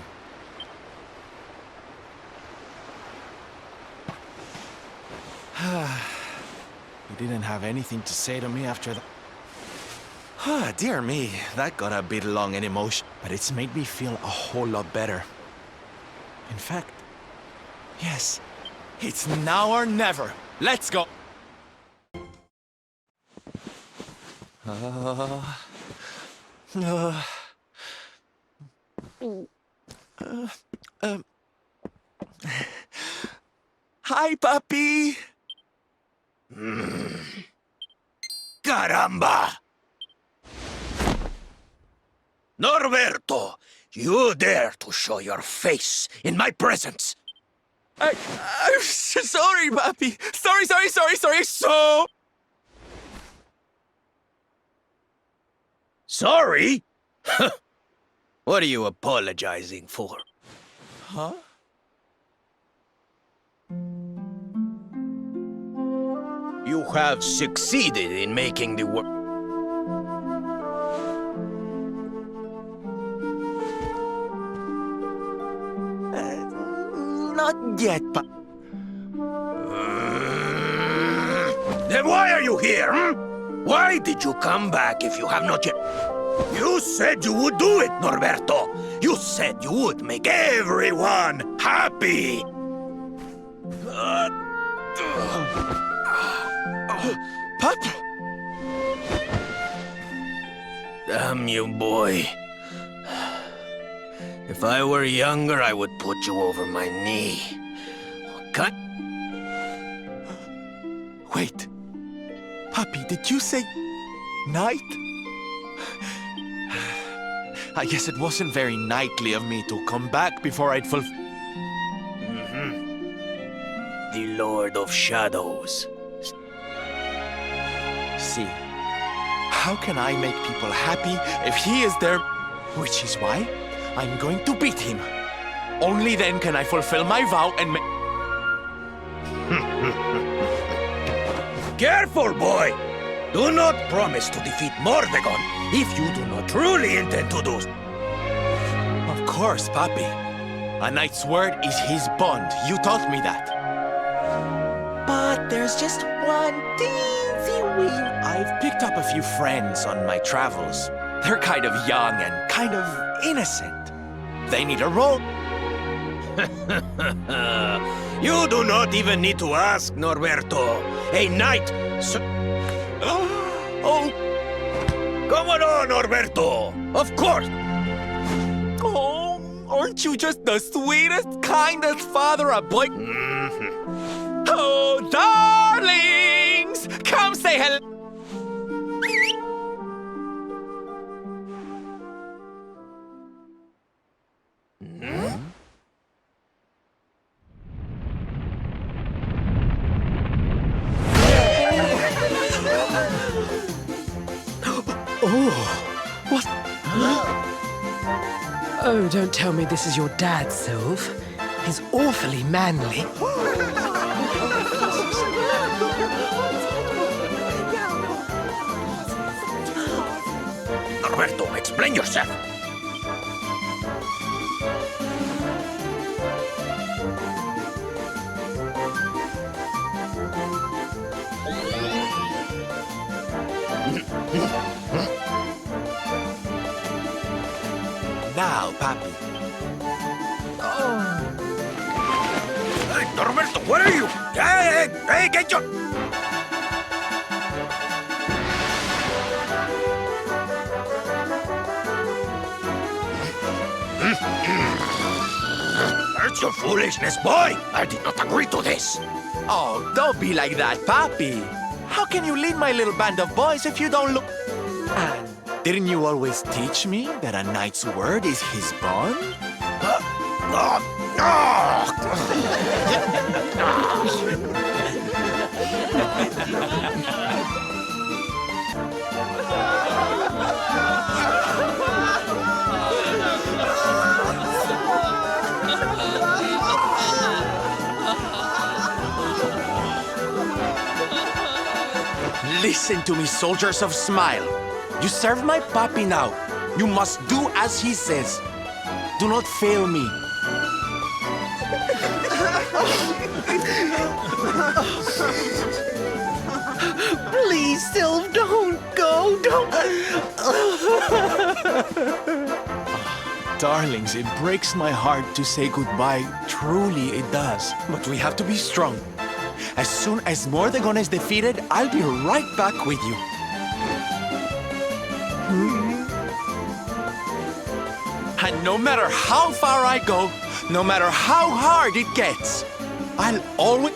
He didn't have anything to say to me after that. Dear me, that got a bit long and emotional, but it's made me feel a whole lot better. In fact, yes, it's now or never. Let's go. Hi, Papi. Caramba! Norberto, you dare to show your face in my presence? I'm sorry, Papi. Sorry. Sorry? What are you apologizing for? Huh? You have succeeded in making the world. Not yet, but... Then why are you here, Why did you come back if you have not yet... You said you would do it, Norberto! You said you would make everyone happy! Papi! Damn you, boy. If I were younger, I would put you over my knee. Cut. Wait. Papi, did you say... night? I guess it wasn't very knightly of me to come back before I'd The Lord of Shadows. See, how can I make people happy if he is there? Which is why I'm going to beat him. Only then can I fulfill my vow and make... Careful, boy! Do not promise to defeat Mordegon if you do not truly intend to do so. Of course, Papi. A knight's word is his bond. You taught me that. But there's just one teensy wee... I've picked up a few friends on my travels. They're kind of young and kind of innocent. They need a role. You do not even need to ask, Norberto. A knight... Oh! Come on, Norberto! Of course! Oh, aren't you just the sweetest, kindest father a boy... Oh, darlings! Come say hello! What? Oh, don't tell me this is your dad, Sylve. He's awfully manly. Norberto, explain yourself. Now, Now, Papi. Hey, Norberto, where are you? Hey, get your... Where's your foolishness, boy? I did not agree to this. Oh, don't be like that, Papi. How can you lead my little band of boys if you don't look... And didn't you always teach me that a knight's word is his bond? Listen to me, soldiers of Smile. You serve my papi now. You must do as he says. Do not fail me. Please, Sylv, don't go, don't. Darlings, it breaks my heart to say goodbye. Truly, it does. But we have to be strong. As soon as Mordegon is defeated, I'll be right back with you. And no matter how far I go, no matter how hard it gets, I'll always...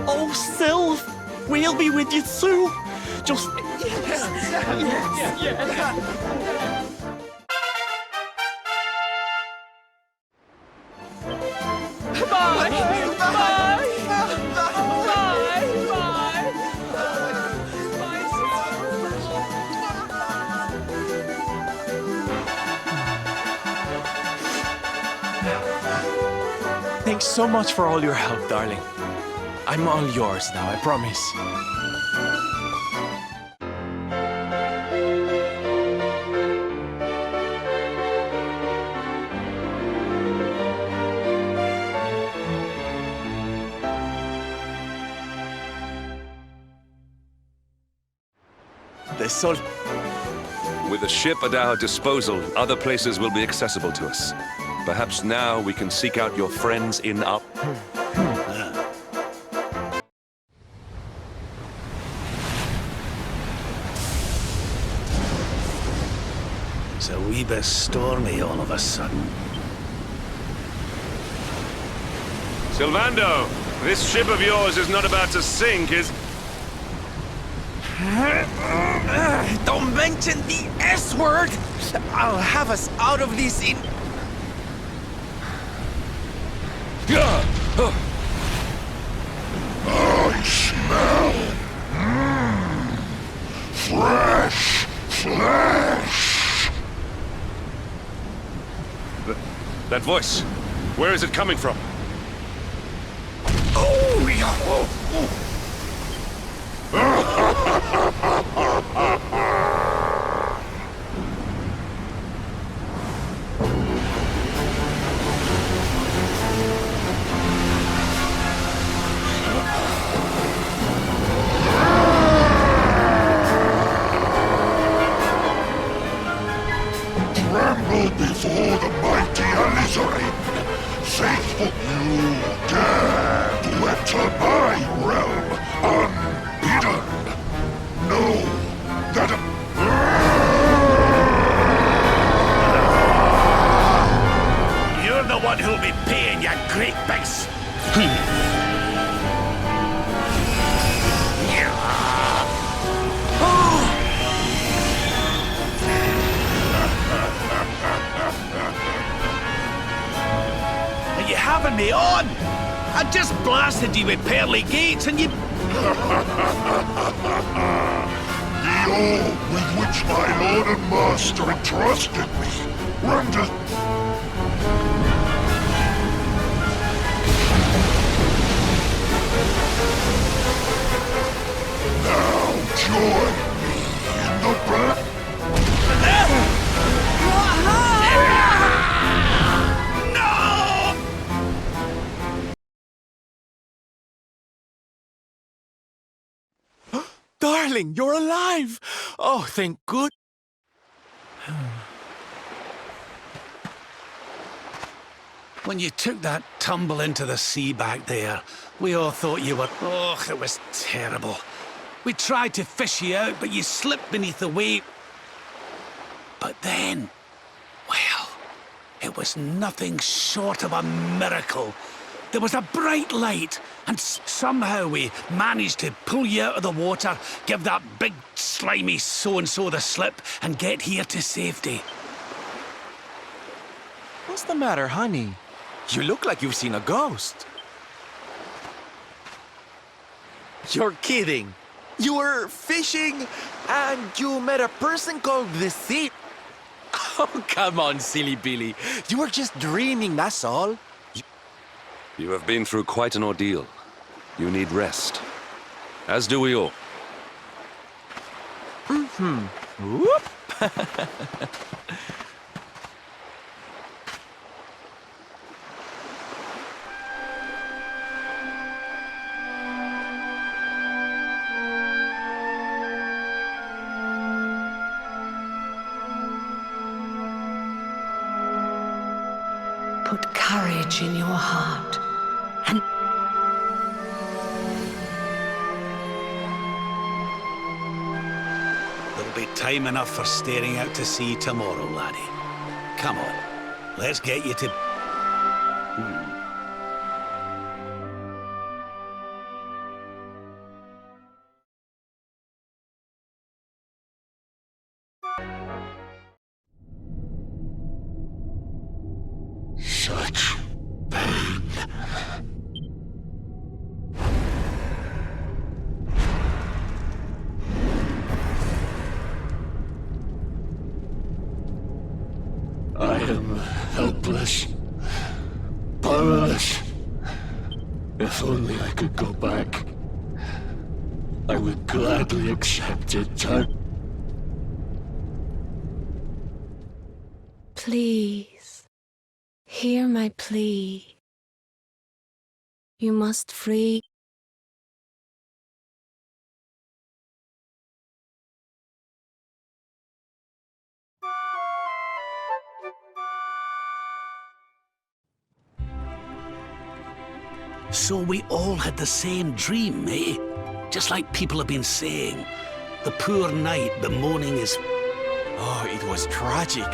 Oh, Sylv, we'll be with you soon. Just... Thanks so much for all your help, darling. I'm all yours now, I promise. The sol... With a ship at our disposal, other places will be accessible to us. Perhaps now we can seek out your friends in our... It's a wee bit stormy all of a sudden. Sylvando, this ship of yours is not about to sink, is... Don't mention the S-word! I'll have us out of this in... I smell fresh flesh. That voice, where is it coming from? Oh, yeah. Tremble before the mighty Alizarin. Faithful, you dare to enter my realm unbidden. Know that You're the one who'll be paying, you great big... Are you having me on? I just blasted you with pearly gates and you... the orb with which my lord and master entrusted me renders... Now join me in the battle. Darling, you're alive! Oh, thank good... When you took that tumble into the sea back there, we all thought you were... Oh, it was terrible. We tried to fish you out, but you slipped beneath the wave. But then, well, it was nothing short of a miracle. There was a bright light, and somehow we managed to pull you out of the water, give that big, slimy so-and-so the slip, and get here to safety. What's the matter, honey? You look like you've seen a ghost. You're kidding. You were fishing, and you met a person called the Sea. Oh, come on, silly Billy. You were just dreaming, that's all. You have been through quite an ordeal. You need rest. As do we all. Whoop! Put courage in your heart and... There'll be time enough for staring out to sea tomorrow, laddie. Come on, let's get you to... Such pain. I am helpless, powerless. If only I could go back, I would gladly accept it. Please, hear my plea. You must free. So we all had the same dream, eh? Just like people have been saying. The poor knight bemoaning his... Oh, it was tragic.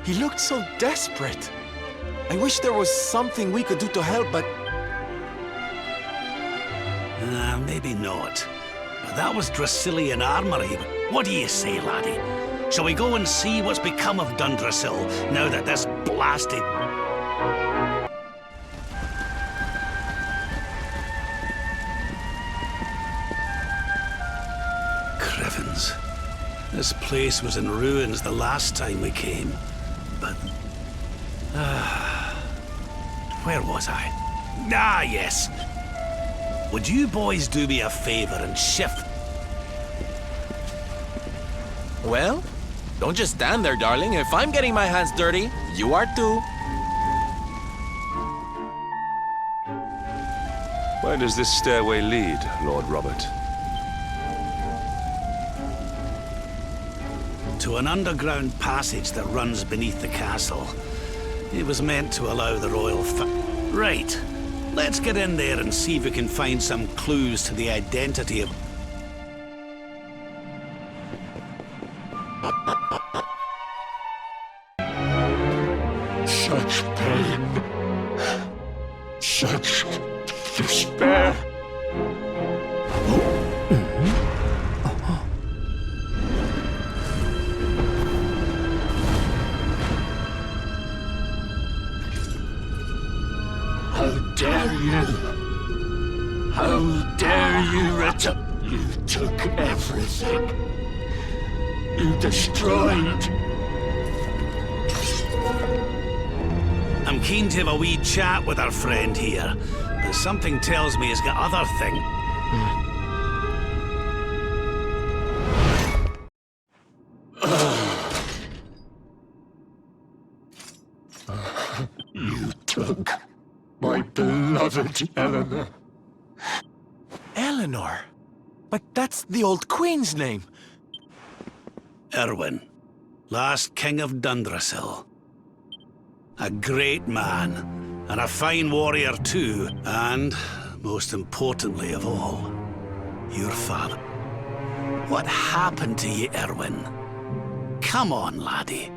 He looked so desperate. I wish there was something we could do to help, but... maybe not. But that was Dracilian armory. What do you say, laddie? Shall we go and see what's become of Dundrasil, now that this blasted... Crivens. This place was in ruins the last time we came. But... where was I? Ah, yes. Would you boys do me a favor and shift? Well, don't just stand there, darling. If I'm getting my hands dirty, you are too. Where does this stairway lead, Lord Robert? To an underground passage that runs beneath the castle. It was meant to allow the royal Right. Let's get in there and see if we can find some clues to the identity of... Such pain. Such despair. How dare you? How dare you return? You took everything. You destroyed. I'm keen to have a wee chat with our friend here, but something tells me he's got other things. You took my beloved Eleanor. Eleanor? But that's the old queen's name. Erwin, last king of Dundrasil. A great man, And a fine warrior too. And, most importantly of all, your father. What happened to you, Erwin? Come on, laddie.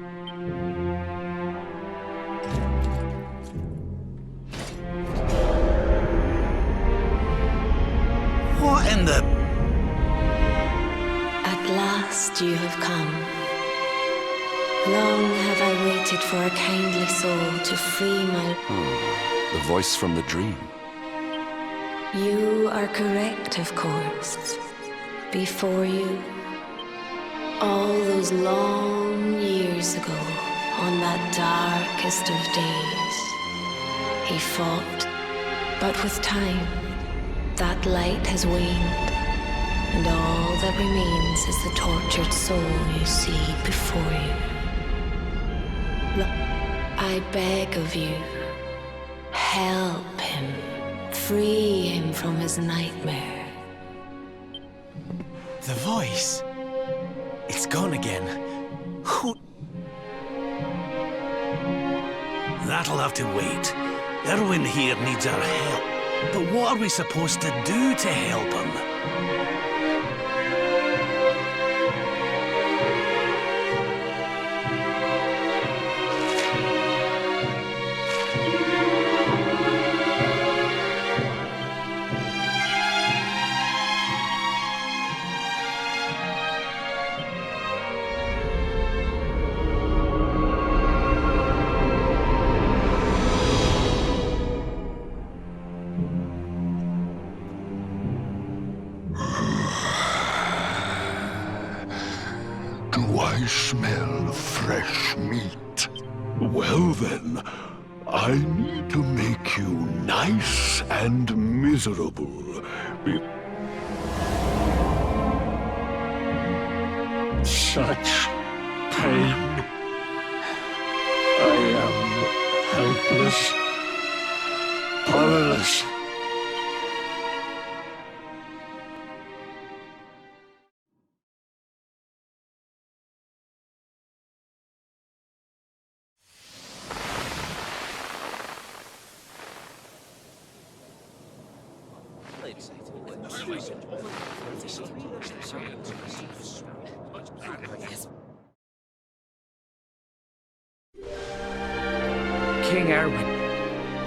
What in the... At last you have come. Long have I waited for a kindly soul to free my... The voice from the dream. You are correct, of course. Before you, all those long years ago, on that darkest of days, he fought, but with time, that light has waned, and all that remains is the tortured soul you see before you. I beg of you, help him, free him from his nightmare. The voice. It's gone again. Who... That'll have to wait. Erwin here needs our help. But what are we supposed to do to help him? Do I smell fresh meat? Well then, I need to make you nice and miserable. Such pain. I am helpless, powerless. King Erwin,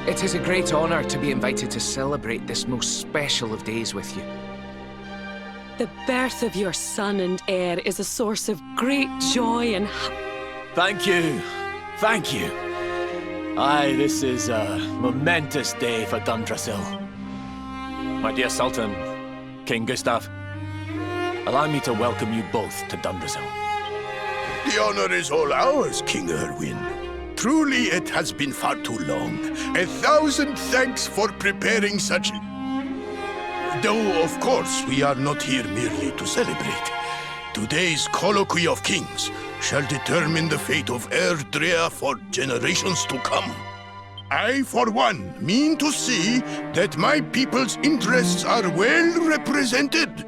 it is a great honor to be invited to celebrate this most special of days with you. The birth of your son and heir is a source of great joy and... Thank you. Thank you. Aye, this is a momentous day for Dundrasil. My dear Sultan, King Gustav, allow me to welcome you both to Dundrasil. The honor is all ours, King Erwin. Truly, it has been far too long. 1,000 thanks for preparing such... Though, of course, we are not here merely to celebrate. Today's colloquy of kings shall determine the fate of Erdrea for generations to come. I, for one, mean to see that my people's interests are well represented.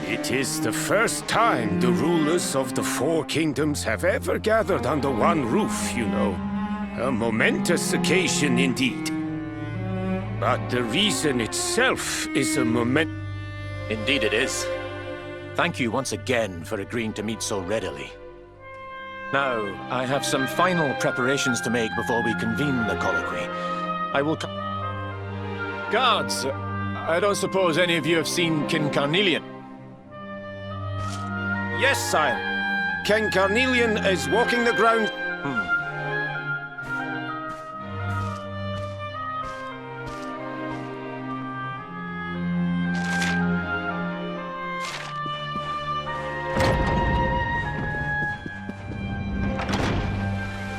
It is the first time the rulers of the four kingdoms have ever gathered under one roof, you know. A momentous occasion indeed. But the reason itself is a Indeed it is. Thank you once again for agreeing to meet so readily. Now, I have some final preparations to make before we convene the colloquy. I will Guards, I don't suppose any of you have seen King Carnelian? Yes, sire. King Carnelian is walking the ground.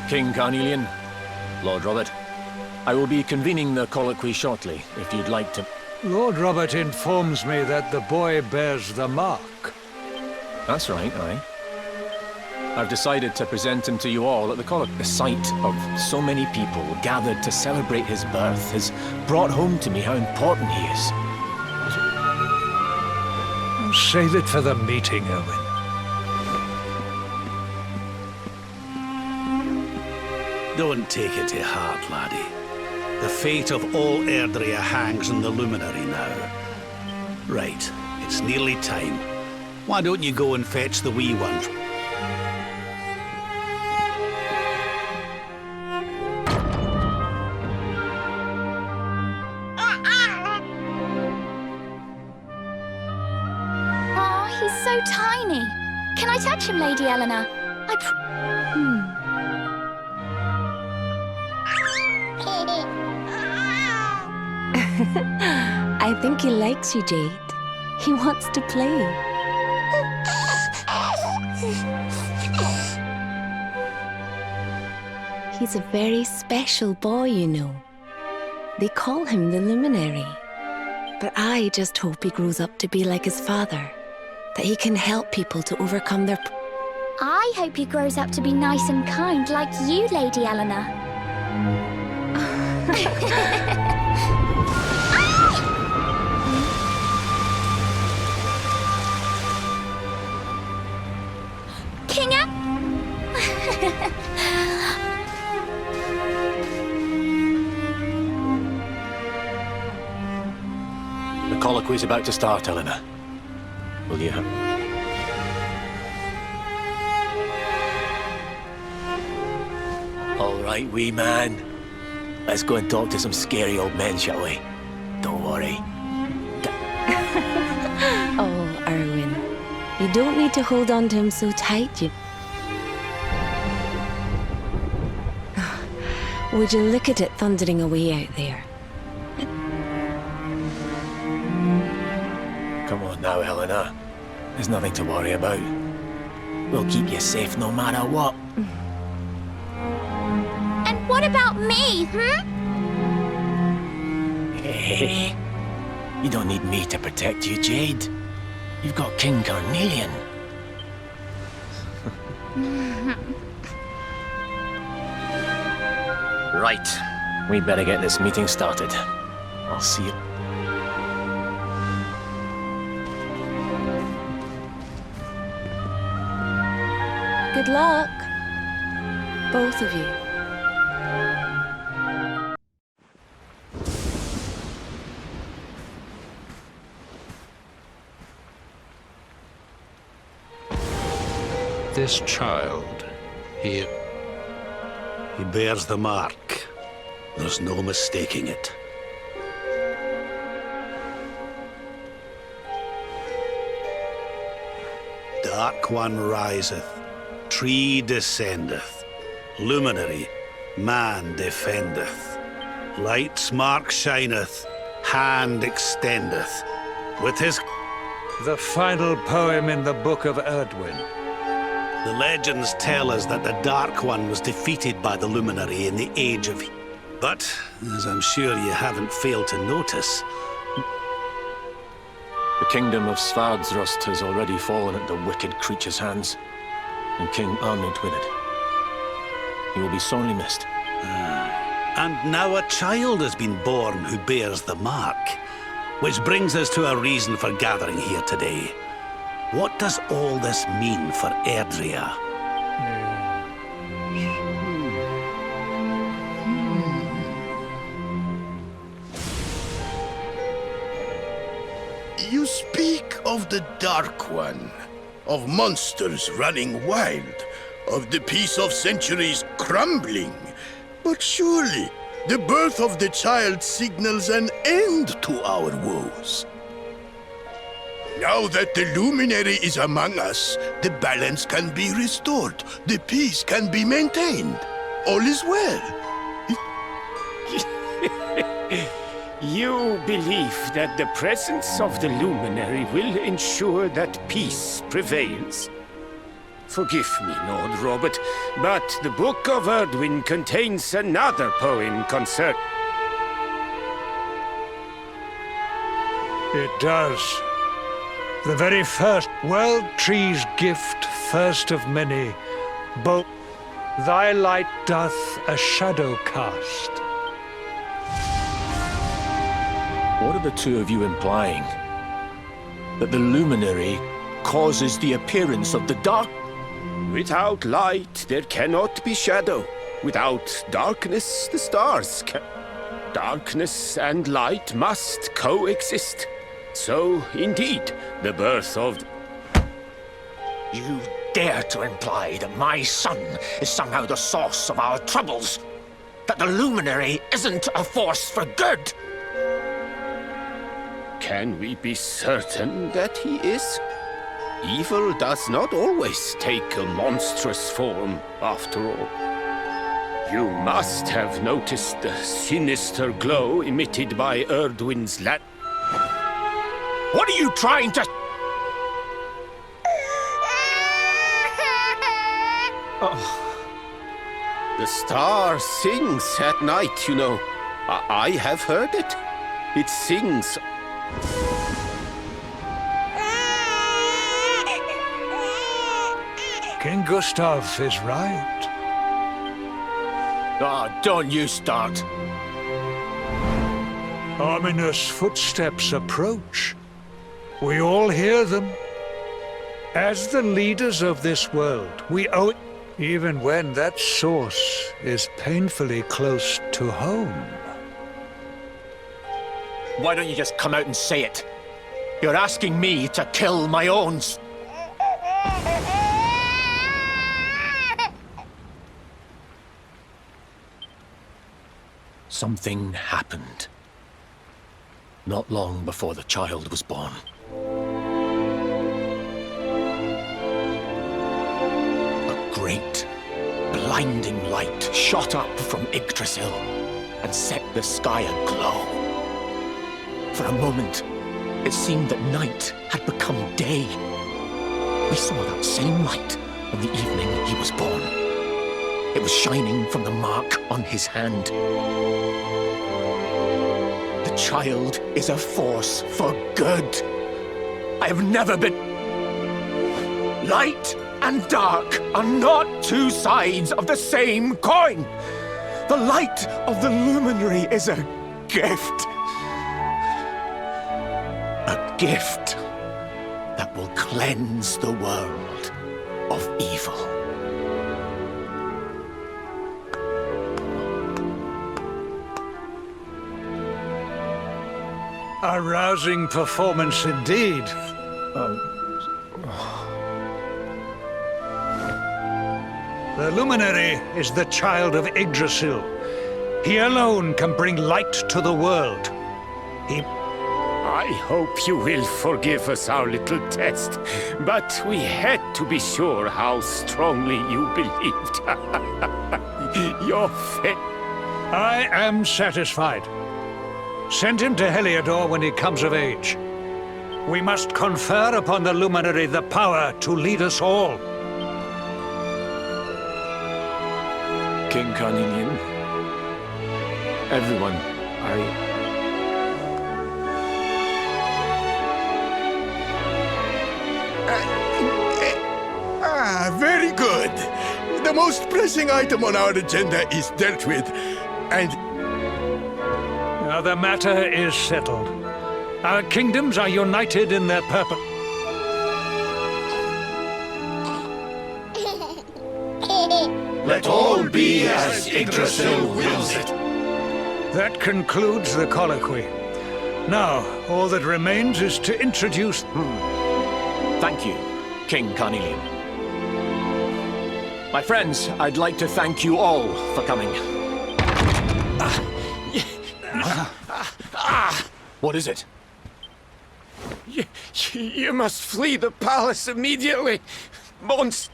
King Carnelian, Lord Robert, I will be convening the colloquy shortly, if you'd like to... Lord Robert informs me that the boy bears the mark. That's right, aye. I've decided to present him to you all at the colloquy. The sight of so many people gathered to celebrate his birth has brought home to me how important he is. Save it for the meeting, Erwin. Don't take it to heart, laddie. The fate of all Erdrea hangs in the luminary now. Right, it's nearly time. Why don't you go and fetch the wee one? Oh, he's so tiny. Can I touch him, Lady Eleanor? I think he likes you, Jade. He wants to play. He's a very special boy, you know. They call him the Luminary. But I just hope he grows up to be like his father. That he can help people to overcome their... I hope he grows up to be nice and kind like you, Lady Eleanor. Kinga? The colloquy's about to start, Eleanor. Will you All right, wee man. Let's go and talk to some scary old men, shall we? Don't worry. Oh, Erwin. You don't need to hold on to him so tight, you... Would you look at it thundering away out there? Come on now, Eleanor. There's nothing to worry about. We'll keep you safe no matter what. And what about me, Hey, you don't need me to protect you, Jade. You've got King Carnelian. Right. We better get this meeting started. I'll see you. Good luck. Both of you. This child, he bears the mark. There's no mistaking it. Dark One riseth, tree descendeth, luminary, man defendeth. Light's mark shineth, hand extendeth. With his... The final poem in the Book of Erdwin. The legends tell us that the Dark One was defeated by the luminary in the Age of... But, as I'm sure you haven't failed to notice... The kingdom of Svardrust has already fallen at the wicked creature's hands, and King Arnund with it. He will be sorely missed. And now a child has been born who bears the mark. Which brings us to a reason for gathering here today. What does all this mean for Erdrea? You speak of the Dark One, of monsters running wild, of the peace of centuries crumbling. But surely, the birth of the child signals an end to our woes. Now that the luminary is among us, the balance can be restored, the peace can be maintained. All is well. You believe that the presence of the luminary will ensure that peace prevails? Forgive me, Lord Robert, but the Book of Erdwin contains another poem concern... It does. The very first World Tree's gift, first of many, both thy light doth a shadow cast. What are the two of you implying? That the luminary causes the appearance of the dark? Without light, there cannot be shadow. Without darkness, the stars can... Darkness and light must coexist. So, indeed, the birth of... You dare to imply that my son is somehow the source of our troubles? That the Luminary isn't a force for good? Can we be certain that he is? Evil does not always take a monstrous form, after all. You must have noticed the sinister glow emitted by Erdwin's lad. What are you trying to... The star sings at night, you know. I have heard it. It sings... King Gustav is right. Don't you start. Ominous footsteps approach. We all hear them. As the leaders of this world, we owe it, even when that source is painfully close to home. Why don't you just come out and say it? You're asking me to kill my own... Something happened. Not long before the child was born. A great, blinding light shot up from Yggdrasil and set the sky aglow. For a moment, it seemed that night had become day. We saw that same light on the evening he was born. It was shining from the mark on his hand. The child is a force for good. I have never been... Light and dark are not two sides of the same coin. The light of the Luminary is a gift. A gift that will cleanse the world of evil. A rousing performance indeed. The Luminary is the child of Yggdrasil. He alone can bring light to the world. I hope you will forgive us our little test, but we had to be sure how strongly you believed. Your faith. I am satisfied. Send him to Heliodor when he comes of age. We must confer upon the Luminary the power to lead us all. King Carnelian, everyone, Very good. The most pressing item on our agenda is dealt with, and... Now the matter is settled. Our kingdoms are united in their purpose. Let all be as Yggdrasil wills it. That concludes the colloquy. Now, all that remains is to introduce... Thank you, King Carnelian. My friends, I'd like to thank you all for coming. What is it? You must flee the palace immediately. Monst...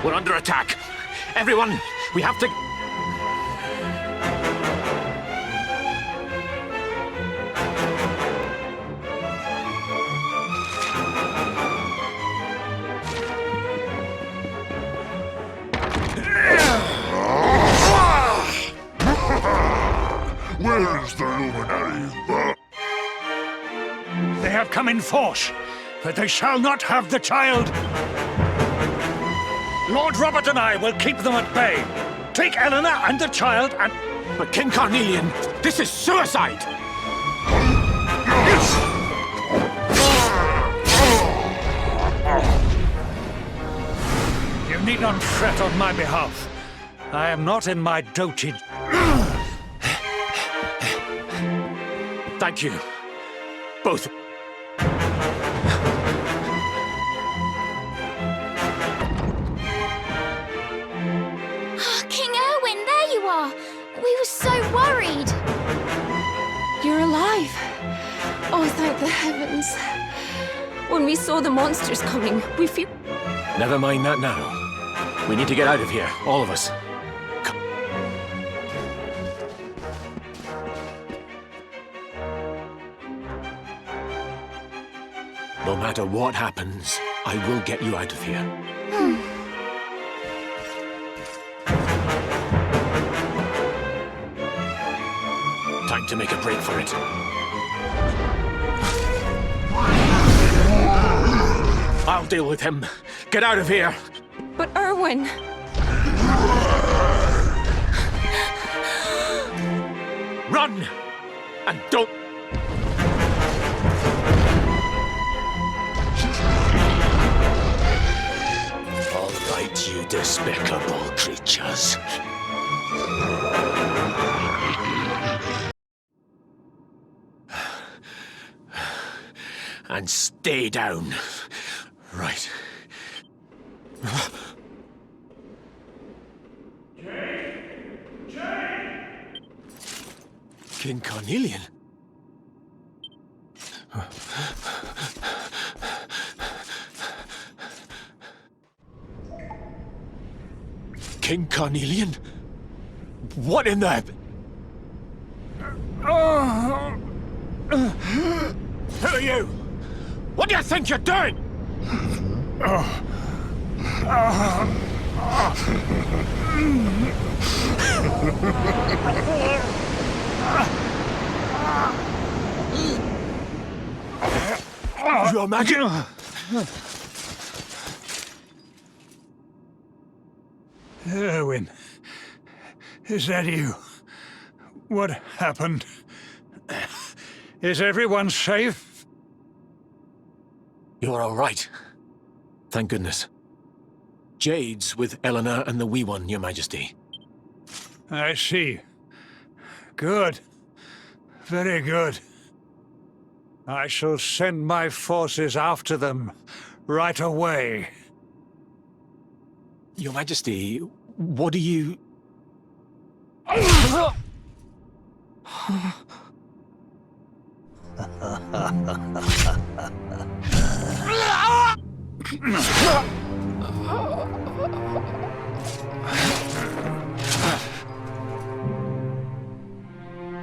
We're under attack. Everyone, we have to... Where is the Luminary? They have come in force, but they shall not have the child. Lord Robert and I will keep them at bay. Take Eleanor and the child and... But King Carnelian, this is suicide! You need not fret on my behalf. I am not in my dotage. Thank you. Both. King Erwin, there you are! We were so worried! You're alive! Oh, thank the heavens. When we saw the monsters coming, we feel... Never mind that now. We need to get out of here, all of us. Come. No matter what happens, I will get you out of here. Time to make a break for it. I'll deal with him. Get out of here! But Erwin... Run! And don't... All right, you despicable creatures. And stay down. Right. King Carnelian? King Carnelian? What in the... Who are you? What do you think you're doing? Your magic... Erwin, is that you? What happened? Is everyone safe? You're all right. Thank goodness. Jade's with Eleanor and the wee one, Your Majesty. I see. Good. Very good. I shall send my forces after them right away. Your Majesty, what do you...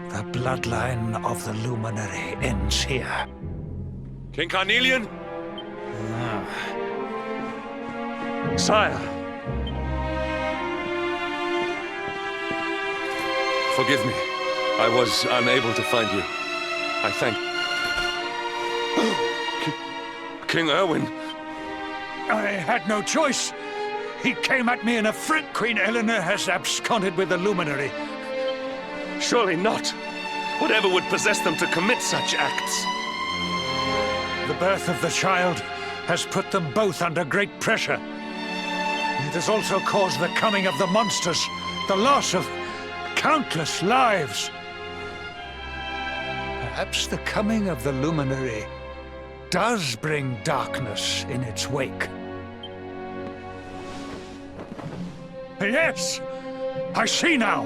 The bloodline of the Luminary ends here. King Carnelian? Sire. Forgive me. I was unable to find you. I thank... King Erwin. I had no choice. He came at me in a fret. Queen Eleanor has absconded with the Luminary. Surely not. Whatever would possess them to commit such acts? The birth of the child has put them both under great pressure. It has also caused the coming of the monsters, the loss of countless lives. Perhaps the coming of the Luminary does bring darkness in its wake. Yes! I see now!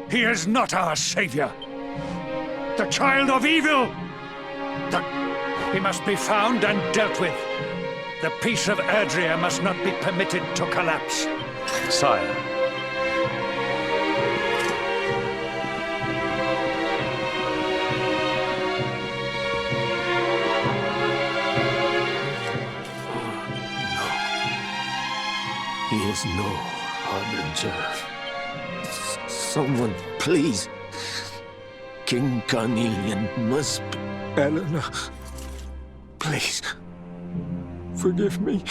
He is not our savior! The child of evil! He must be found and dealt with. The peace of Erdrea must not be permitted to collapse. Sire. He is no harbinger. Someone, please. King Carnelian must be... Eleanor, please. Forgive me.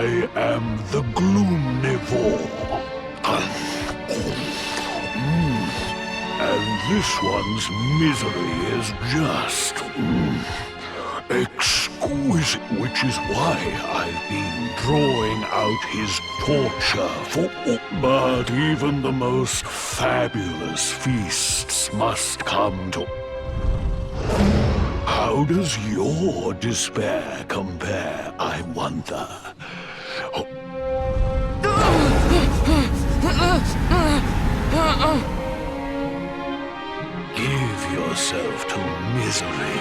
I am the Gloomnivore. And this one's misery is just exquisite, which is why I've been drawing out his torture but even the most fabulous feasts must come to... How does your despair compare, I wonder? Give yourself to misery.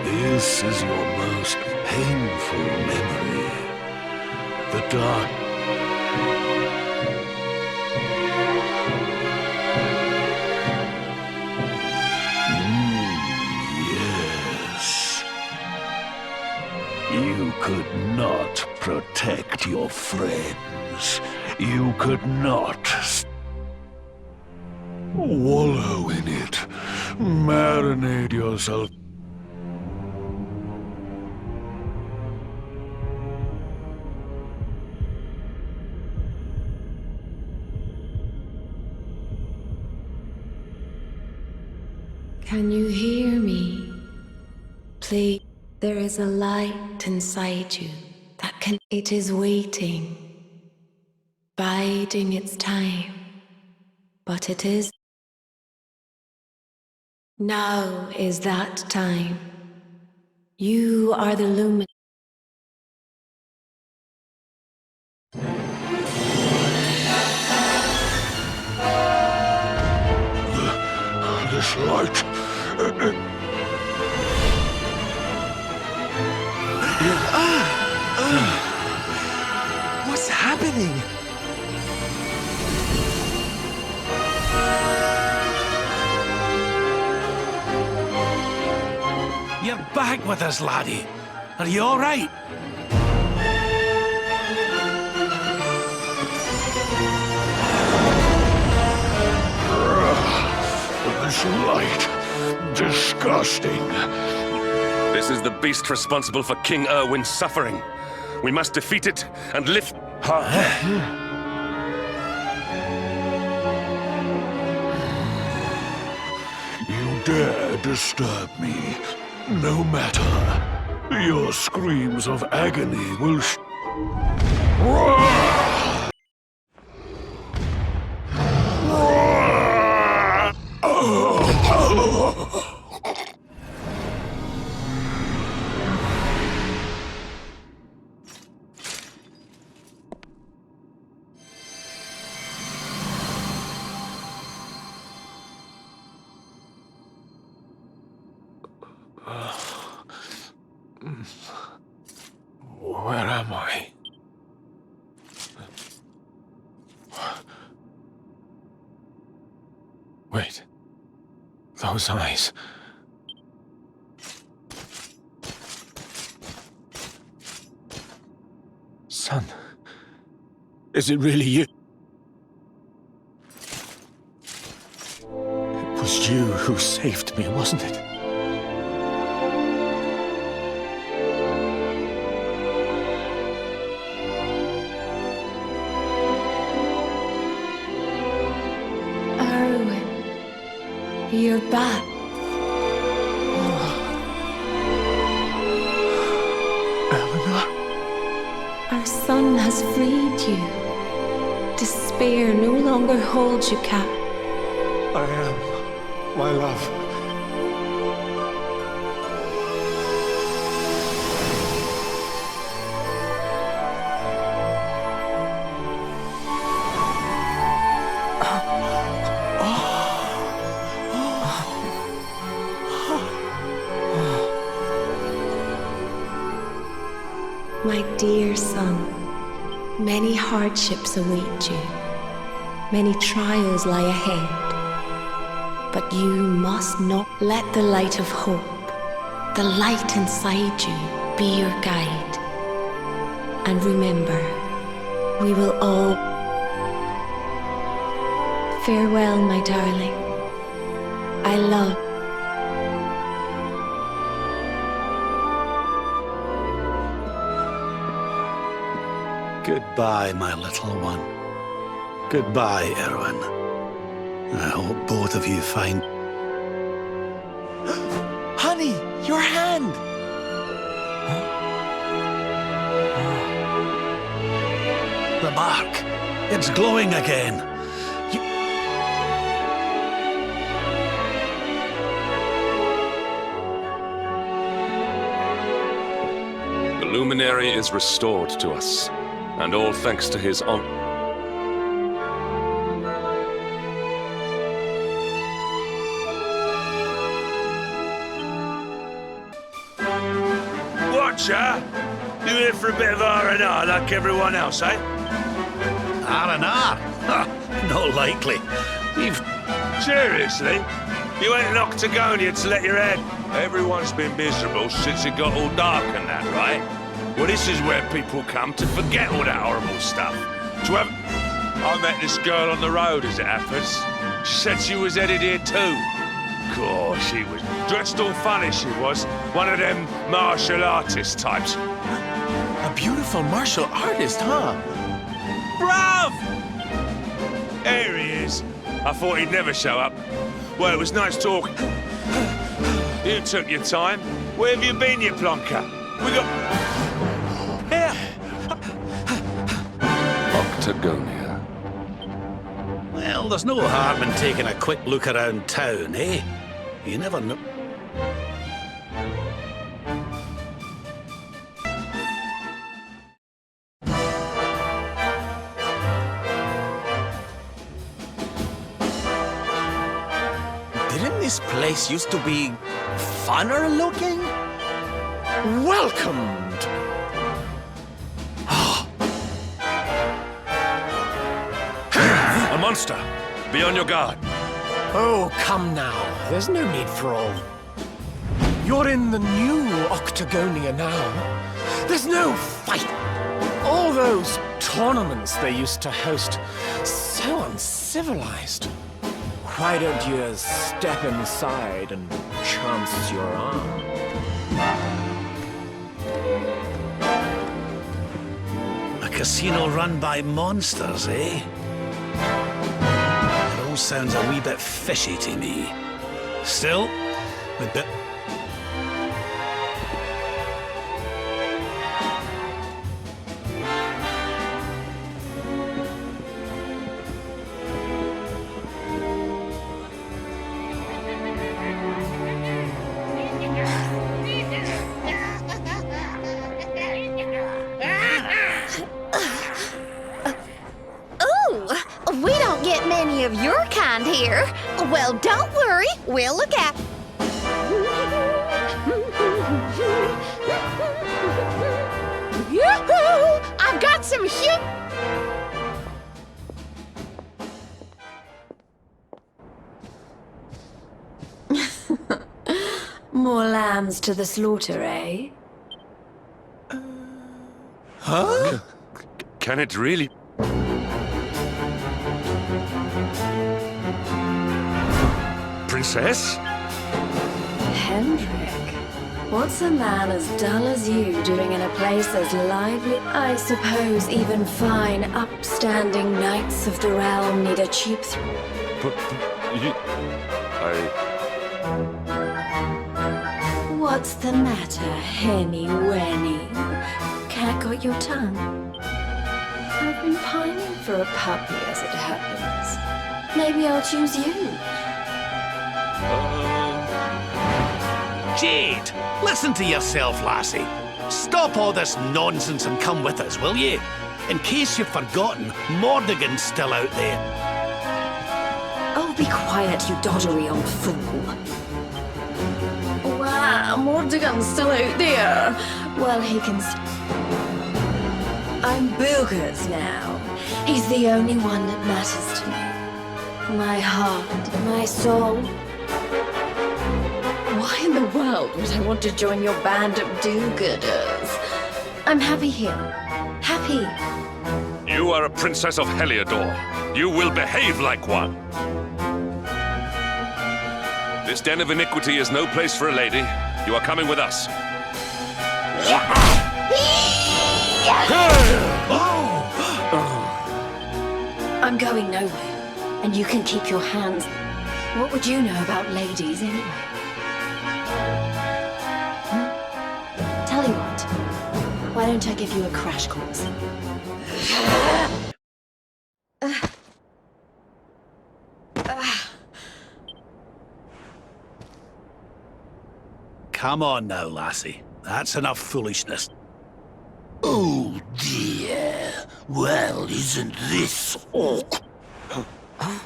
This is your most painful memory. The dark... Yes. You could not protect your friends. You could not wallow in it. Marinate yourself. Can you hear me? Please, there is a light inside you that can... It is waiting, biding its time, but it is... Now is that time. You are the lumen... This light... What's happening? You're back with us, laddie. Are you all right? This light... disgusting. This is the beast responsible for King Erwin's suffering. We must defeat it and lift... You dare disturb me. No matter. Your screams of agony will... Where am I? Wait. Those eyes. Son. Is it really you? It was you who saved me, wasn't it? You're back. Eleanor? Our son has freed you. Despair no longer holds you captive. I am, my love. My dear son, many hardships await you. Many trials lie ahead. But you must not let the light of hope, the light inside you, be your guide. And remember, we will all... Farewell, my darling. I love... Goodbye, my little one. Goodbye, Erwin. I hope both of you find... Honey, your hand! The bark. It's glowing again. The luminary is restored to us, and all thanks to his Watcher, you here for a bit of R&R like everyone else, eh? R&R? Not likely. We've... Seriously? You ain't an Octagonia to let your head... Everyone's been miserable since it got all dark and that, right? Well, this is where people come to forget all that horrible stuff. To have... I met this girl on the road, as it happens. She said she was headed here too. God, she was dressed all funny, she was. One of them martial artist types. A beautiful martial artist, huh? Bruv! There he is. I thought he'd never show up. Well, it was nice talking. You took your time. Where have you been, you plonker? We got... Here! Octagonia. Well, there's no harm in taking a quick look around town, eh? You never know... Didn't this place used to be funner looking? Welcomed! A monster! Be on your guard. Oh, come now. There's no need for all. You're in the new Octagonia now. There's no fight. All those tournaments they used to host, so uncivilized. Why don't you step inside and chance your arm? A casino run by monsters, eh? It all sounds a wee bit fishy to me. Still, we'd bit... We don't get many of your kind here. Well, don't worry. We'll look out. Yoo-hoo! I've got some huge... More lambs to the slaughter, eh? Huh? Can it really... Princess? Hendrik, what's a man as dull as you doing in a place as lively? I suppose even fine, upstanding knights of the realm need a cheap But you... What's the matter, Henny Wenny? Cat got your tongue? I've been pining for a puppy, as it happens. Maybe I'll choose you. Jade, listen to yourself, lassie. Stop all this nonsense and come with us, will you? In case you've forgotten, Mordigan's still out there. Oh, be quiet, you doddery old fool. Wow, Mordigan's still out there. Well, he can... I'm Boogers now. He's the only one that matters to me. My heart, my soul. Why in the world would I want to join your band of do-gooders? I'm happy here. Happy. You are a princess of Heliodor. You will behave like one. This den of iniquity is no place for a lady. You are coming with us. Oh! going nowhere, and you can keep your hands. What would you know about ladies anyway? Tell you what, why don't I give you a crash course? Come on now, lassie. That's enough foolishness. Oh dear. Well, isn't this awkward? I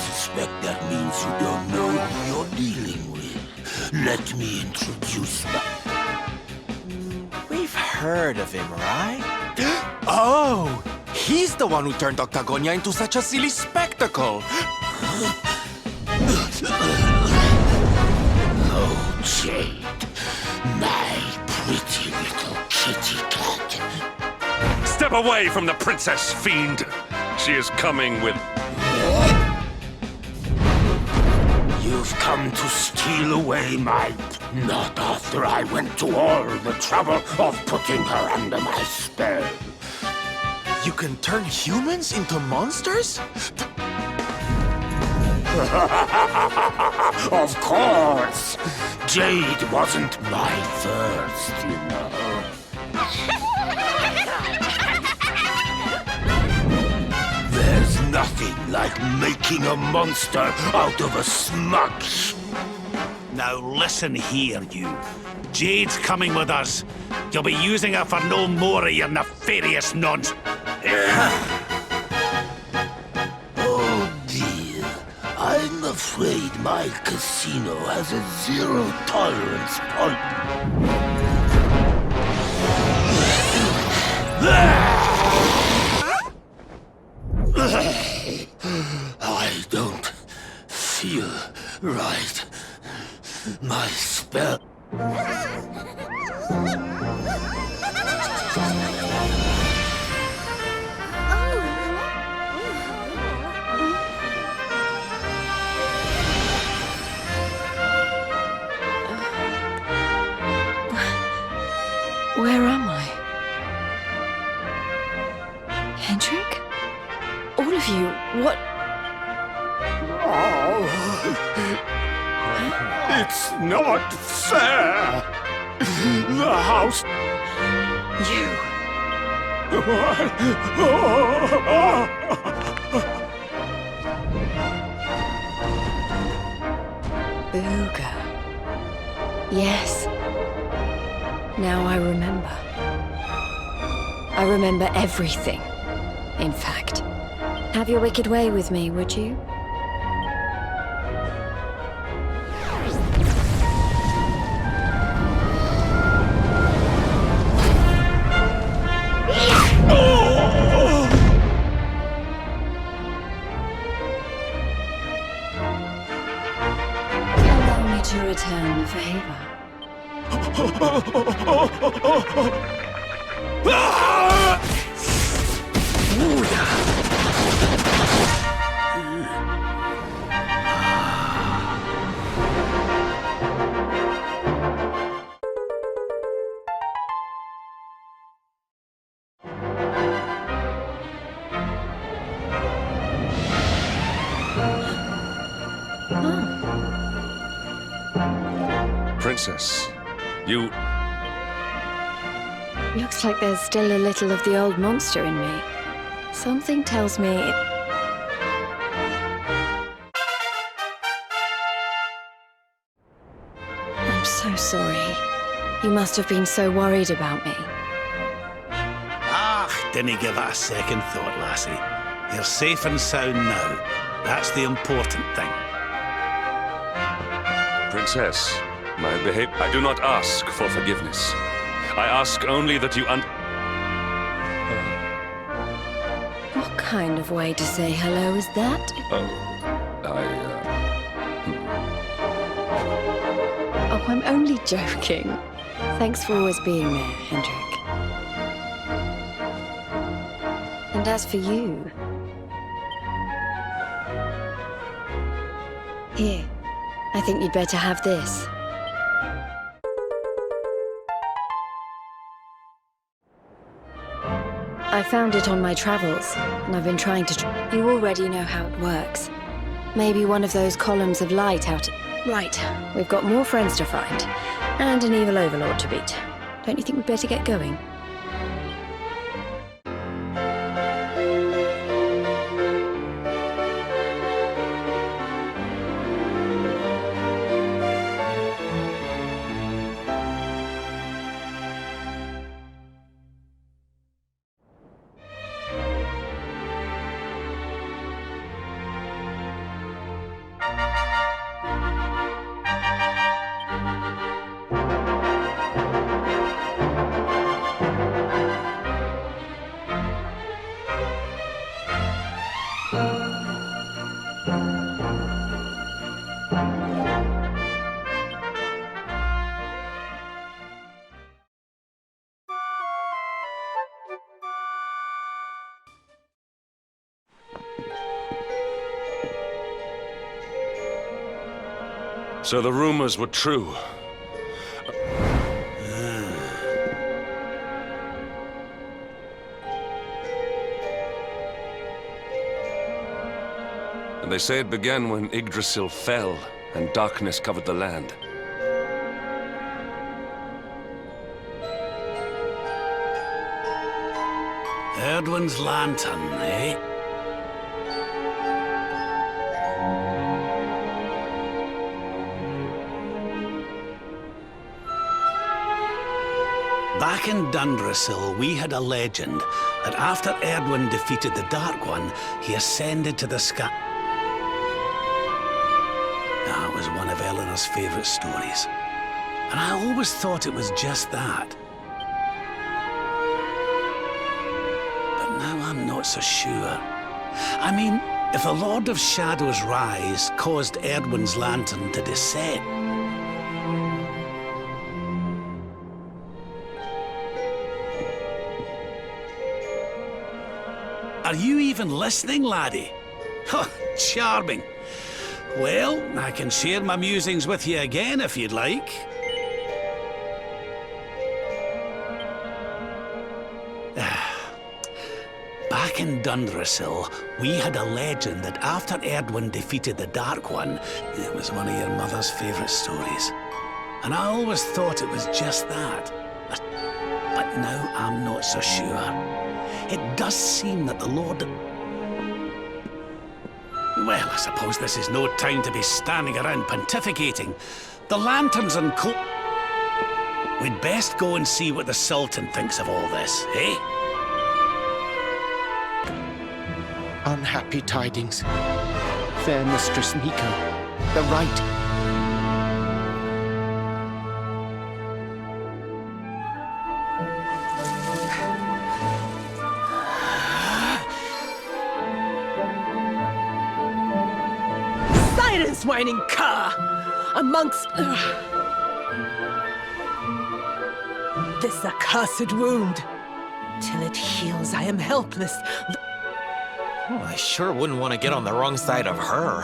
suspect that means you don't know who you're dealing with. Let me introduce We've heard of him, right? Oh! He's the one who turned Octagonia into such a silly spectacle! Oh, Jade, my pretty little kitty cat. Step away from the princess, fiend! She is coming with... You've come to steal away my... Not after I went to all the trouble of putting her under my spell. You can turn humans into monsters? Of course! Jade wasn't my first, you know. There's nothing like making a monster out of a smudge. Now listen here, you. Jade's coming with us. You'll be using her for no more of your nefarious nonsense. Oh dear, I'm afraid my casino has a zero-tolerance policy. I don't feel right. My spell... Where am I? Hendrik? All of you, what? It's not fair. The house... You... Booga. Yes. Now I remember. I remember everything, in fact. Have your wicked way with me, would you? Allow me to return the favor. Princess, you... Looks like there's still a little of the old monster in me. Something tells me it... I'm so sorry. You must have been so worried about me. Didn't give that a second thought, lassie. You're safe and sound now. That's the important thing. Princess, I do not ask for forgiveness. I ask only that you What kind of way to say hello is that? Oh, I'm only joking. Thanks for always being there, Hendrik. And as for you... Here, I think you'd better have this. I found it on my travels, and I've been trying to... You already know how it works. Maybe one of those columns of light out... Right, we've got more friends to find, and an evil overlord to beat. Don't you think we'd better get going? So the rumors were true. And they say it began when Yggdrasil fell and darkness covered the land. Erdwin's lantern, eh? Back in Dundrasil, we had a legend that after Erdwin defeated the Dark One, he ascended to the sky. That was one of Eleanor's favorite stories. And I always thought it was just that. But now I'm not so sure. I mean, if the Lord of Shadow's rise caused Erdwin's lantern to descend, are you even listening, laddie? Oh, charming. Well, I can share my musings with you again if you'd like. Back in Dundrasil, we had a legend that after Erdwin defeated the Dark One, it was one of your mother's favorite stories. And I always thought it was just that. But now I'm not so sure. It does seem that the Lord... Well, I suppose this is no time to be standing around pontificating. The lanterns and we'd best go and see what the Sultan thinks of all this, eh? Unhappy tidings. Fair Mistress Miko. The right... Whining cur! Amongst... this accursed wound. Till it heals, I am helpless. Oh, I sure wouldn't want to get on the wrong side of her.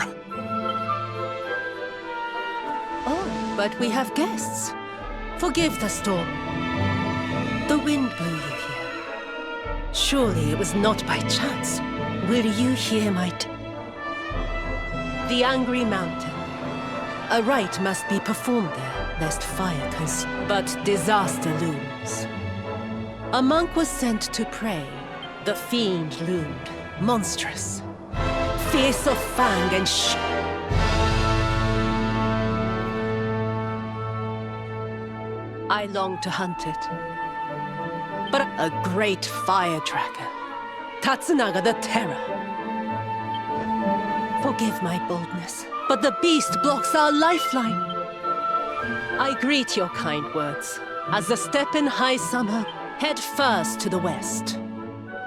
Oh, but we have guests. Forgive the storm. The wind blew you here. Surely it was not by chance. Will you hear my... The Angry Mountain. A rite must be performed there, lest fire consume. But disaster looms. A monk was sent to pray. The fiend loomed, monstrous. Fierce of fang and I long to hunt it. But a great fire tracker. Tatsunaga the Terror. Forgive my boldness, but the beast blocks our lifeline. I greet your kind words. As the step in high summer, head first to the west.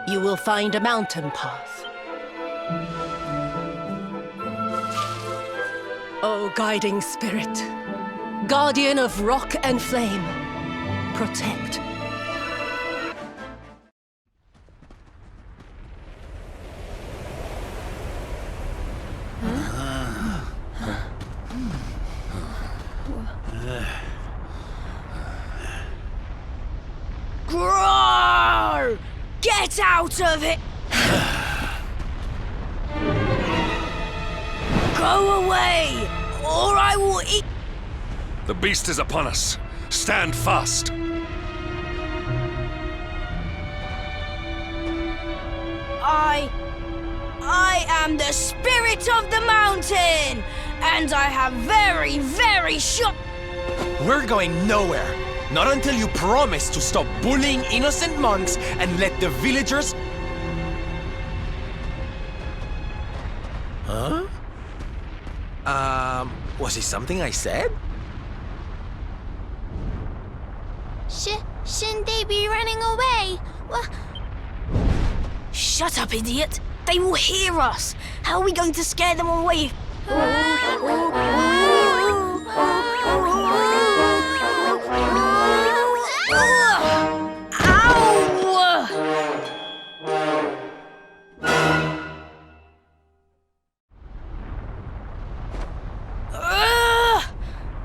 You will find a mountain path. O guiding spirit, guardian of rock and flame, protect. Get out of it! Go away, or I will eat. The beast is upon us. Stand fast. I am the spirit of the mountain, and I have very, very short. We're going nowhere. Not until you promise to stop bullying innocent monks and let the villagers... Huh? Was it something I said? Shouldn't they be running away? Shut up, idiot! They will hear us! How are we going to scare them away?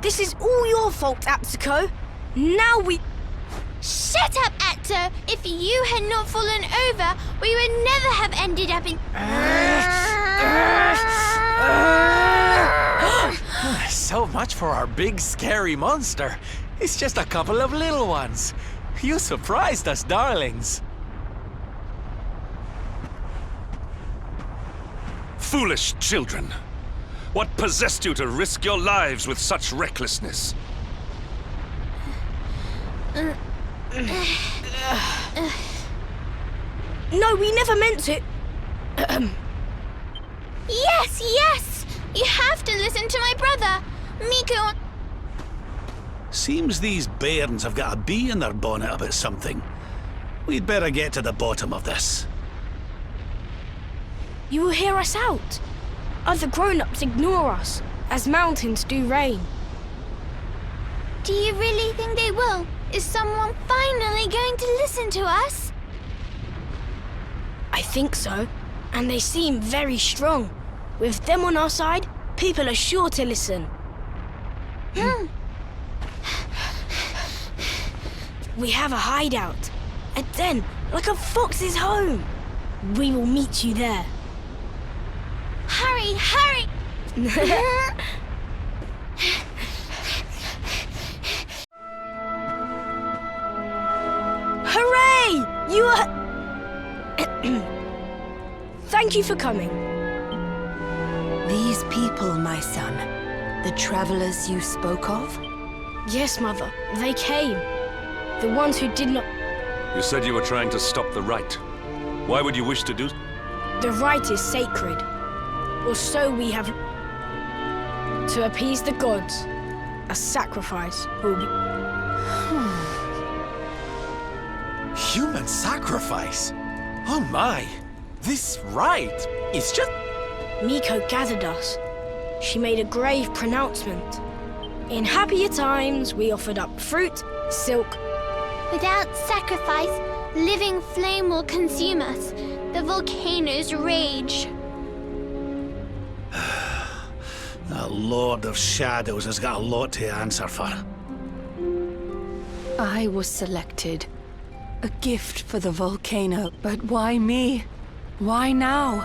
This is all your fault, Apsico. Now we... Shut up, Atto! If you had not fallen over, we would never have ended up in... So much for our big, scary monster. It's just a couple of little ones. You surprised us, darlings. Foolish children. What possessed you to risk your lives with such recklessness? No, we never meant to. Yes! You have to listen to my brother. Miko... Seems these bairns have got a bee in their bonnet about something. We'd better get to the bottom of this. You will hear us out. Other grown-ups ignore us, as mountains do rain. Do you really think they will? Is someone finally going to listen to us? I think so, and they seem very strong. With them on our side, people are sure to listen. We have a hideout, a den, like a fox's home. We will meet you there. Hurry, hurry! Hooray! You are... Thank you for coming. These people, my son, the travelers you spoke of? Yes, Mother, they came. The ones who did not... You said you were trying to stop the rite. Why would you wish to do... The rite is sacred. Or so we have... To appease the gods, a sacrifice will be... Human sacrifice? Oh my! This rite is just... Miko gathered us. She made a grave pronouncement. In happier times, we offered up fruit, silk... Without sacrifice, living flame will consume us. The volcanoes rage. The Lord of Shadows has got a lot to answer for. I was selected. A gift for the volcano. But why me? Why now?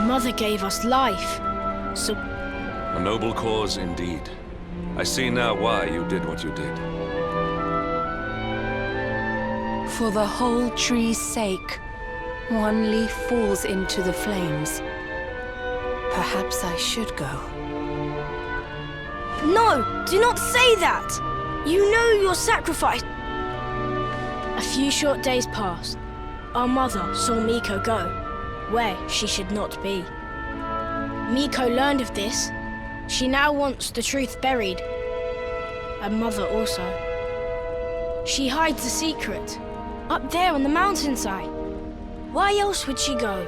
Mother gave us life, so... A noble cause indeed. I see now why you did what you did. For the whole tree's sake, one leaf falls into the flames. Perhaps I should go. No! Do not say that! You know your sacrifice... A few short days passed. Our mother saw Miko go, where she should not be. Miko learned of this. She now wants the truth buried. And Mother also. She hides a secret, up there on the mountainside. Why else would she go?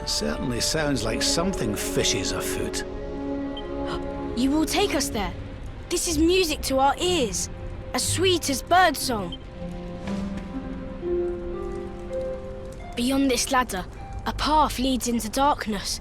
It certainly sounds like something fishy's afoot. You will take us there. This is music to our ears, as sweet as birdsong. Beyond this ladder, a path leads into darkness.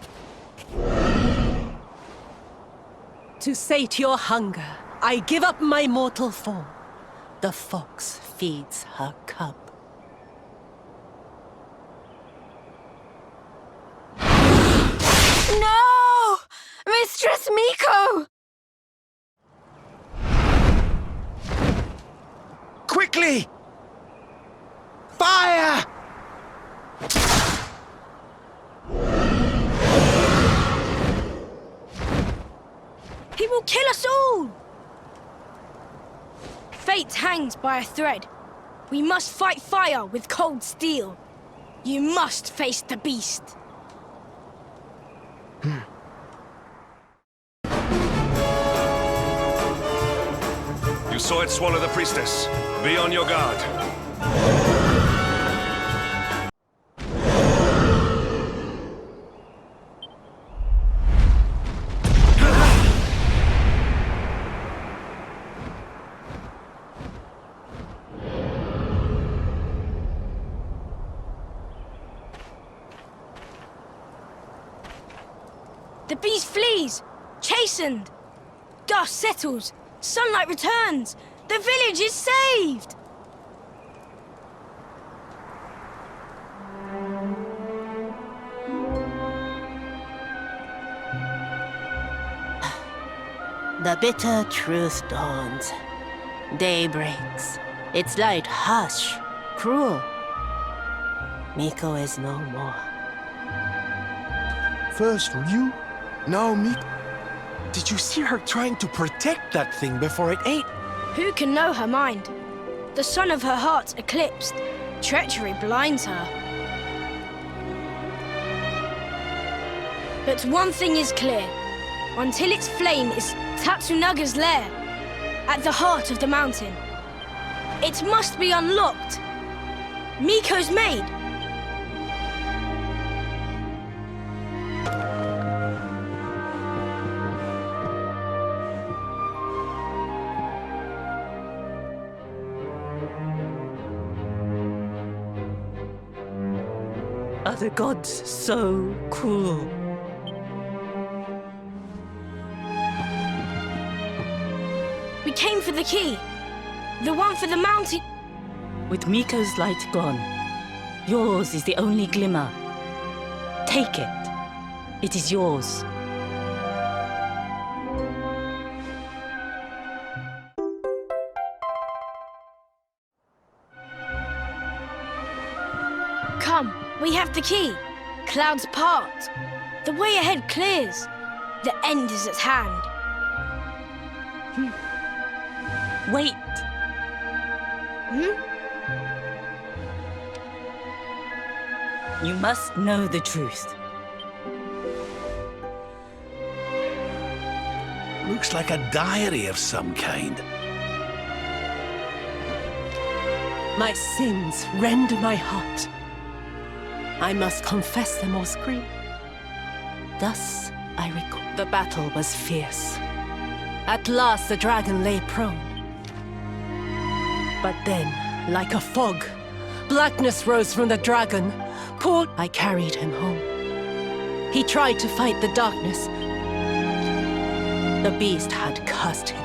To sate your hunger, I give up my mortal form. The fox feeds her cub. No! Mistress Miko! Quickly! Fire! He will kill us all! Fate hangs by a thread. We must fight fire with cold steel. You must face the beast. You saw it swallow the priestess. Be on your guard. The beast flees, chastened. Dust settles, sunlight returns. The village is saved! The bitter truth dawns. Day breaks. Its light harsh, cruel. Miko is no more. First Ryu, now me. Did you see her trying to protect that thing before it ate? Who can know her mind? The sun of her heart eclipsed. Treachery blinds her. But one thing is clear. Until its flame is Tatsunaga's lair, at the heart of the mountain. It must be unlocked. Miko's maid. Are the gods so cruel? We came for the key. The one for the mountain. With Miko's light gone, yours is the only glimmer. Take it. It is yours. Come, we have the key. Clouds part. The way ahead clears. The end is at hand. Wait. You must know the truth. Looks like a diary of some kind. My sins rend my heart. I must confess them or scream. Thus I recall. The battle was fierce. At last the dragon lay prone. But then, like a fog, blackness rose from the dragon. I carried him home. He tried to fight the darkness. The beast had cursed him.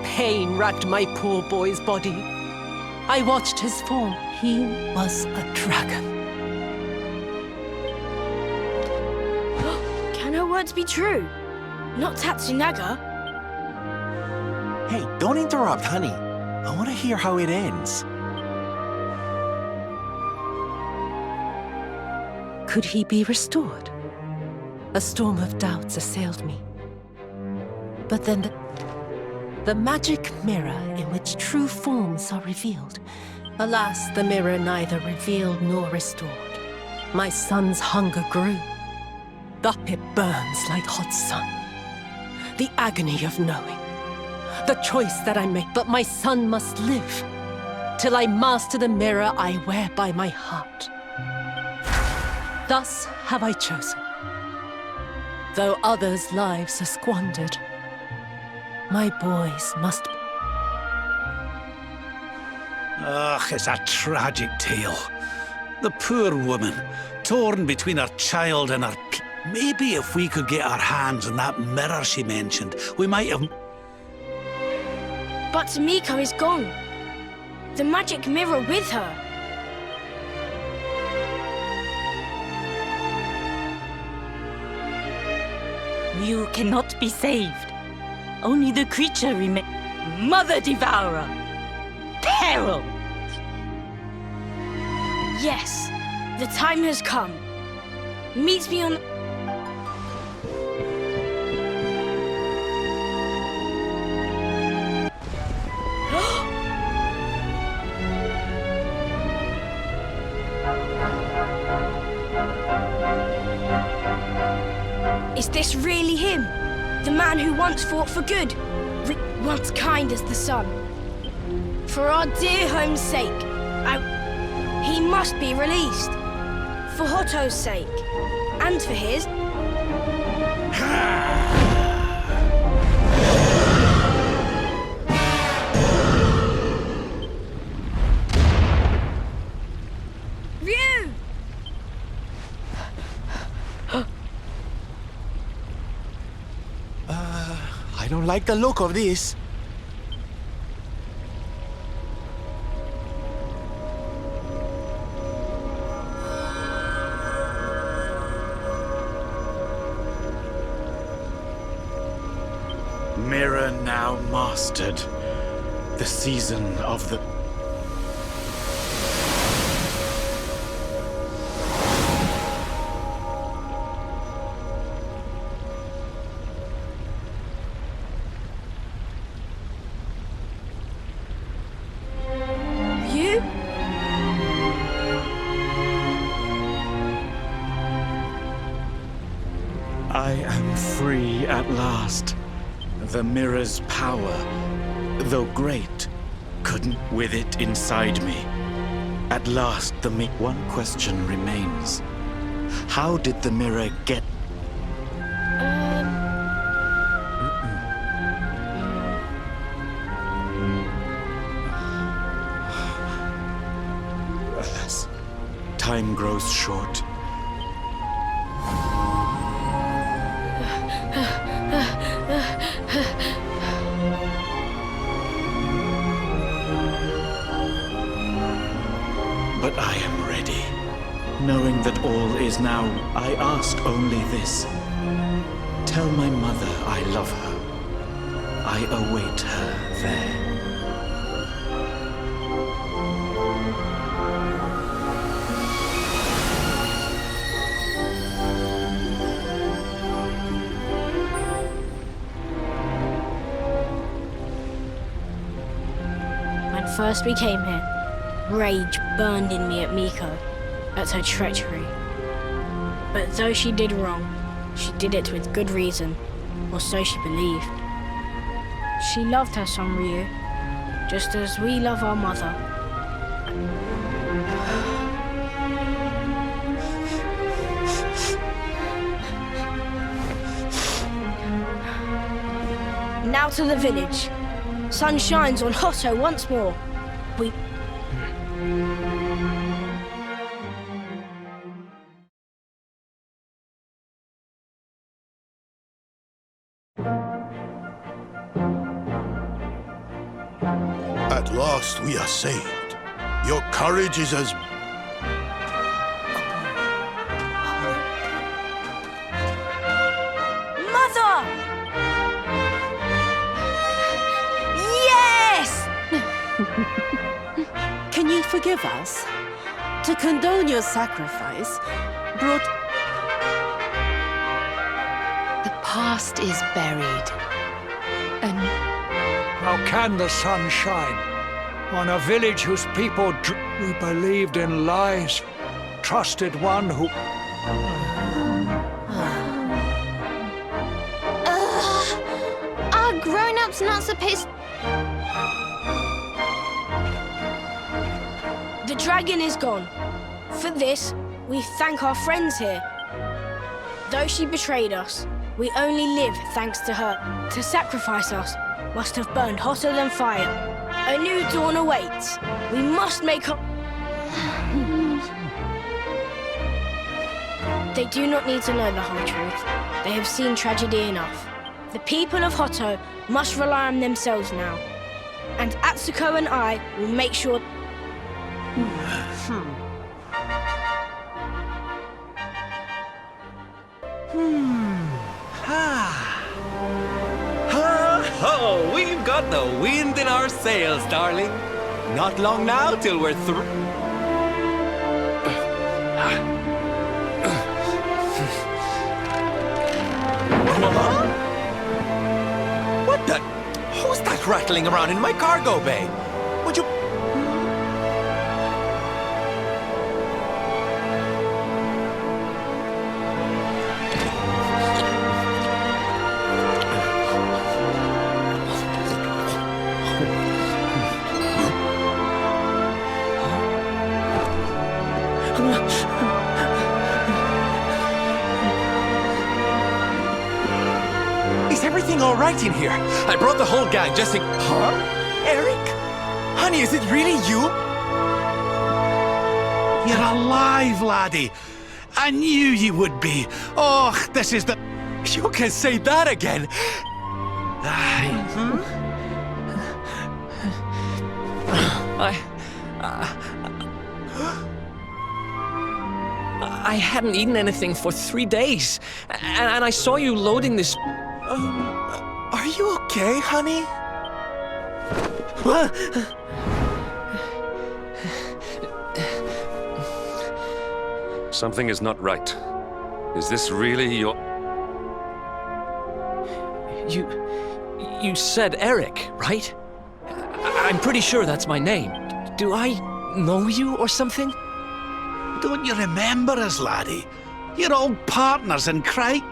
Pain racked my poor boy's body. I watched his form. He was a dragon. Can her words be true? Not Tatsunaga? Hey, don't interrupt, honey. I want to hear how it ends. Could he be restored? A storm of doubts assailed me. But then the magic mirror in which true forms are revealed. Alas, the mirror neither revealed nor restored. My son's hunger grew. Up it burns like hot sun. The agony of knowing. The choice that I make, but my son must live. Till I master the mirror I wear by my heart. Thus have I chosen. Though others' lives are squandered, my boys must be. Ugh, it's a tragic tale. The poor woman, torn between her child and her Maybe if we could get our hands on that mirror she mentioned, we might have... But Miko is gone. The magic mirror with her. You cannot be saved. Only the creature remains. Mother Devourer! Peril! Yes, the time has come. Meet me on... Is this really him? The man who once fought for good? Once kind as the sun? For our dear home's sake, he must be released. For Hotto's sake, and for his... Ryu! I don't like the look of this. Mirror now mastered. The season of the... You? I am free at last. The mirror's power, though great, couldn't with it inside me. At last, one question remains. How did the mirror get... Alas, time grows short. But I am ready. Knowing that all is now, I ask only this. Tell my mother I love her. I await her there. When first we came here, rage burned in me at Miko, at her treachery. But though she did wrong, she did it with good reason, or so she believed. She loved her son Ryu, just as we love our mother. Now to the village. Sun shines on Hotto once more. We... At last we are saved. Your courage is as... Mother! Yes! Can you forgive us? To condone your sacrifice brought... The past is buried. And how can the sun shine on a village whose people who believed in lies, trusted one who... Are grown-ups not supposed... The dragon is gone. For this, we thank our friends here. Though she betrayed us, we only live thanks to her. To sacrifice us must have burned hotter than fire. A new dawn awaits. We must make her... They do not need to know the whole truth. They have seen tragedy enough. The people of Hotto must rely on themselves now. And Atsuko and I will make sure... Oh, we've got the wind in our sails, darling. Not long now till we're through. What the? Who's that rattling around in my cargo bay? Would you... All right in here. I brought the whole gang just in... Huh? Eric? Honey, is it really you? You're alive, laddie. I knew you would be. Oh, this is the... You can say that again. I hadn't eaten anything for 3 days, and I saw you loading this... Are you okay, honey? Something is not right. Is this really your... You said Eric, right? I'm pretty sure that's my name. Do I know you or something? Don't you remember us, laddie? You're old partners in crime.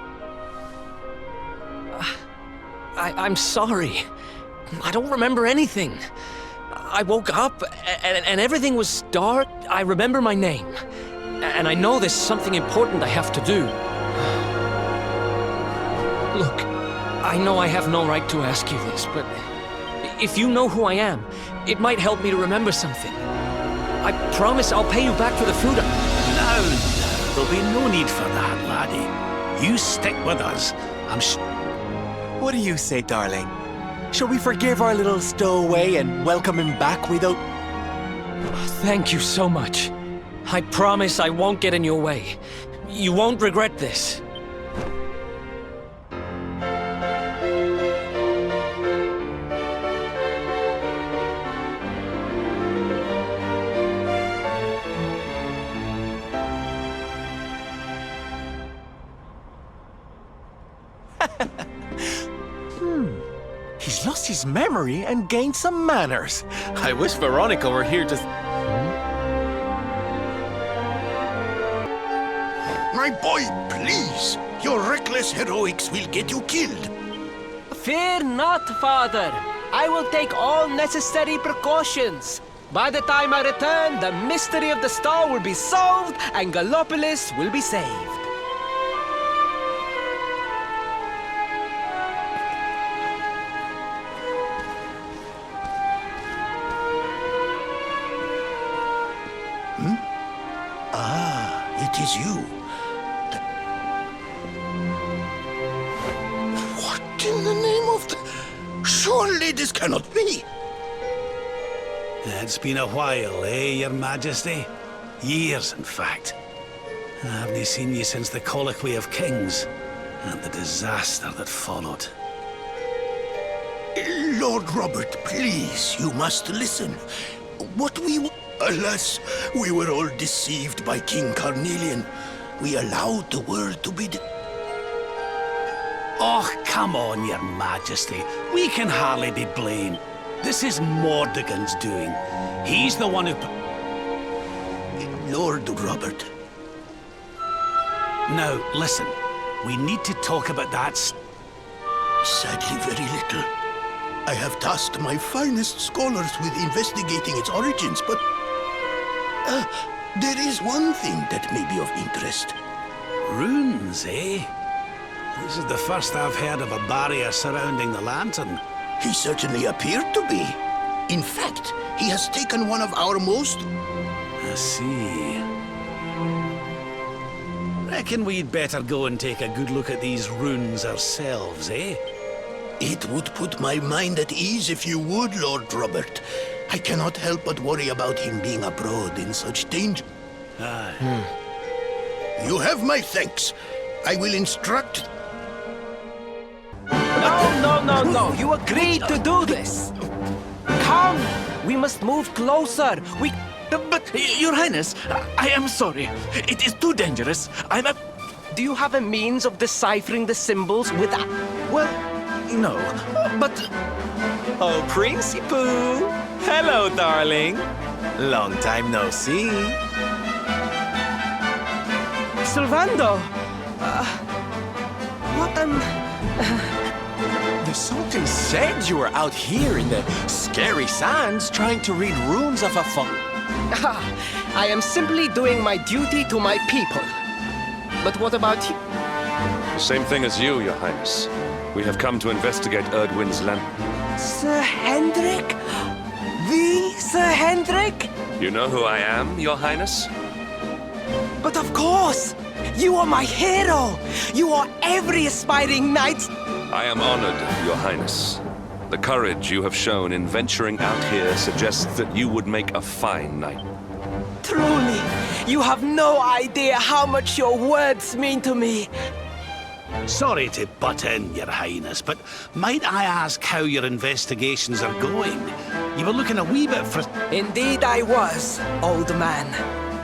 I'm sorry. I don't remember anything. I woke up and everything was dark. I remember my name. And I know there's something important I have to do. Look, I know I have no right to ask you this, but if you know who I am, it might help me to remember something. I promise I'll pay you back for the food. No, there'll be no need for that, laddie. You stick with us. What do you say, darling? Shall we forgive our little stowaway and welcome him back without... Thank you so much. I promise I won't get in your way. You won't regret this. He's lost his memory and gained some manners. I wish Veronica were here to... My boy, please! Your reckless heroics will get you killed. Fear not, father. I will take all necessary precautions. By the time I return, the mystery of the star will be solved and Gallopolis will be saved. It is you. What in the name of the... Surely this cannot be. It's been a while, eh, Your Majesty? Years, in fact. I haven't seen you since the Colloquy of Kings and the disaster that followed. Lord Robert, please, you must listen. What we... Alas, we were all deceived by King Carnelian. We allowed the world to be... Oh, come on, Your Majesty. We can hardly be blamed. This is Mordegon's doing. He's the one who... Lord Robert. Now, listen. We need to talk about that... Sadly, very little. I have tasked my finest scholars with investigating its origins, but... there is one thing that may be of interest. Runes, eh? This is the first I've heard of a barrier surrounding the lantern. He certainly appeared to be. In fact, he has taken one of our most... I see. Reckon we'd better go and take a good look at these runes ourselves, eh? It would put my mind at ease if you would, Lord Robert. I cannot help but worry about him being abroad in such danger. Aye. You have my thanks. I will instruct... No. You agreed to do this. Come. We must move closer. But, Your Highness, I am sorry. It is too dangerous. Do you have a means of deciphering the symbols without... Well, no, but... Oh, Princey Pooh! Hello, darling. Long time no see. Sylvando! What an... The Sultan said you were out here in the scary sands trying to read runes of a I am simply doing my duty to my people. But what about you? The same thing as you, Your Highness. We have come to investigate Erdwin's land. Sir Hendrik? The Sir Hendrik? You know who I am, Your Highness? But of course! You are my hero! You are every aspiring knight! I am honored, Your Highness. The courage you have shown in venturing out here suggests that you would make a fine knight. Truly, you have no idea how much your words mean to me. Sorry to butt in, Your Highness, but might I ask how your investigations are going? You were looking a wee bit for... Indeed I was, old man.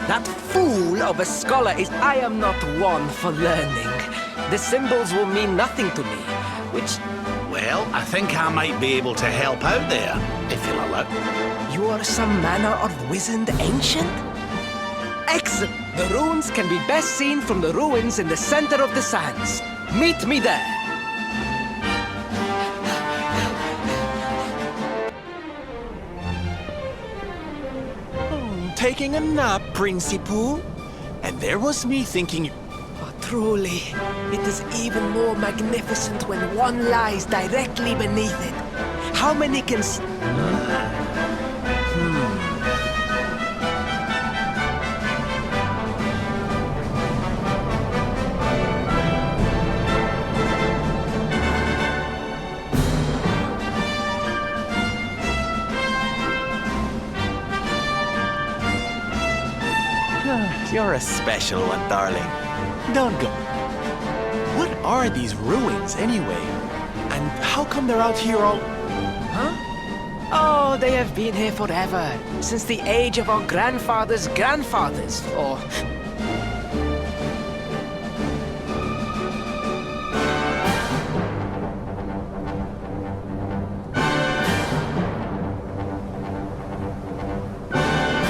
That fool of a scholar is... I am not one for learning. The symbols will mean nothing to me, which... Well, I think I might be able to help out there, if you'll allow. You are some manner of wizened ancient? Excellent! The runes can be best seen from the ruins in the center of the sands. Meet me there! Taking a nap, Princey Pooh. And there was me thinking... Truly, it is even more magnificent when one lies directly beneath it. How many can... You're a special one, darling. Don't go. What are these ruins, anyway? And how come they're out here all... Huh? Oh, they have been here forever. Since the age of our grandfathers' grandfathers, or...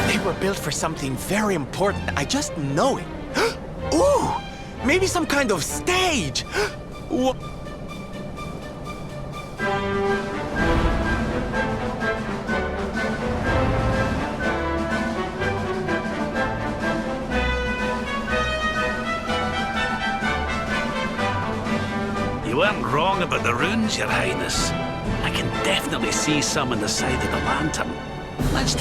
They were built for something very important. I just know it. Ooh! Maybe some kind of stage! You weren't wrong about the runes, Your Highness. I can definitely see some on the side of the lantern. Let's...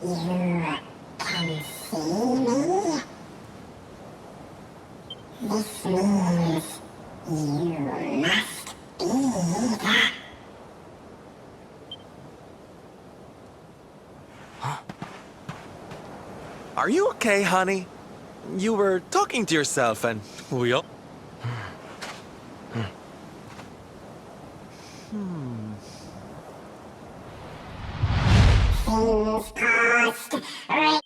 You can see me? This means you must be that. Are you okay, honey? You were talking to yourself and we all... Things past, right?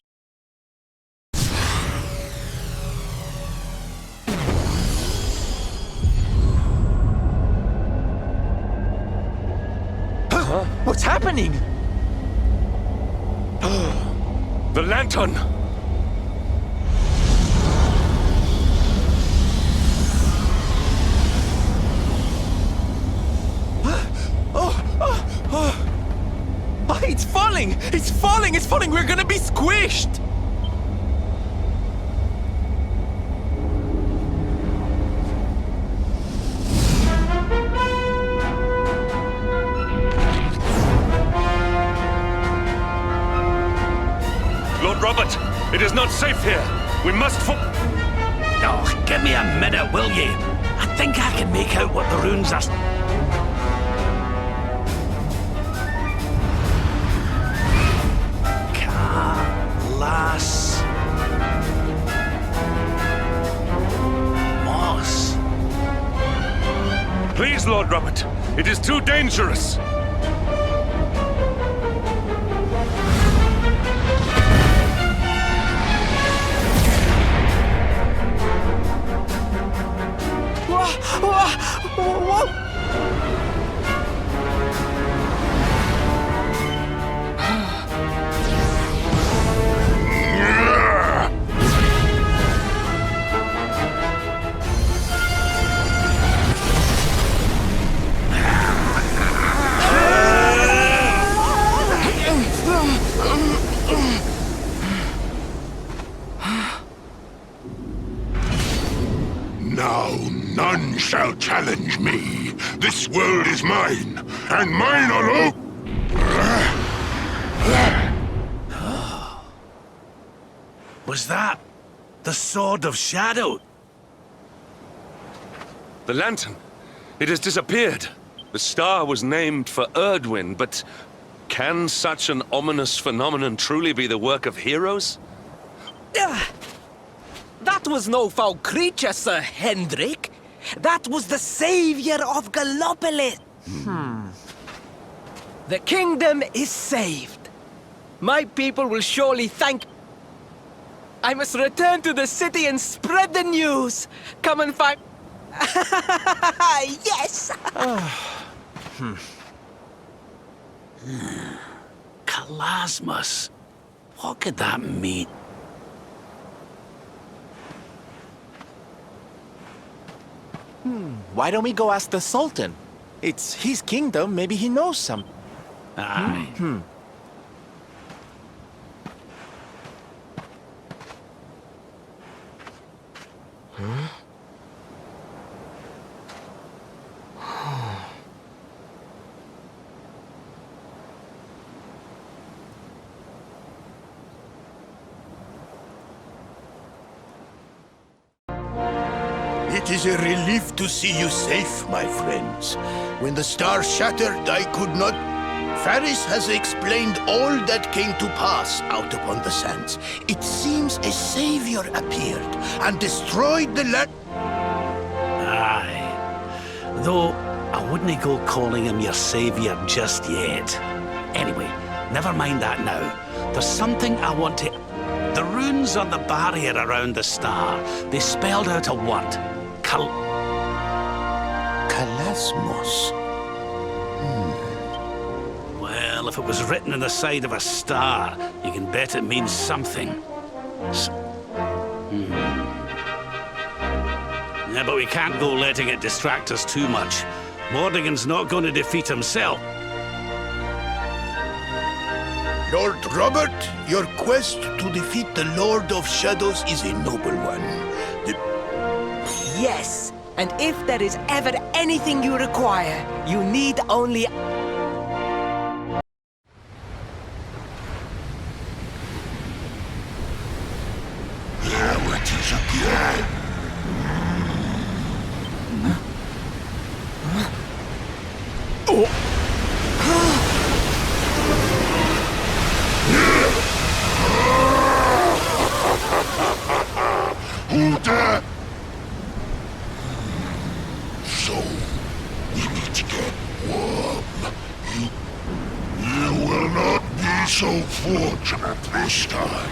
What's happening? The lantern! falling! It's falling! It's falling! We're gonna be squished! Lord Robert, it is not safe here. We must Oh, give me a minute, will ye? I think I can make out what the runes are. Calas. Moss. Please, Lord Robert, it is too dangerous. Now none shall challenge me. This world is mine, and mine alone. Was that the Sword of Shadow? The lantern. It has disappeared. The star was named for Erdwin, but can such an ominous phenomenon truly be the work of heroes? That was no foul creature, Sir Hendrik. That was the savior of Gallopolis. The kingdom is saved. My people will surely thank... I must return to the city and spread the news. Come and find... Yes! Kalasmus. What could that mean? Why don't we go ask the Sultan? It's his kingdom, maybe he knows some. Aye. It is a relief to see you safe, my friends. When the star shattered, I could not... Faris has explained all that came to pass out upon the sands. It seems a savior appeared and destroyed the land... Aye. Though, I wouldn't go calling him your savior just yet. Anyway, never mind that now. There's something I want to... The runes on the barrier around the star, they spelled out a word. Kalasmos. Well, if it was written on the side of a star, you can bet it means something. Yeah, but we can't go letting it distract us too much. Mordigan's not going to defeat himself. Lord Robert, your quest to defeat the Lord of Shadows is a noble one. Yes, and if there is ever anything you require, you need only... Now it is again. Who dare? So, we need to get warm. You will not be so fortunate this time.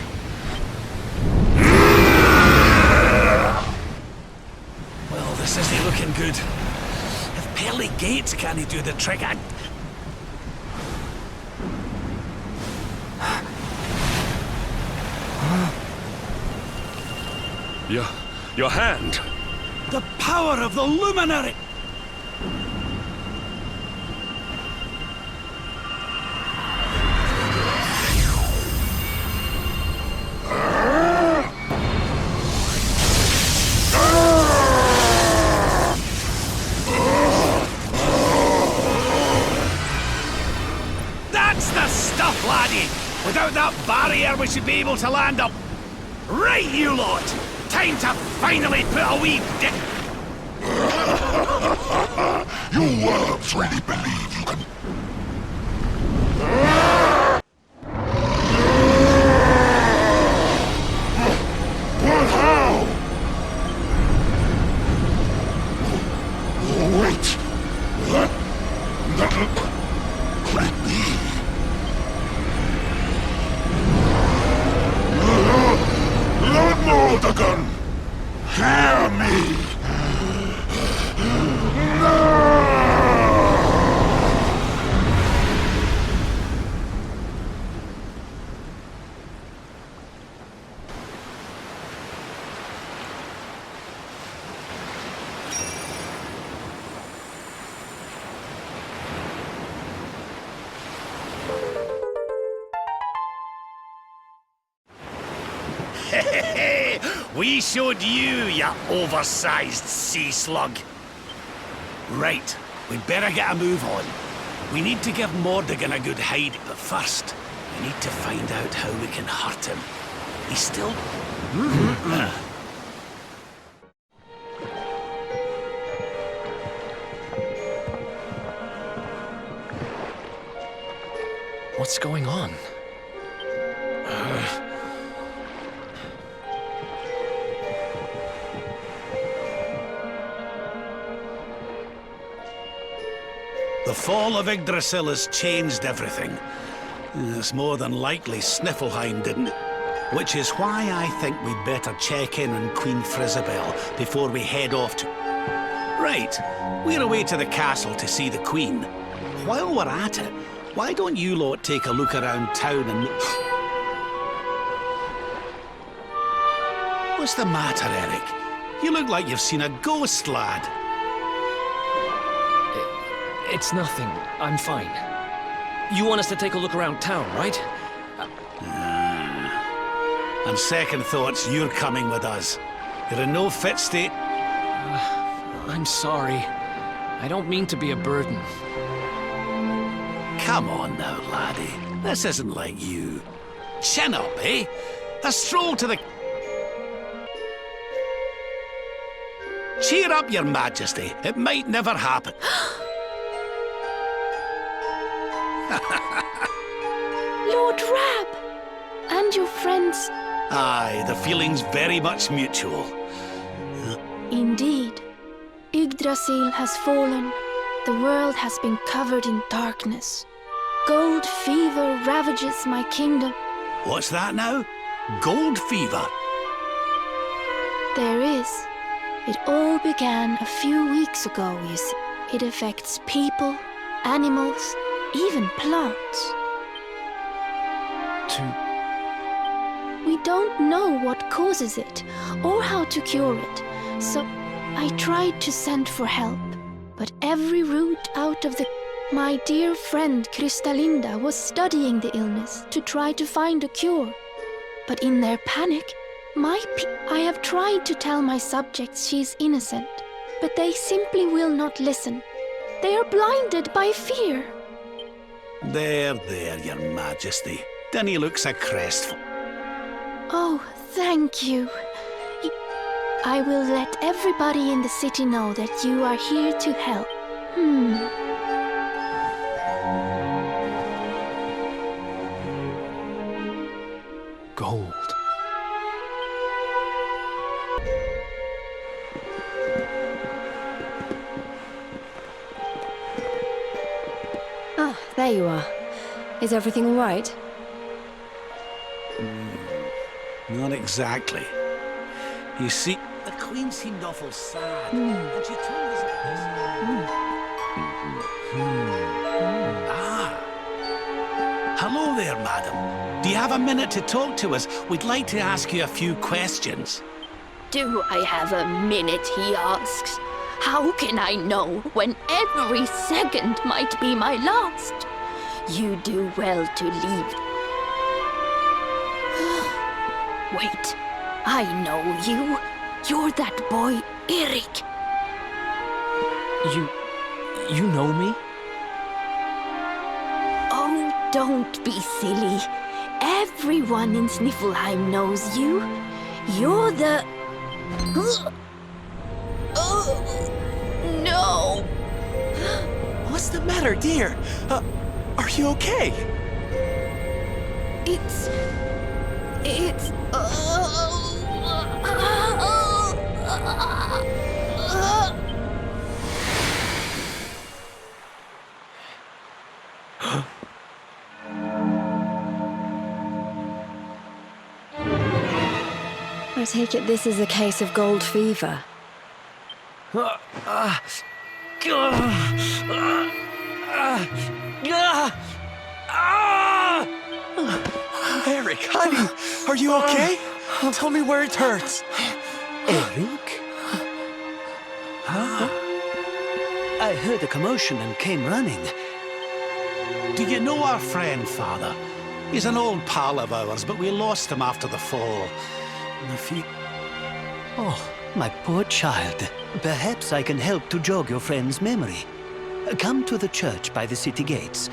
Well, this isn't looking good. If Pearly Gates can't do the trick, Your hand. The power of the luminary! out that barrier, we should be able to land up. Right, you lot! Time to finally put a wee dick. You worms really believe you can... But how? Oh, wait. That... Could it be? Lord Mordegon! Hear me! No! We showed you, you oversized sea slug. Right, we'd better get a move on. We need to give Mordegon a good hide, but first, we need to find out how we can hurt him. He's still... What's going on? The fall of Yggdrasil has changed everything. It's more than likely Sniffleheim didn't. Which is why I think we'd better check in on Queen Frizabel before we head off to... Right, we're away to the castle to see the Queen. While we're at it, why don't you lot take a look around town and... What's the matter, Eric? You look like you've seen a ghost, lad. It's nothing. I'm fine. You want us to take a look around town, right? On second thoughts, you're coming with us. You're in no fit state. I'm sorry. I don't mean to be a burden. Come on now, laddie. This isn't like you. Chin up, eh? A stroll to the... Cheer up, your majesty. It might never happen. Lord Rab! And your friends. Aye, the feeling's very much mutual. Indeed. Yggdrasil has fallen. The world has been covered in darkness. Gold fever ravages my kingdom. What's that now? Gold fever? There is. It all began a few weeks ago, you see. It affects people, animals, even plants. We don't know what causes it, or how to cure it, so I tried to send for help, but every route out of the... My dear friend Kristalinda was studying the illness to try to find a cure, but in their panic, I have tried to tell my subjects she's innocent, but they simply will not listen. They are blinded by fear. There, your majesty. Dinny looks a crestful. Oh, thank you. I will let everybody in the city know that you are here to help. Gold. Ah, there you are. Is everything all right? Not exactly. You see, the Queen seemed awful sad, and she told us Hello there, madam. Do you have a minute to talk to us? We'd like to ask you a few questions. Do I have a minute, he asks. How can I know when every second might be my last? You do well to leave. Wait, I know you. You're that boy, Eric. You know me? Oh, don't be silly. Everyone in Sniffelheim knows you. You're the... No! What's the matter, dear? Are you okay? It's... I take it this is a case of gold fever. Eric, honey, are you okay? Tell me where it hurts. Eric? Huh? I heard a commotion and came running. Do you know our friend, Father? He's an old pal of ours, but we lost him after the fall. Oh, my poor child. Perhaps I can help to jog your friend's memory. Come to the church by the city gates.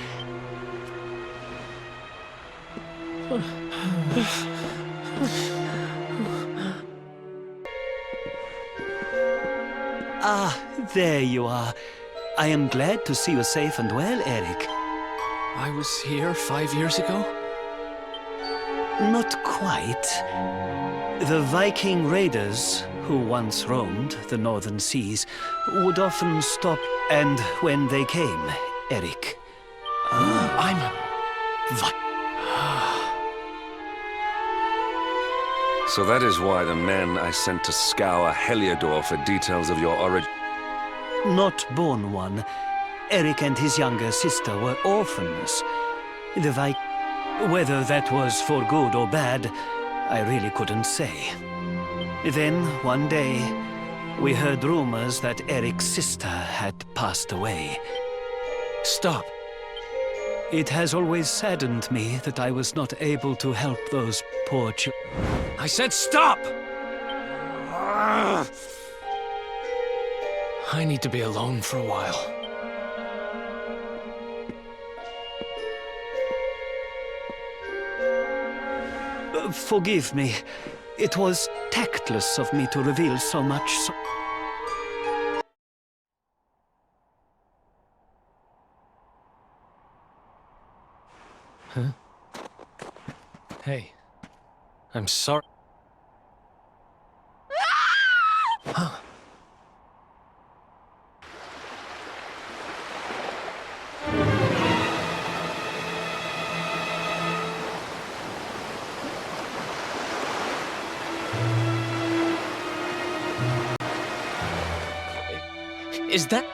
Ah, there you are. I am glad to see you safe and well, Eric. I was here 5 years ago? Not quite. The Viking raiders, who once roamed the northern seas, would often stop, and when they came, Eric... So that is why the men I sent to scour Heliodor for details of your origin... Not born one. Eric and his younger sister were orphans. Whether that was for good or bad, I really couldn't say. Then, one day, we heard rumors that Eric's sister had passed away. Stop. It has always saddened me that I was not able to help those poor I said stop! I need to be alone for a while. Forgive me. It was tactless of me to reveal so much. Huh? Hey. I'm sorry. Huh. Is that...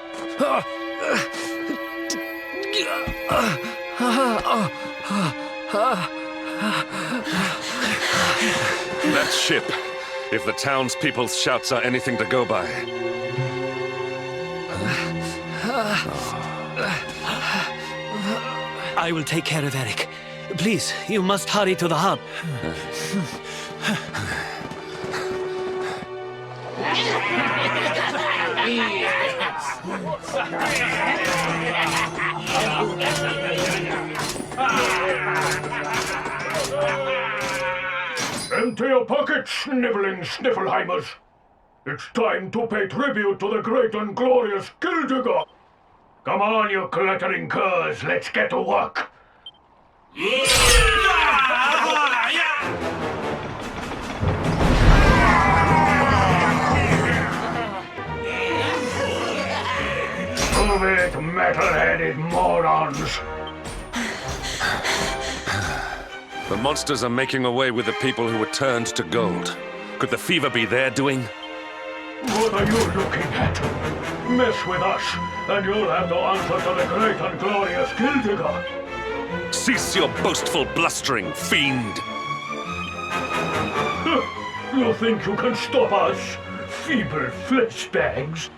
That ship, if the townspeople's shouts are anything to go by. I will take care of Eric. Please, you must hurry to the hub. Empty your pockets, sniveling Sniffelheimers. It's time to pay tribute to the great and glorious Gildigor. Come on, you clattering curs, let's get to work. Move it, metal-headed morons! The monsters are making away with the people who were turned to gold. Could the fever be their doing? What are you looking at? Mess with us, and you'll have to answer to the great and glorious Gildigor. Cease your boastful blustering, fiend! You think you can stop us? Feeble flesh bags?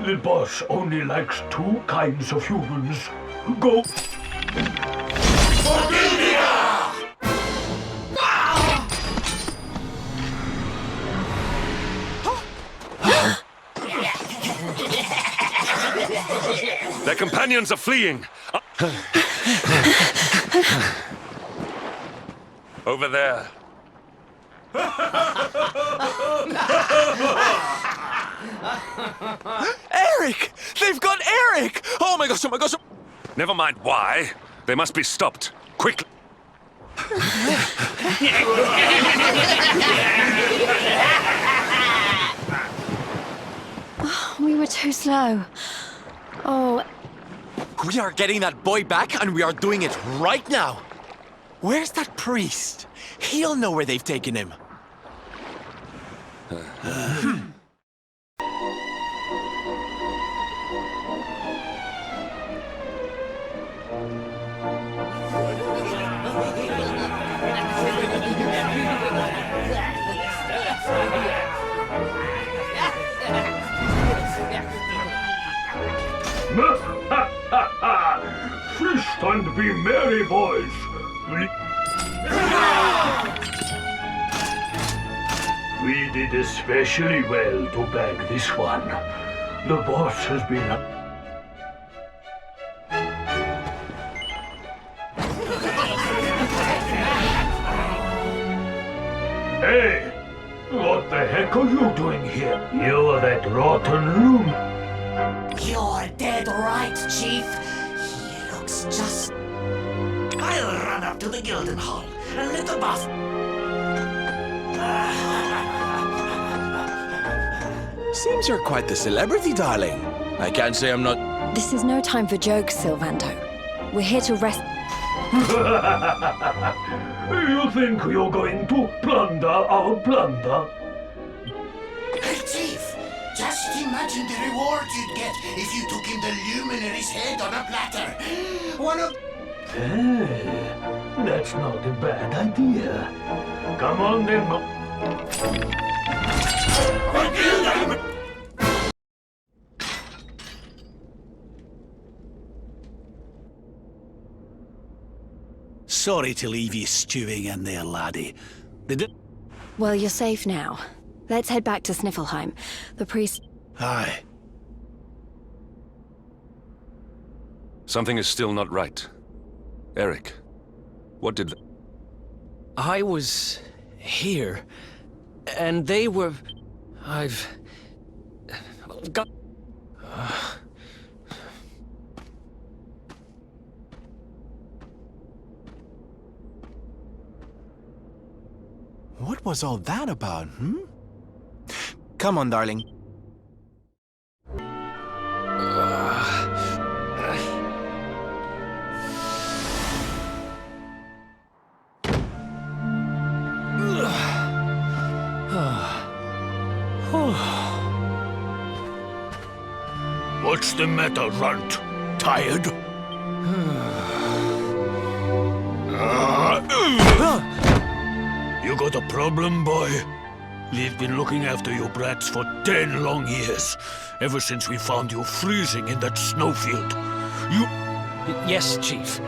The boss only likes two kinds of humans. Go... Their companions are fleeing! Over there. Eric! They've got Eric! Oh my gosh, oh my gosh! Never mind why. They must be stopped. Quickly. We were too slow. Oh, We are getting that boy back, and we are doing it right now. Where's that priest? He'll know where they've taken him. Feast and be merry, boys. We did especially well to bag this one. The boss has been... Hey! What the heck are you doing here? You're that rotten loon. You're dead right, Chief. He looks just... I'll run up to the Gilden Hall and let the boss... Seems you're quite the celebrity, darling. I can't say I'm not... this is no time for jokes, Sylvando. We're here to rest... You think you're going to plunder our plunder? Hey, Chief! Just imagine the reward you'd get if you took him the luminary's head on a platter. One of... Hey, that's not a bad idea. Come on then. Sorry to leave you stewing in there, laddie. Well, you're safe now. Let's head back to Sniffelheim. The priest... Aye. Something is still not right. Eric, what did... I was here, and they were... I've... got... What was all that about, hmm? Come on, darling. What's the matter, Runt? Tired? You got a problem, boy? We've been looking after you brats for 10 long years, ever since we found you freezing in that snowfield. You... Yes, Chief.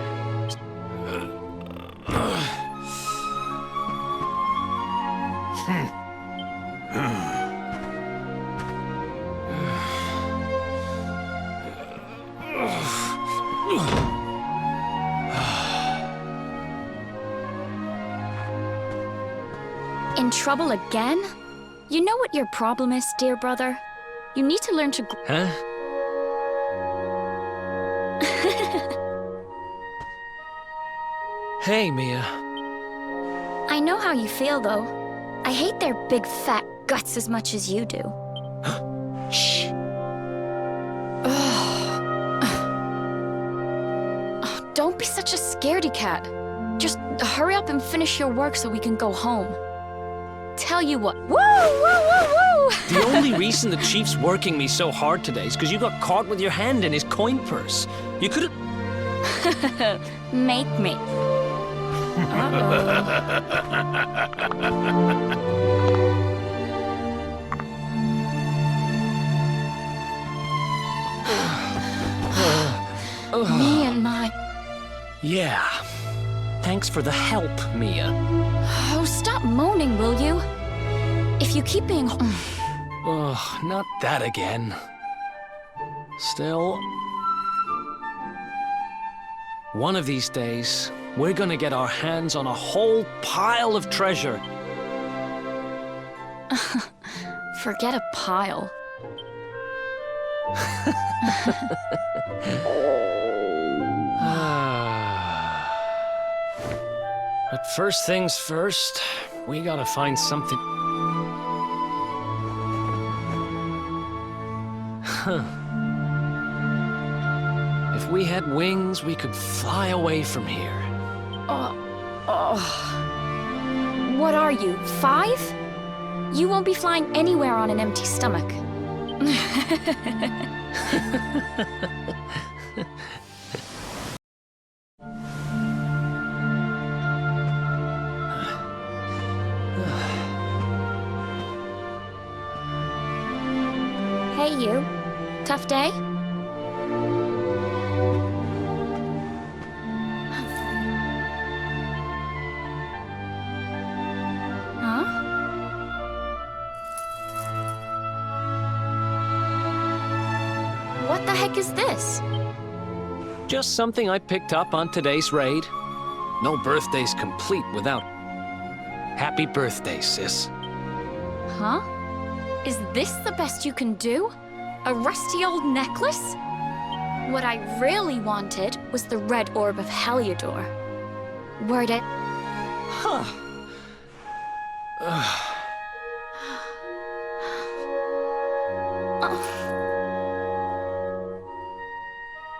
In trouble again? You know what your problem is, dear brother? You need to learn to... Huh? Hey, Mia. I know how you feel, though. I hate their big fat guts as much as you do. Shh. Oh, don't be such a scaredy cat. Just hurry up and finish your work so we can go home. Tell you what. Woo! Woo! Woo! Woo! The only reason the Chief's working me so hard today is because you got caught with your hand in his coin purse. You could've... Make me. Me and my... Yeah. Thanks for the help, Mia. Oh, stop moaning, will you? If you keep being... Oh, not that again. Still... One of these days, we're gonna get our hands on a whole pile of treasure. Forget a pile. But first things first, we gotta find something... If we had wings, we could fly away from here. What are you, 5? You won't be flying anywhere on an empty stomach. Hey, you. Tough day? Huh? What the heck is this? Just something I picked up on today's raid. No birthday's complete without... Happy birthday, sis. Huh? Is this the best you can do? A rusty old necklace? What I really wanted was the red orb of Heliodor. Where'd it... Huh.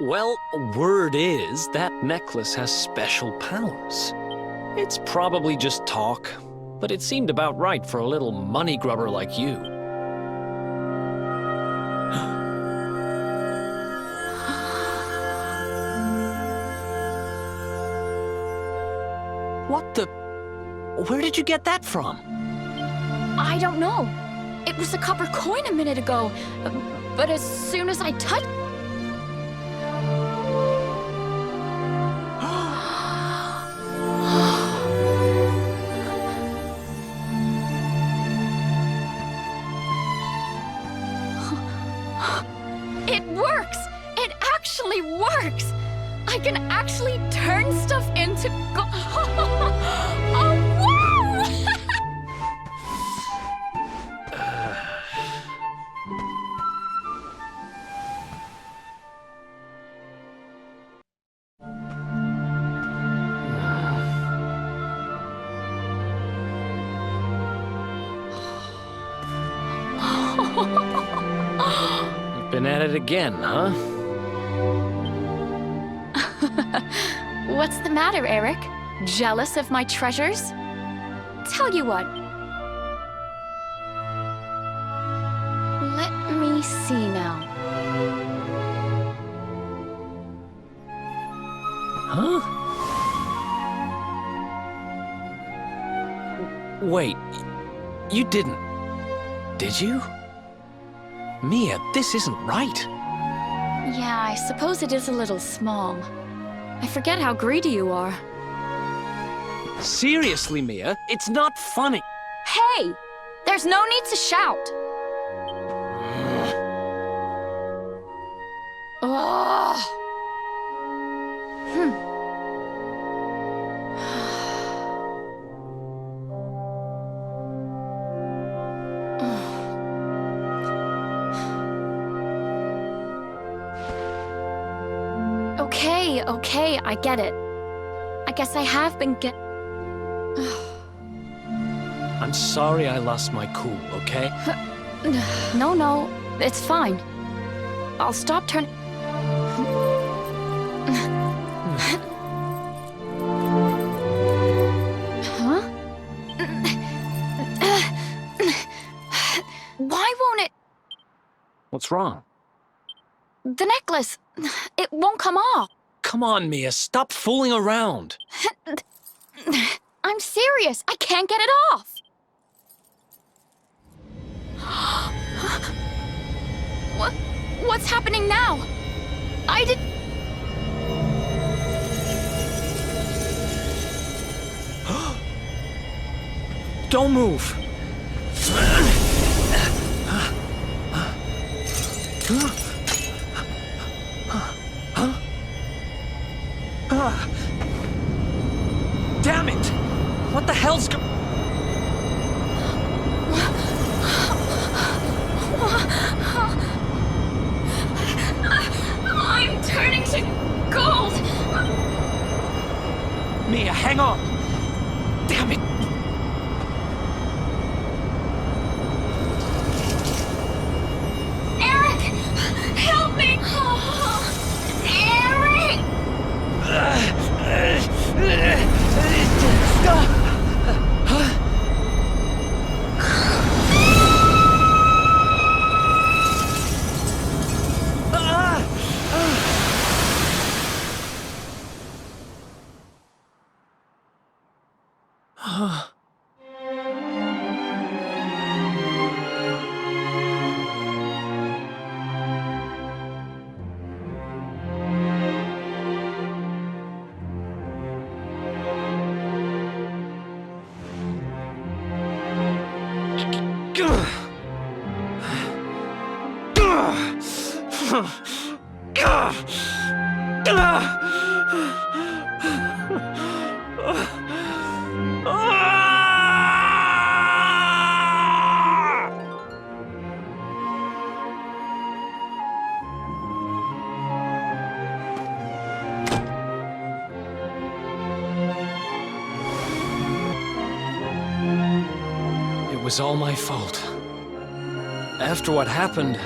Well, word is that necklace has special powers. It's probably just talk, but it seemed about right for a little money grubber like you. What the... Where did you get that from? I don't know. It was a copper coin a minute ago, but as soon as I touched... It works! It actually works! I can actually turn stuff into gold. Oh, wow! You've been at it again, huh? What's the matter, Eric? Jealous of my treasures? Tell you what. Let me see now. Huh? Wait, you didn't, did you? Mia, this isn't right. Yeah, I suppose it is a little small. I forget how greedy you are. Seriously, Mia, it's not funny. Hey! There's no need to shout. Ugh. Okay, I get it. I guess I have been I'm sorry I lost my cool, okay? No, it's fine. I'll stop turning... Huh? Why won't it... What's wrong? The necklace, it won't come off. Come on, Mia, stop fooling around. I'm serious, I can't get it off. What's happening now? I did... Don't move. hang on. Damn it. Eric! Help me! Eric! It was all my fault. After what happened,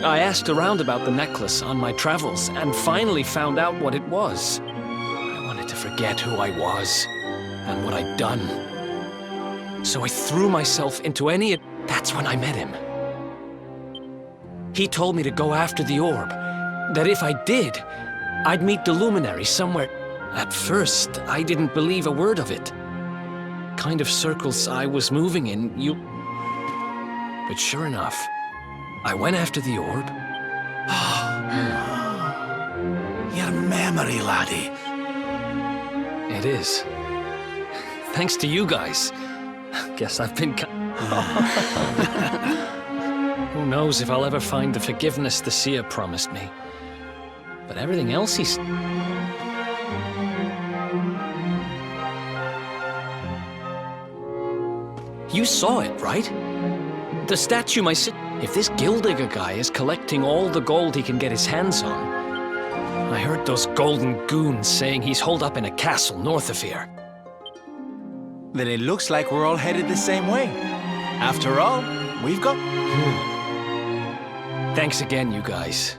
I asked around about the necklace on my travels and finally found out what it was. I wanted to forget who I was and what I'd done. So I threw myself into any... That's when I met him. He told me to go after the orb, that if I did, I'd meet the luminary somewhere. At first, I didn't believe a word of it. Kind of circles I was moving in, But sure enough, I went after the orb. Your memory, laddie. It is. Thanks to you guys. Guess I've been... Who knows if I'll ever find the forgiveness the seer promised me. But everything else he's... You saw it, right? The statue my If this Gildigger guy is collecting all the gold he can get his hands on, I heard those golden goons saying he's holed up in a castle north of here. Then it looks like we're all headed the same way. After all, we've got... Thanks again, you guys.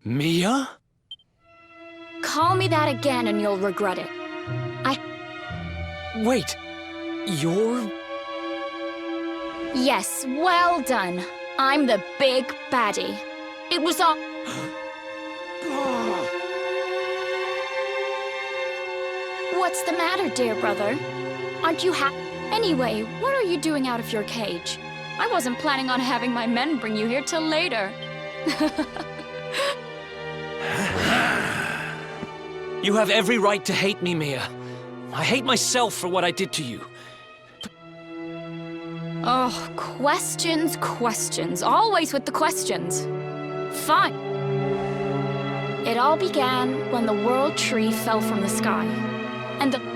Mia? Call me that again and you'll regret it. Wait, you're... Yes, well done. I'm the big baddie. It was all... What's the matter, dear brother? Aren't you happy? Anyway, what are you doing out of your cage? I wasn't planning on having my men bring you here till later. You have every right to hate me, Mia. I hate myself for what I did to you. Oh, questions, questions. Always with the questions. Fine. It all began when the World Tree fell from the sky. And the...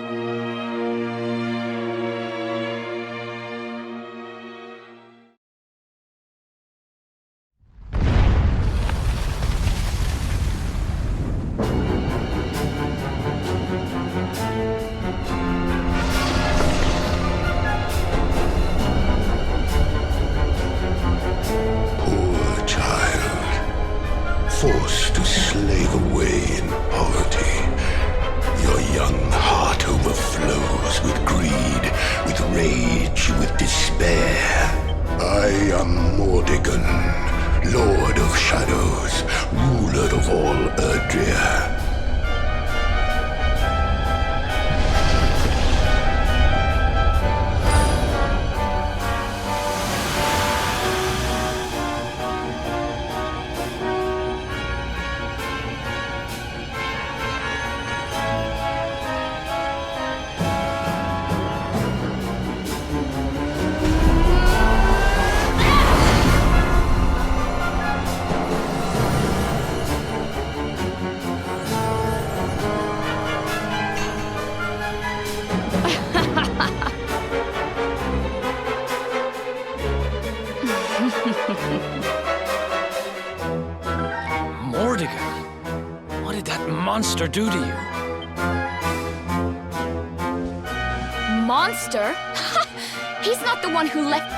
Forced to slave away in poverty. Your young heart overflows with greed, with rage, with despair. I am Mordegon, Lord of Shadows, ruler of all Erdrea. monster do to you? Monster? He's not the one who left.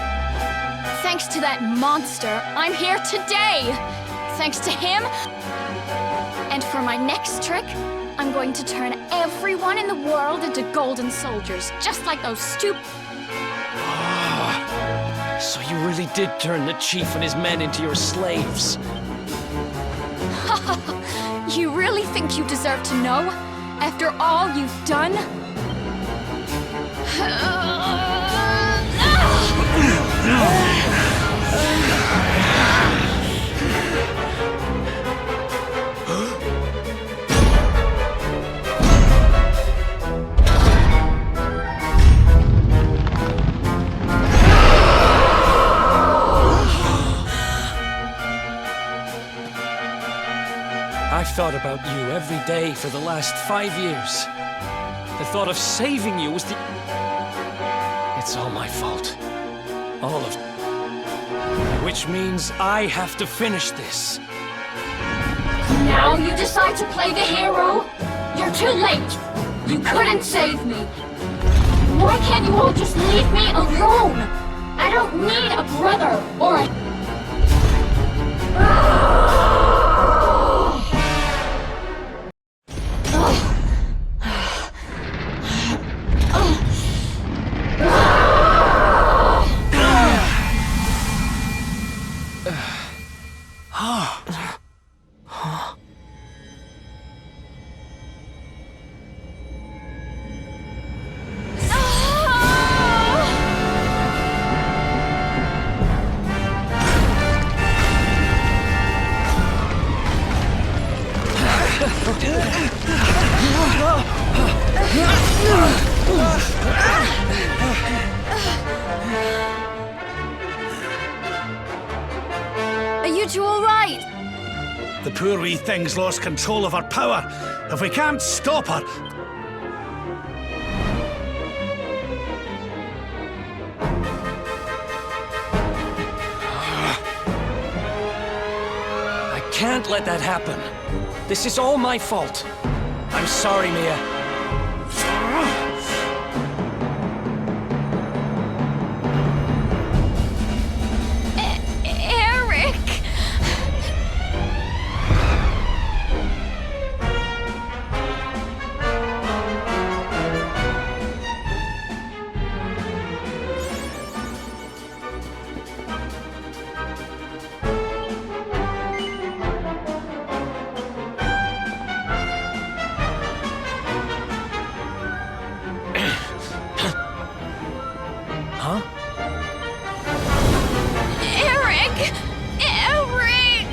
Thanks to that monster, I'm here today. Thanks to him. And for my next trick, I'm going to turn everyone in the world into golden soldiers, just like those stupid... So you really did turn the chief and his men into your slaves. You really think you deserve to know? After all you've done? I've thought about you every day for the last 5 years. The thought of saving you was the... It's all my fault. All of... Which means I have to finish this. Now you decide to play the hero? You're too late. You couldn't save me. Why can't you all just leave me alone? I don't need a brother or a... Are you two all right? The poor wee thing's lost control of her power. If we can't stop her... I can't let that happen. This is all my fault. I'm sorry, Mia. Eric! Huh? Eric! Eric!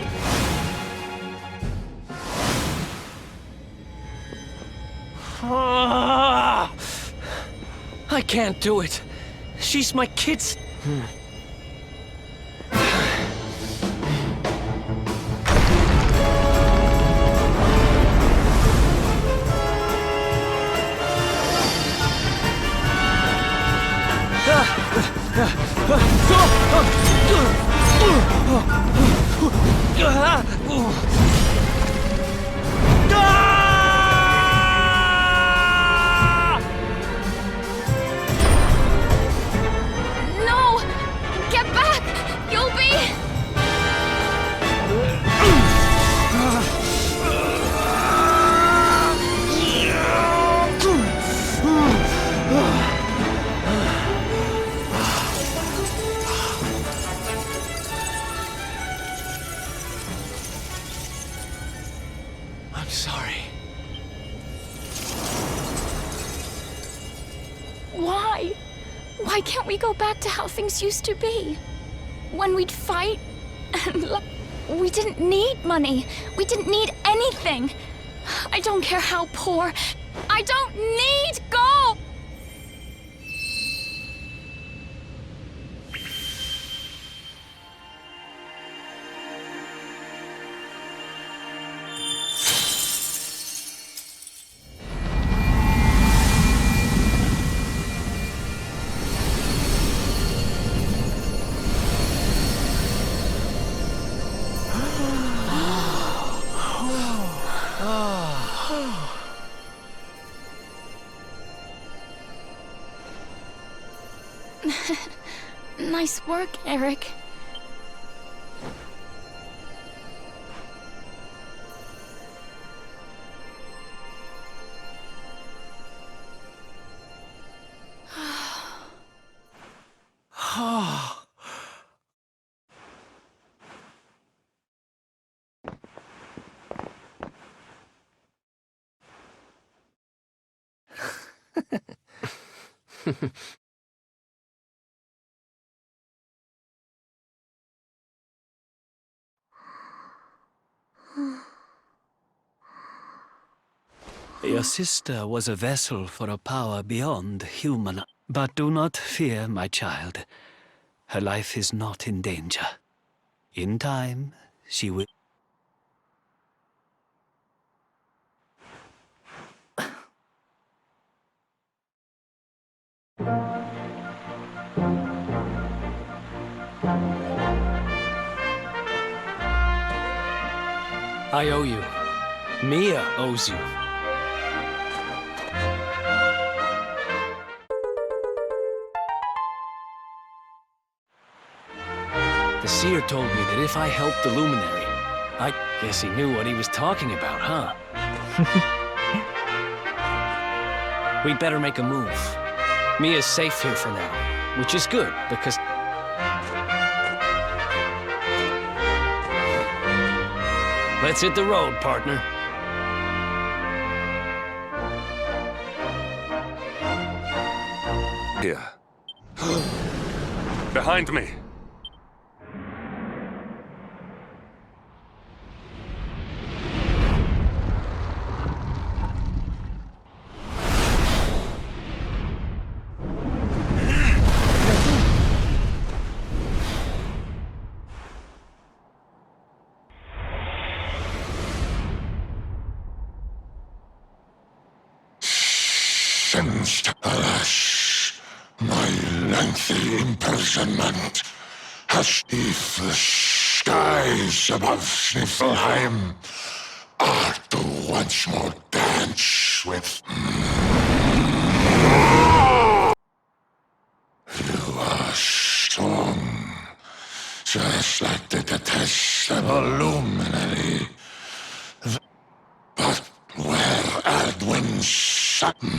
I can't do it. She's my kid's... No! Get back! You'll be... I'm sorry. Why? Why can't we go back to how things used to be? When we'd fight and we didn't need money. We didn't need anything. I don't care how poor. I don't need gold! Nice work, Eric. Your sister was a vessel for a power beyond human. But do not fear, my child. Her life is not in danger. In time, she will... I owe you. Mia owes you. The seer told me that if I helped the Luminary, I guess he knew what he was talking about, huh? We'd better make a move. Mia's safe here for now, which is good, because... Let's hit the road, partner. Here. Behind me. Since, alas, my lengthy imprisonment has if the skies above Sniffelheim are to once more dance with... You are strong, just like the detestable Luminary. But where Aldwin's Sutton...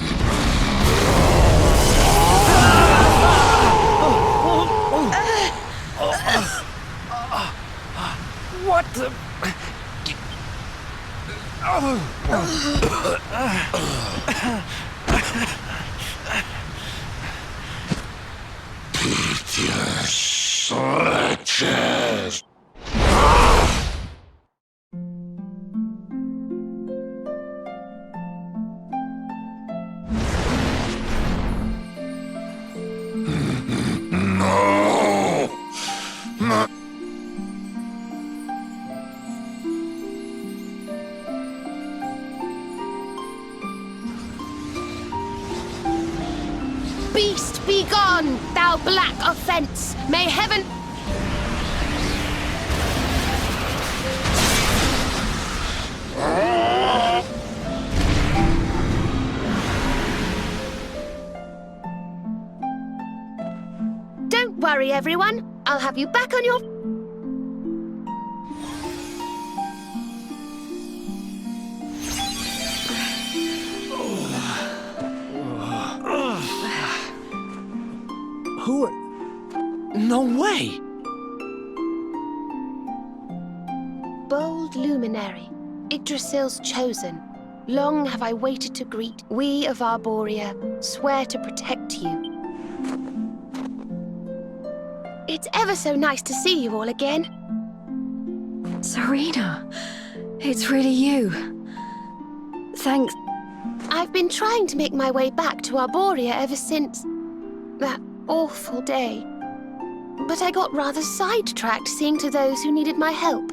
What the... Piteous wretches! No! No! Beast, be gone, thou black offence! May heaven... Don't worry, everyone. I'll have you back on your... Who are... No way! Bold Luminary, Yggdrasil's chosen. Long have I waited to greet. We of Arborea swear to protect you. It's ever so nice to see you all again. Serena, it's really you. Thanks. I've been trying to make my way back to Arborea ever since that awful day. But I got rather sidetracked seeing to those who needed my help.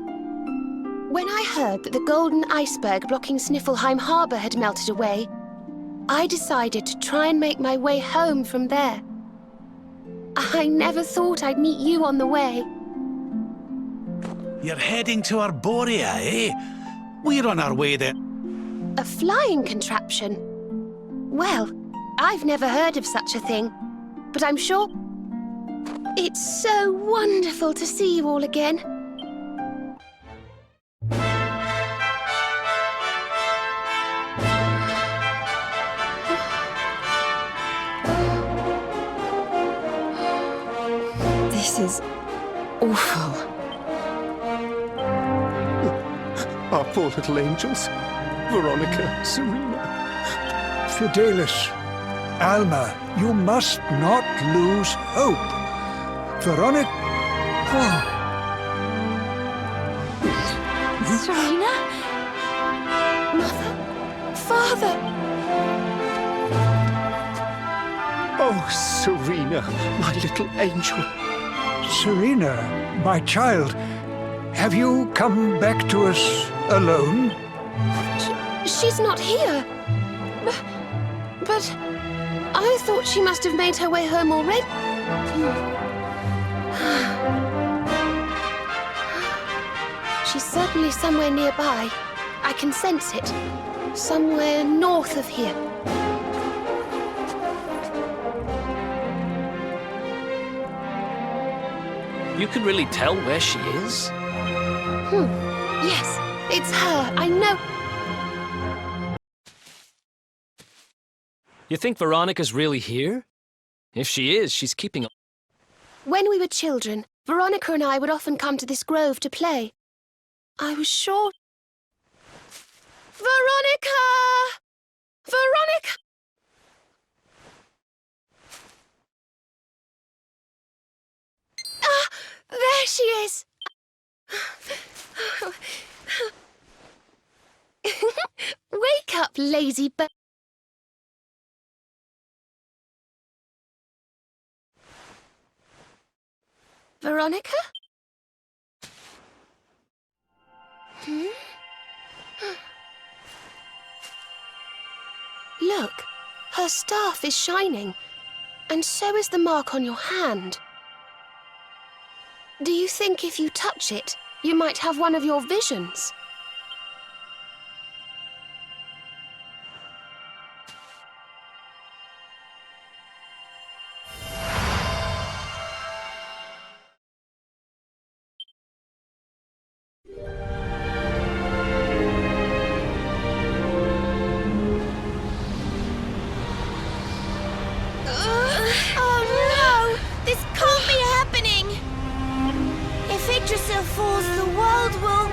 When I heard that the golden iceberg blocking Sniffelheim Harbor had melted away, I decided to try and make my way home from there. I never thought I'd meet you on the way. You're heading to Arborea, eh? We're on our way there. A flying contraption? Well, I've never heard of such a thing, but I'm sure It's so wonderful to see you all again. This is awful. Our poor little angels. Veronica, Serena. Fidelis, Alma, you must not lose hope. Veronica... Oh. Serena? Mother? Father? Oh, Serena, my little angel. Serena, my child, have you come back to us alone? She's not here. But I thought she must have made her way home already. She's certainly somewhere nearby. I can sense it. Somewhere north of here. You can really tell where she is? Yes, it's her. I know. You think Veronica's really here? If she is, she's keeping... When we were children, Veronica and I would often come to this grove to play. I was sure... Veronica! Veronica! Ah, there she is! Wake up, lazy bird. Veronica? Look, her staff is shining, and so is the mark on your hand. Do you think if you touch it, you might have one of your visions? Falls, the world will...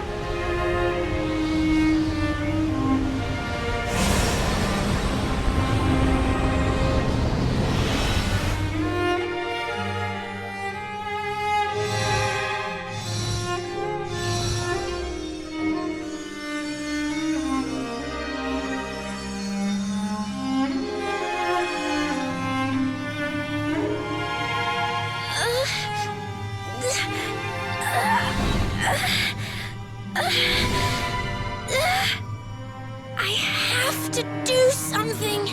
I have to do something.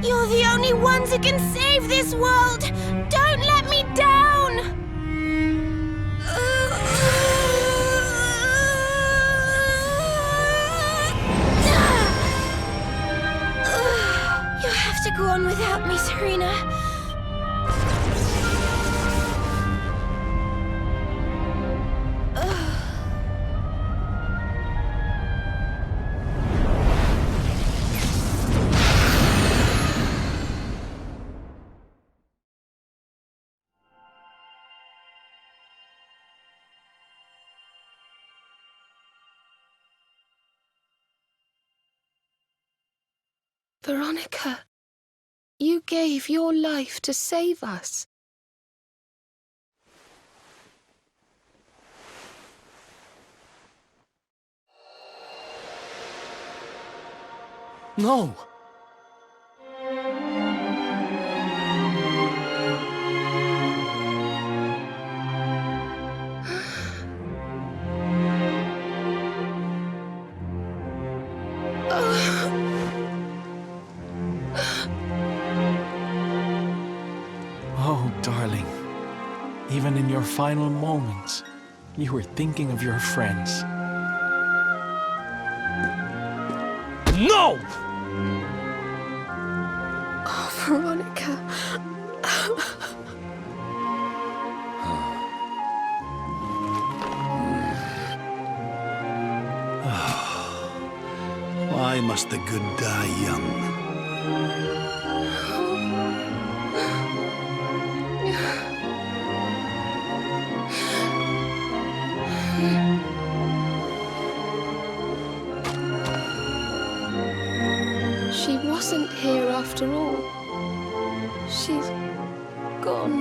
You're the only ones who can save this world. Don't let me down. You'll have to go on without me, Serena. Veronica, you gave your life to save us. No! Oh, darling. Even in your final moments, you were thinking of your friends. No! Oh, Veronica. Why must the good die young? She wasn't here after all. She's gone.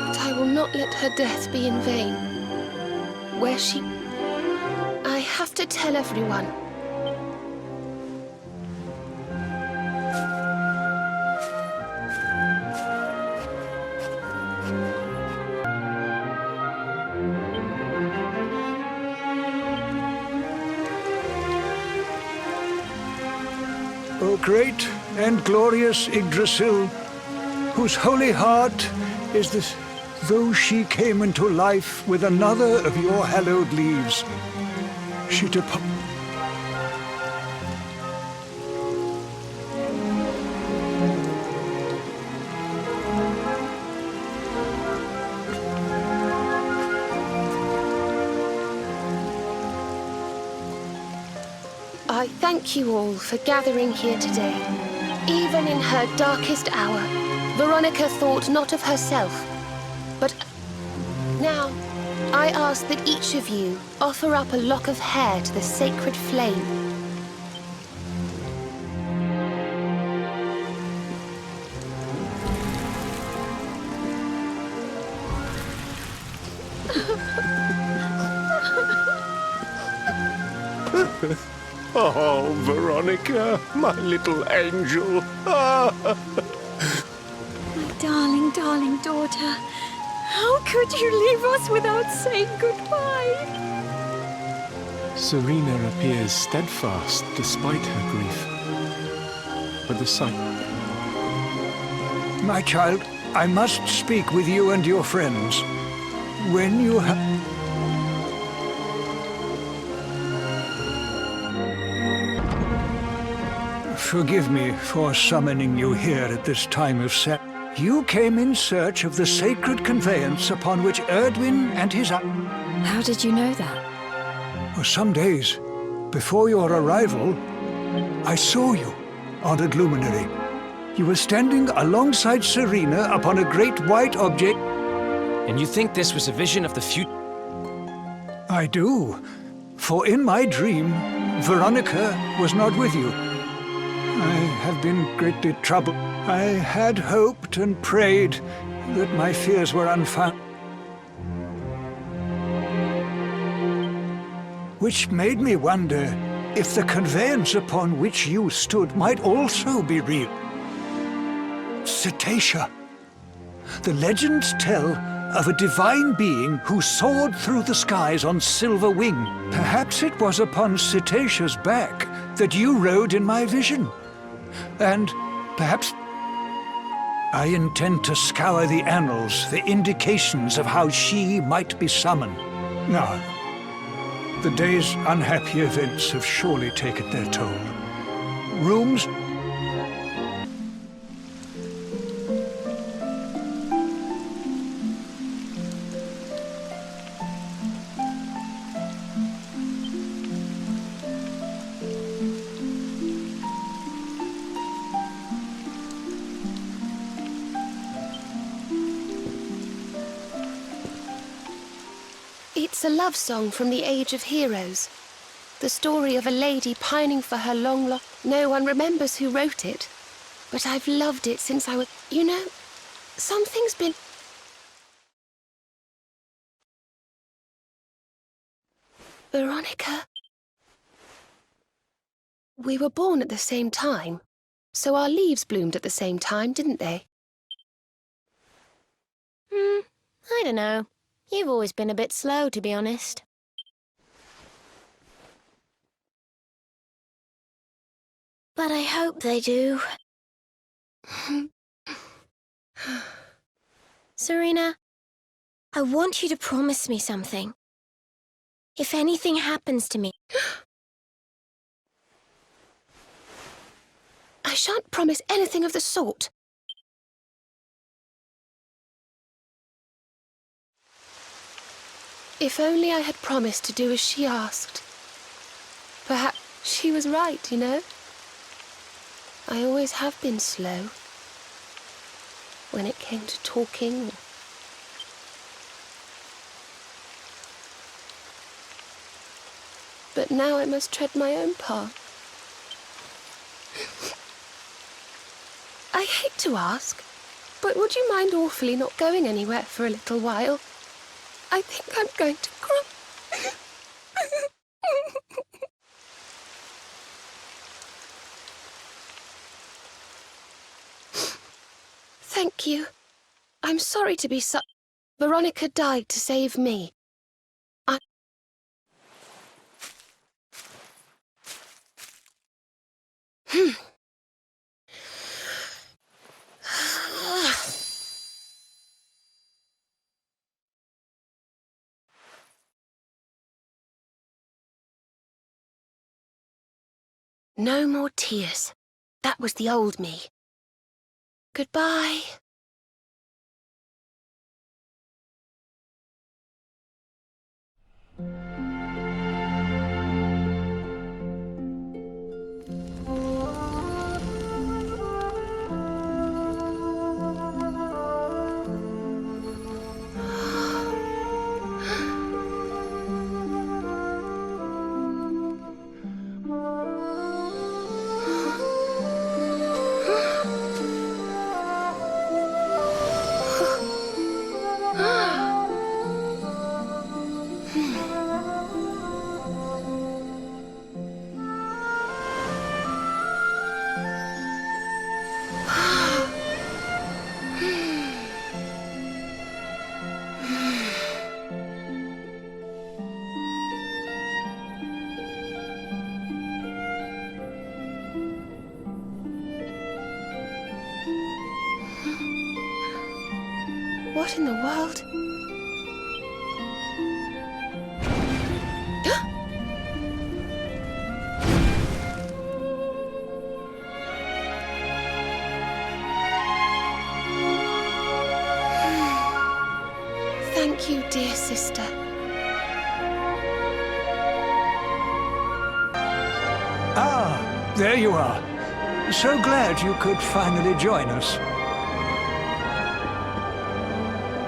But I will not let her death be in vain. Where she... I have to tell everyone. O great and glorious Yggdrasil, whose holy heart is this, though she came into life with another of your hallowed leaves, she departed. I thank you all for gathering here today. Even in her darkest hour, Veronica thought not of herself, but now I ask that each of you offer up a lock of hair to the sacred flame. Oh, Veronica, my little angel. My darling, darling daughter. How could you leave us without saying goodbye? Serena appears steadfast despite her grief. But the sight... My child, I must speak with you and your friends. When you have... Forgive me for summoning you here at this time of set. You came in search of the sacred conveyance upon which Erdwin and his... How did you know that? For some days before your arrival, I saw you, honored luminary. You were standing alongside Serena upon a great white object. And you think this was a vision of the future? I do. For in my dream, Veronica was not with you. I have been greatly troubled. I had hoped and prayed that my fears were unfounded. Which made me wonder if the conveyance upon which you stood might also be real. Cetacea. The legends tell of a divine being who soared through the skies on silver wing. Perhaps it was upon Cetacea's back that you rode in my vision. And perhaps I intend to scour the annals for indications of how she might be summoned. Now, the day's unhappy events have surely taken their toll. Rooms... It's a love song from the Age of Heroes. The story of a lady pining for her long lost... No one remembers who wrote it, but I've loved it since I was... You know, something's been... Veronica? We were born at the same time, so our leaves bloomed at the same time, didn't they? I don't know. You've always been a bit slow, to be honest. But I hope they do. Serena, I want you to promise me something. If anything happens to me... I shan't promise anything of the sort. If only I had promised to do as she asked. Perhaps she was right, you know? I always have been slow. When it came to talking. But now I must tread my own path. I hate to ask, but would you mind awfully not going anywhere for a little while? I think I'm going to cry. Thank you. I'm sorry to be so... Veronica died to save me. No more tears. That was the old me. Goodbye. What in the world? Thank you, dear sister. Ah, there you are. So glad you could finally join us.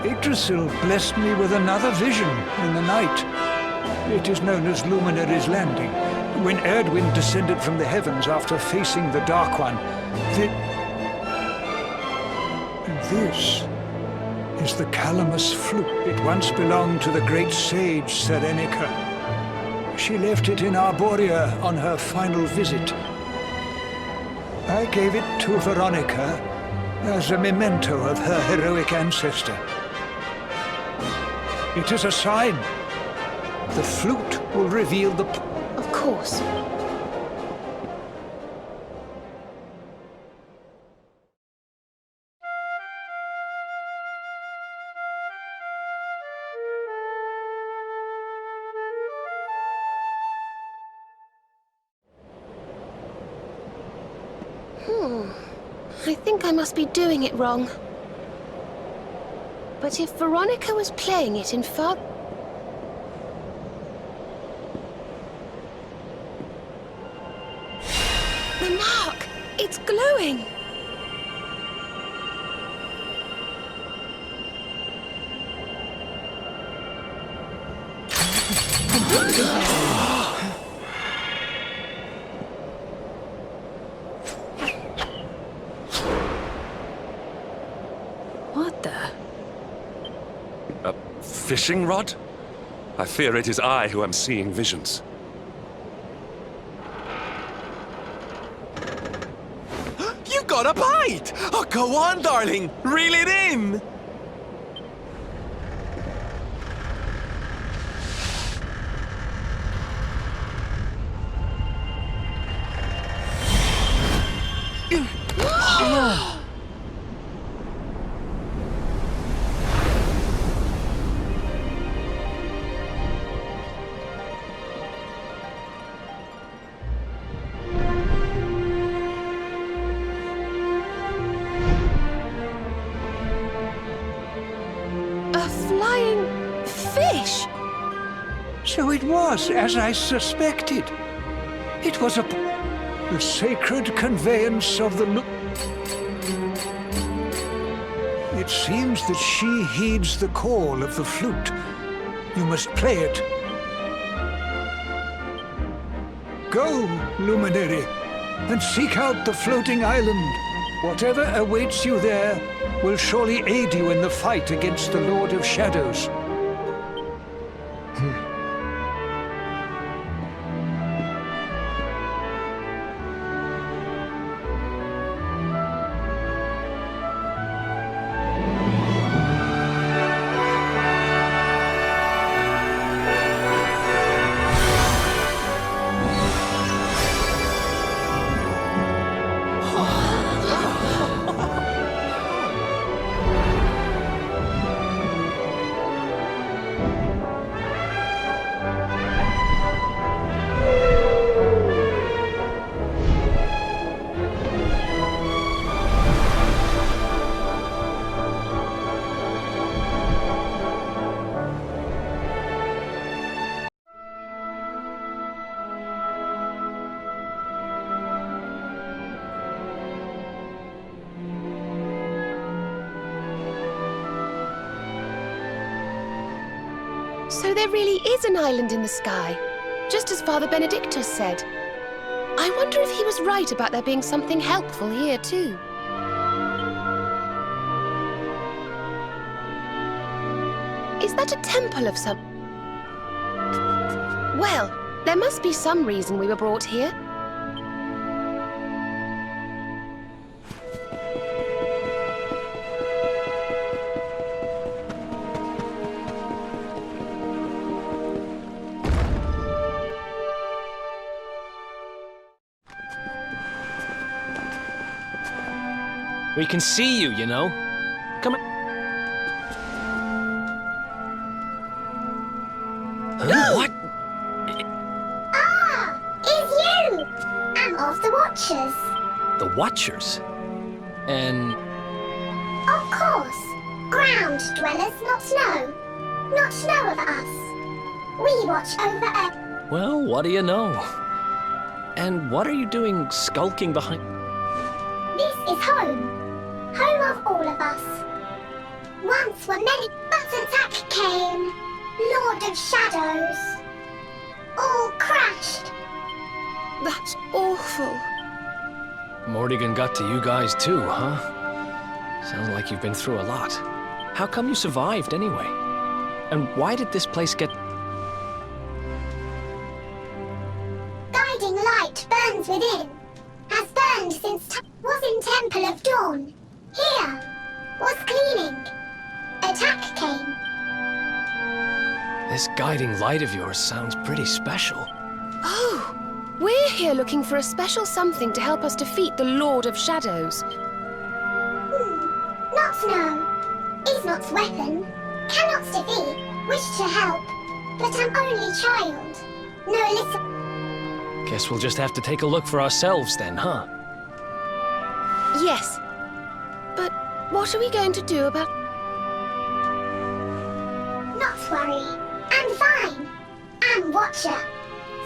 Yggdrasil blessed me with another vision in the night. It is known as Luminary's Landing, when Erdwin descended from the heavens after facing the Dark One. This is the Calamus flute. It once belonged to the great sage Serenica. She left it in Arborea on her final visit. I gave it to Veronica as a memento of her heroic ancestor. It is a sign. The flute will reveal the... Of course. I think I must be doing it wrong. But if Veronica was playing it in far... The mark! It's glowing! What the? A fishing rod? I fear it is I who am seeing visions. You got a bite! Oh, go on, darling! Reel it in! So it was as I suspected. It was the sacred conveyance of the It seems that she heeds the call of the flute. You must play it. Go, luminary, and seek out the floating island. Whatever awaits you there will surely aid you in the fight against the Lord of Shadows. So there really is an island in the sky, just as Father Benedictus said. I wonder if he was right about there being something helpful here too. Is that a temple of some... Well, there must be some reason we were brought here. We can see you, you know. Come on. Huh? What? Ah! It's you! I'm of the Watchers. The Watchers? And... Of course. Ground dwellers, not snow. Not snow of us. We watch over a... Well, what do you know? And what are you doing skulking behind... This is home. Home of all of us. Once were many, but attack came. Lord of Shadows. All crashed. That's awful. Morrigan got to you guys too, huh? Sounds like you've been through a lot. How come you survived anyway? And why did this place get... Guiding light burns within. Has burned since was in Temple of Dawn. Here. Was cleaning. Attack came. This guiding light of yours sounds pretty special. Oh, we're here looking for a special something to help us defeat the Lord of Shadows. Not know. Is not weapon. Cannot defeat. Wish to help. But I'm only child. No listen. Guess we'll just have to take a look for ourselves then, huh? Yes. But what are we going to do about... Not worry. I'm fine. I'm Watcher.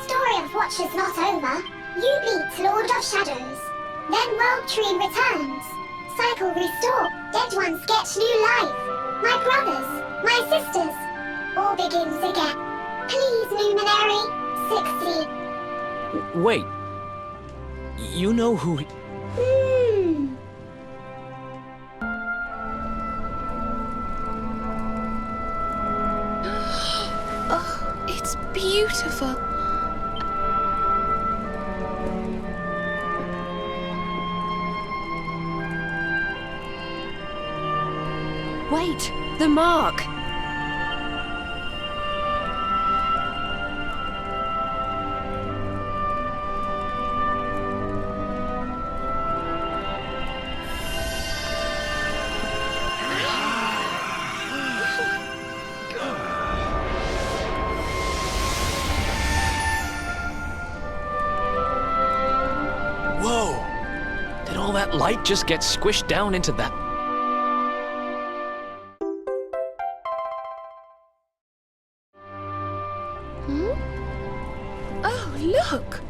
Story of Watchers not over. You beat Lord of Shadows. Then World Tree returns. Cycle restore. Dead ones get new life. My brothers. My sisters. All begins again. Please, Luminary. Succeed. Wait. You know who... Oh, it's beautiful. Wait, the mark. Whoa! Did all that light just get squished down into that... Hmm? Oh, look!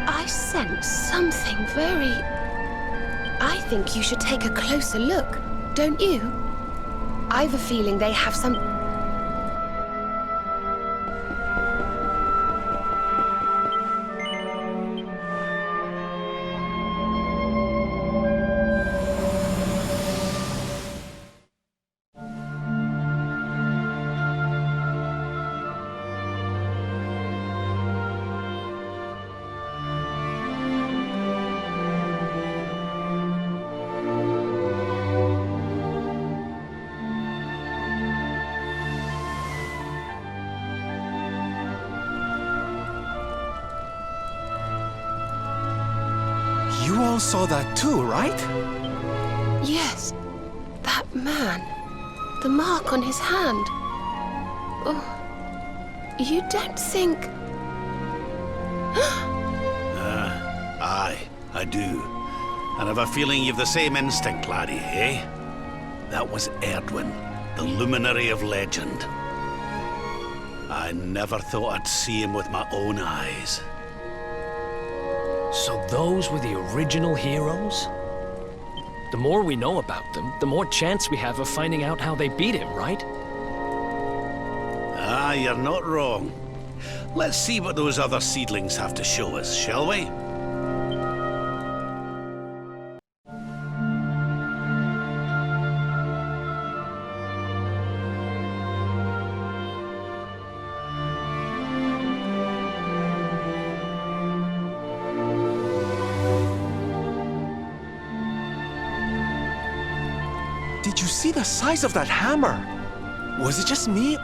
I sense something very... I think you should take a closer look, don't you? I've a feeling they have some... You all saw that too, right? Yes, that man. The mark on his hand. Oh, you don't think... Aye, I do. And I've a feeling you've the same instinct, laddie, eh? That was Erdwin, the luminary of legend. I never thought I'd see him with my own eyes. So those were the original heroes? The more we know about them, the more chance we have of finding out how they beat him, right? Ah, you're not wrong. Let's see what those other seedlings have to show us, shall we? Did you see the size of that hammer? Was it just me?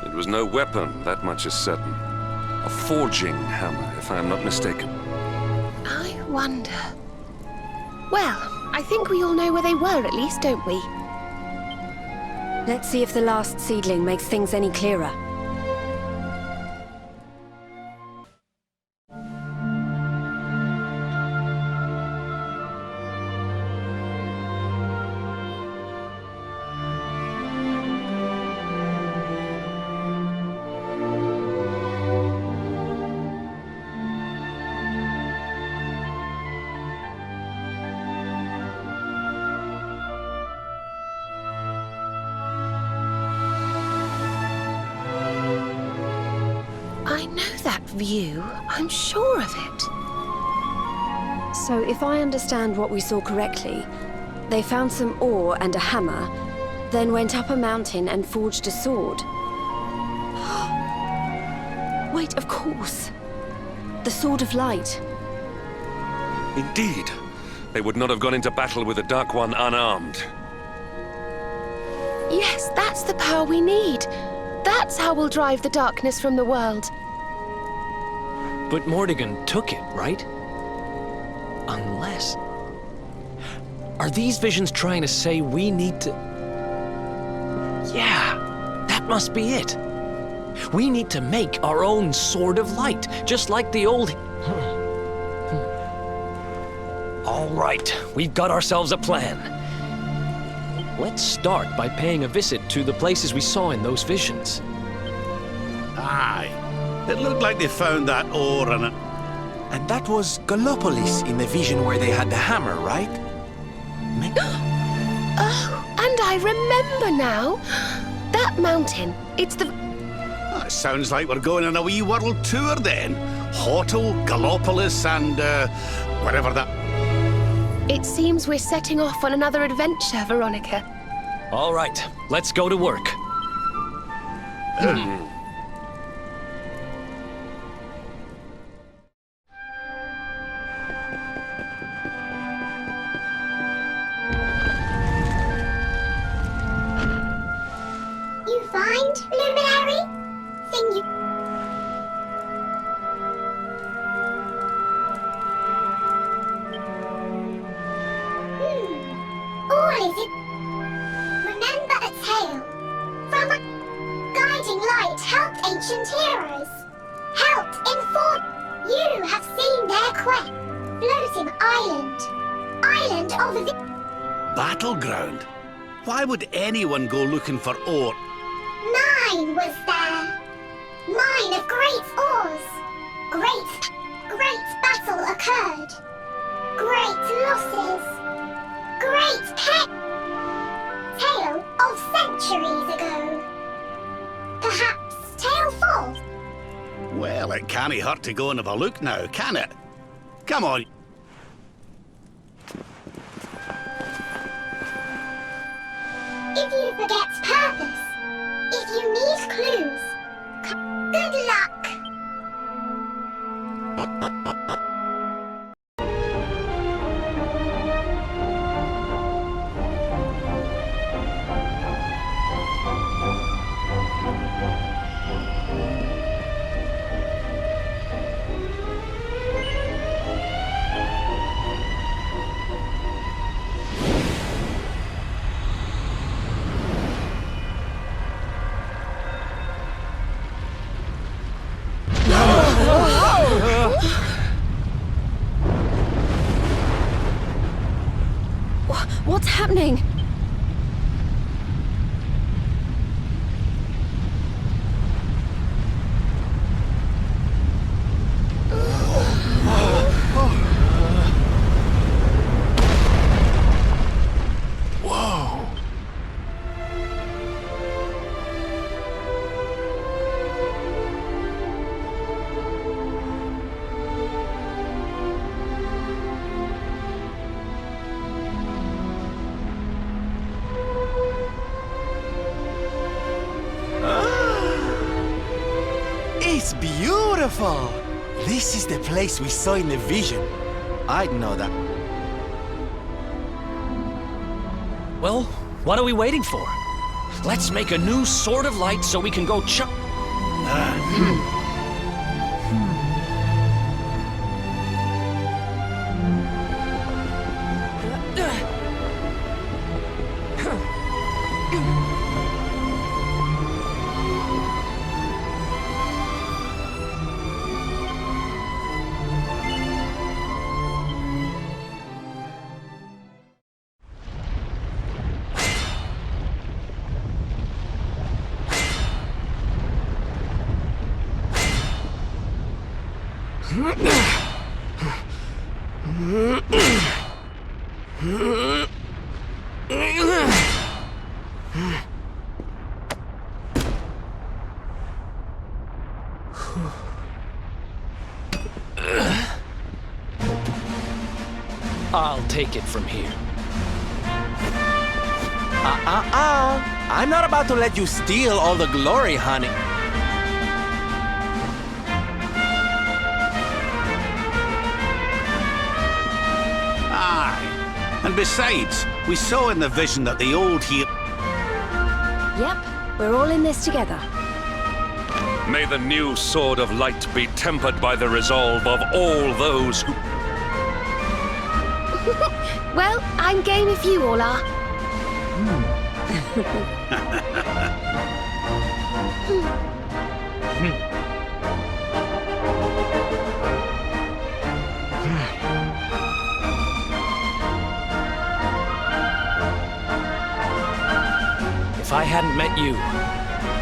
It was no weapon, that much is certain. A forging hammer, if I am not mistaken. I wonder... Well, I think we all know where they were at least, don't we? Let's see if the last seedling makes things any clearer. I know that view. I'm sure of it. So if I understand what we saw correctly, they found some ore and a hammer, then went up a mountain and forged a sword. Wait, of course. The Sword of Light. Indeed. They would not have gone into battle with the Dark One unarmed. Yes, that's the power we need. That's how we'll drive the darkness from the world. But Mordegon took it, right? Unless... Are these visions trying to say we need to... Yeah, that must be it. We need to make our own Sword of Light, just like the old... All right, we've got ourselves a plan. Let's start by paying a visit to the places we saw in those visions. Aye. It looked like they found that ore and it... And that was Gallopolis in the vision where they had the hammer, right? Oh, and I remember now. That mountain, it's the... That sounds like we're going on a wee world tour then. Hotel, Gallopolis, and, whatever that... It seems we're setting off on another adventure, Veronica. All right, let's go to work. You find, Luminary? Thing you... Or is it... Remember a tale. From a guiding light helped ancient heroes. Helped inform... You have seen their quest. Floating island. Island of the... battleground. Why would anyone go looking for ore? Mine was there. Mine of great ores. Great battle occurred. Great losses. Great tale of centuries ago. Perhaps tale false. Well, it can't hurt to go and have a look now, can it? Come on. If you forget purpose, if you need clues, good luck. What's happening? Whoa. It's beautiful! This is the place we saw in the vision. I'd know that. Well, what are we waiting for? Let's make a new sword of light so we can go I'll take it from here. I'm not about to let you steal all the glory, honey. Aye. And besides, we saw in the vision that the old here... Yep, we're all in this together. May the new sword of light be tempered by the resolve of all those who... Well, I'm game if you all are. If I hadn't met you,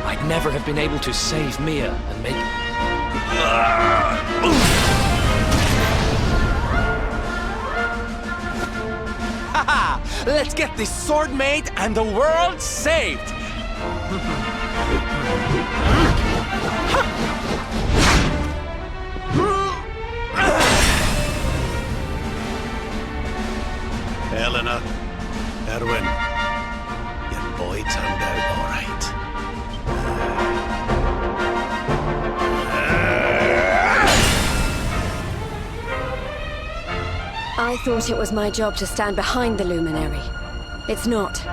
I'd never have been able to save Mia and make... Haha! Let's get this sword made and the world saved! Eleanor, Erwin, your boy turned out all right. I thought it was my job to stand behind the luminary. It's not.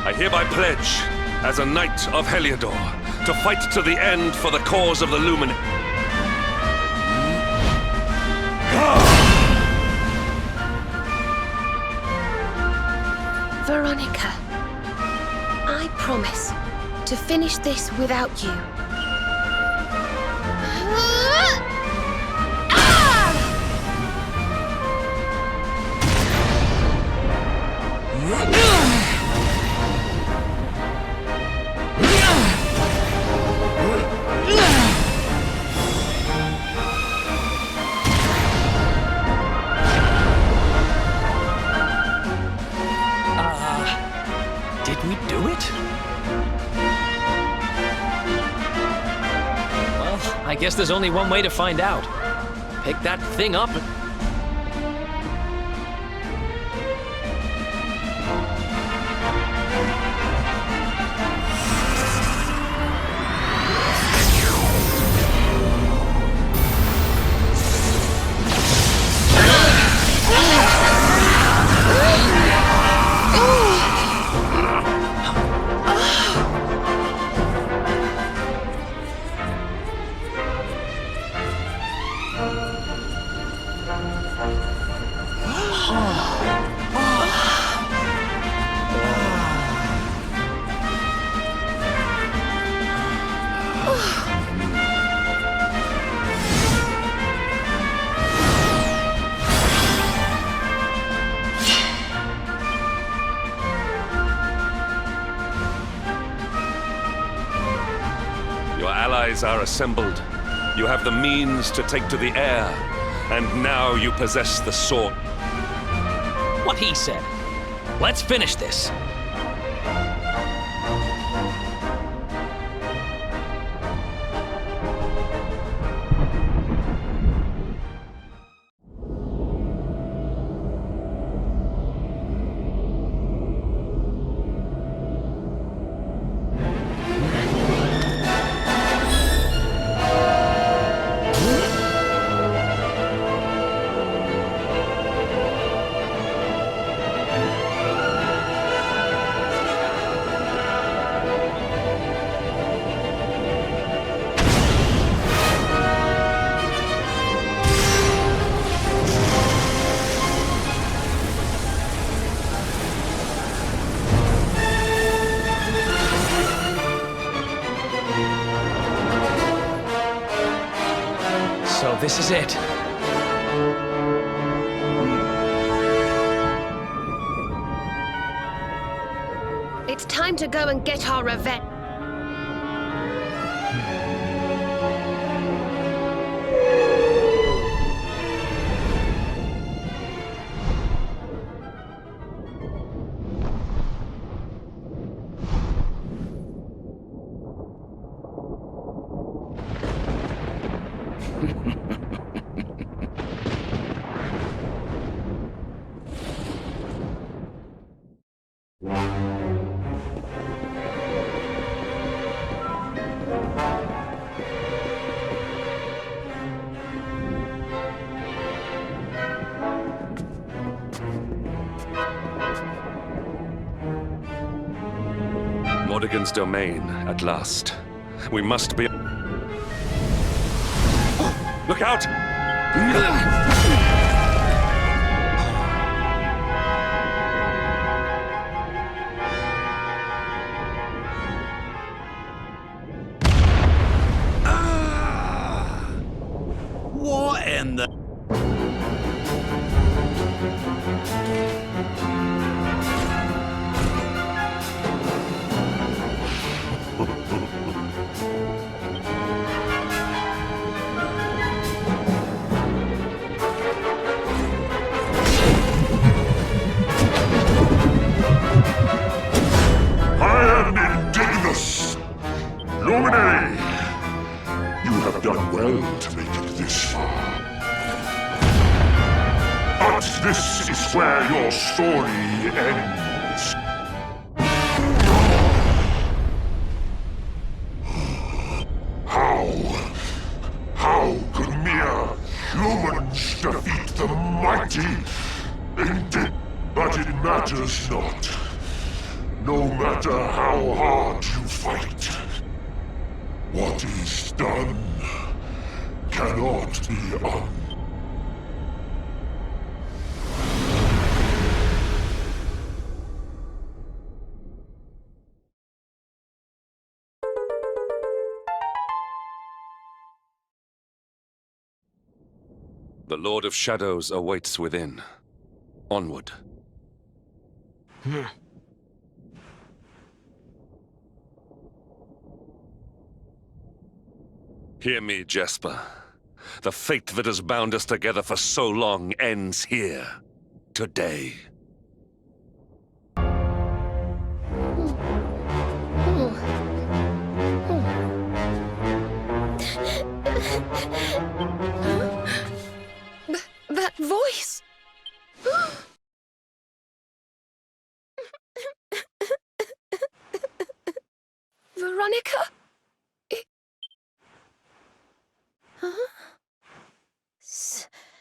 I hereby pledge, as a knight of Heliodor, to fight to the end for the cause of the Luminary. Veronica, I promise to finish this without you. Ah! guess there's only one way to find out. Pick that thing up and... Your allies are assembled. You have the means to take to the air. And now you possess the sword. What he said. Let's finish this. So this is it. It's time to go and get our revenge. Morrigan's domain, at last. We must be... Look out! What in the... I am indignous! Luminary! You have done well to make it this far. But this is where your story ends. How could mere humans defeat the mighty? Indeed, but it matters not. No matter how hard you fight, what is done cannot be undone. The Lord of Shadows awaits within. Onward. Hear me, Jesper. The fate that has bound us together for so long ends here. Today. That voice! Veronica? Huh?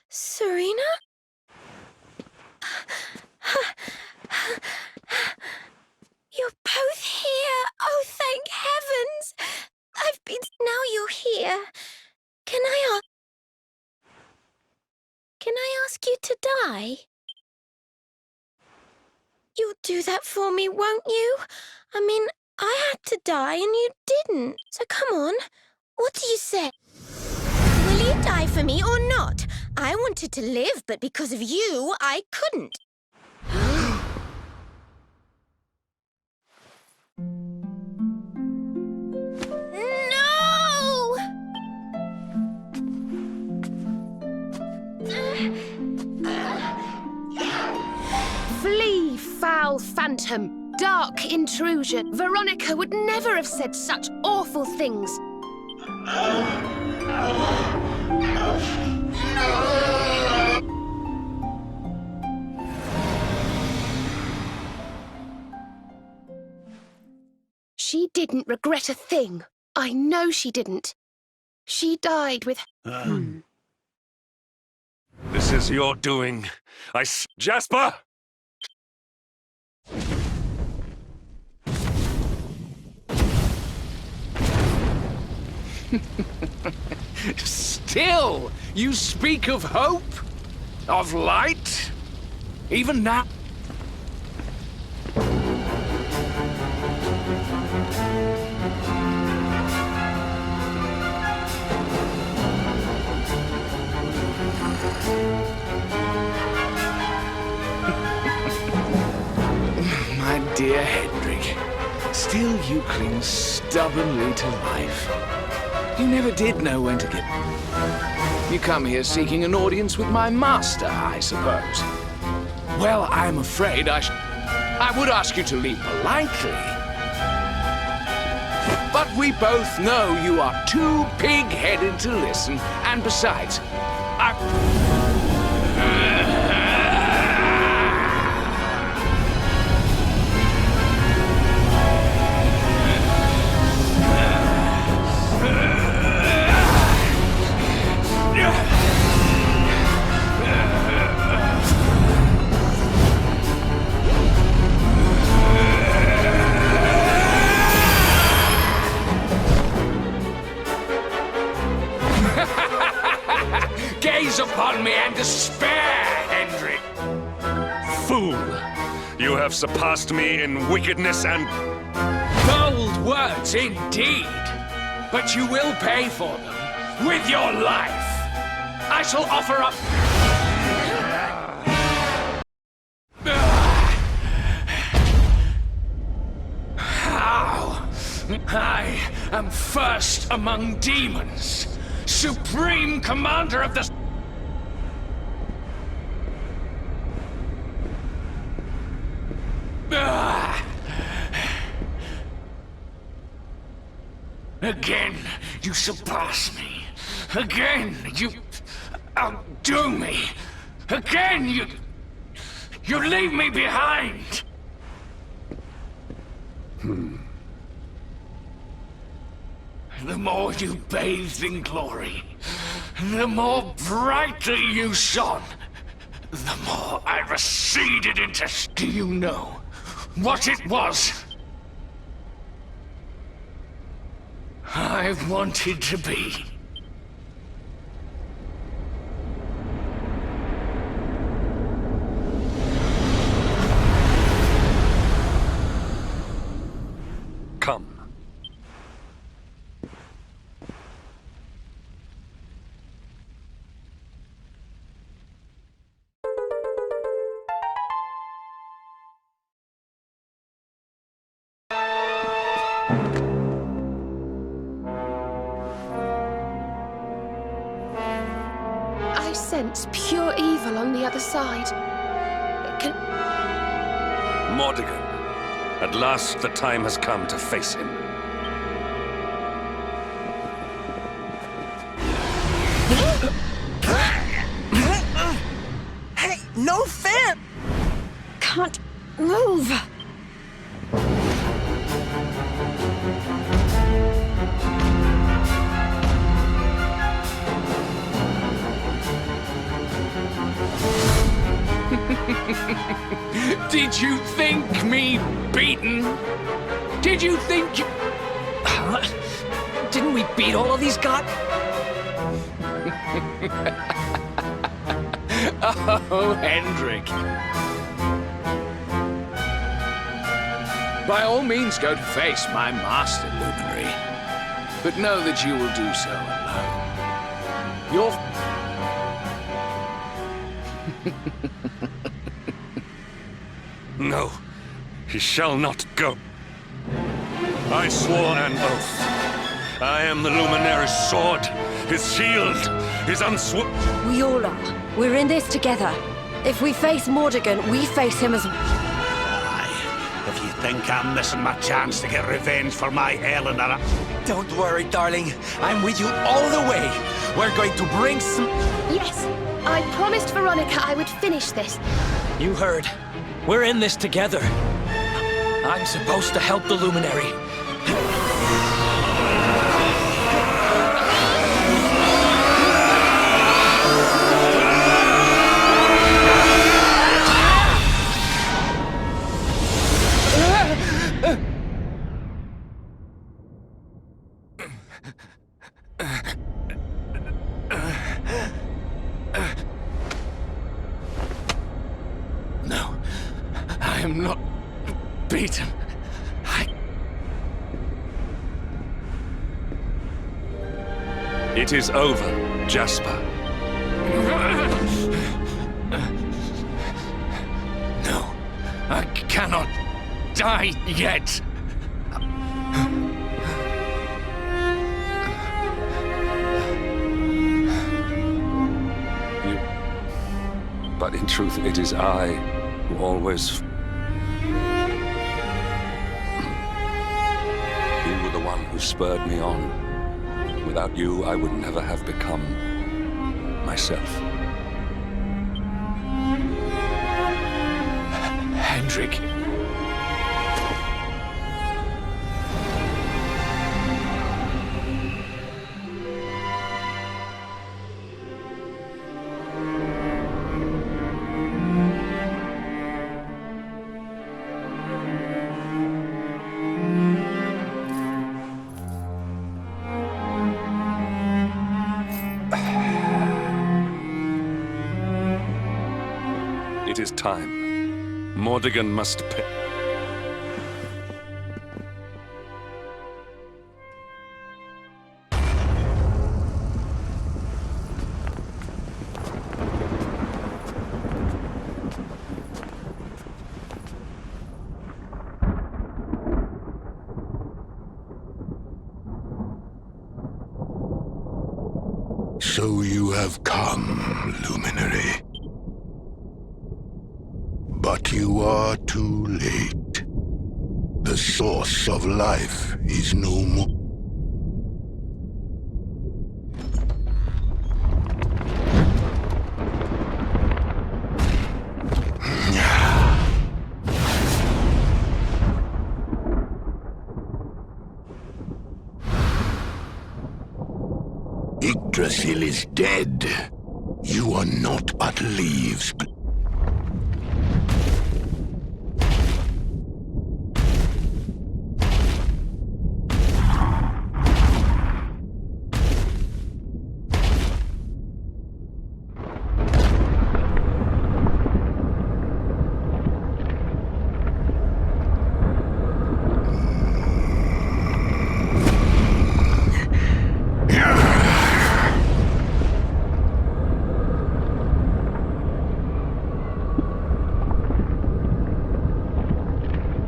Serena? You're both here! Oh, thank heavens! I've been... Now you're here. Can I ask you to die? You'll do that for me, won't you? I mean, I had to die and you didn't. So come on, what do you say? Will you die for me or not? I wanted to live, but because of you, I couldn't. No! Flee, foul phantom! Dark intrusion! Veronica would never have said such awful things. She didn't regret a thing. I know she didn't. She died with... This is your doing. Jasper! Still, you speak of hope? Of light? Even now? My dear Hendrik, still you cling stubbornly to life. You never did know when to get... You come here seeking an audience with my master, I suppose. Well, I'm afraid I would ask you to leave politely. But we both know you are too pig-headed to listen, and besides, gaze upon me and despair, Hendrik. Fool! You have surpassed me in wickedness and... Bold words indeed, but you will pay for them with your life. I shall offer up... How? I am first among demons, supreme commander of the... Again, you surpass me. Again, you outdo me. Again, you leave me behind. The more you bathed in glory, the more brightly you shone, the more I receded into... Do you know what it was I wanted to be? Come. I sense pure evil on the other side. Mordigan. At last the time has come to face him. No fair! Can't move. Did you think me beaten? Did you think you... Huh? Didn't we beat all of these guys? Oh, Hendrik. By all means, go to face my master, Luminary. But know that you will do so alone. No, he shall not go. I swore an oath. I am the Luminary's sword, his shield, his We all are. We're in this together. If we face Mordegon, we face him as... If you think I'm missing my chance to get revenge for my Eleanor... Don't worry, darling. I'm with you all the way. We're going to bring some... Yes, I promised Veronica I would finish this. You heard. We're in this together. I'm supposed to help the Luminary. No, I am not beaten. It is over, Jasper. No, I cannot die yet. But in truth, it is I who always... You were the one who spurred me on. Without you, I would never have become myself. Hendrik. It is time. Mordegon must pay. So you have come, Luminary. But you are too late. The source of life is no more. Yggdrasil is dead. You are not but leaves.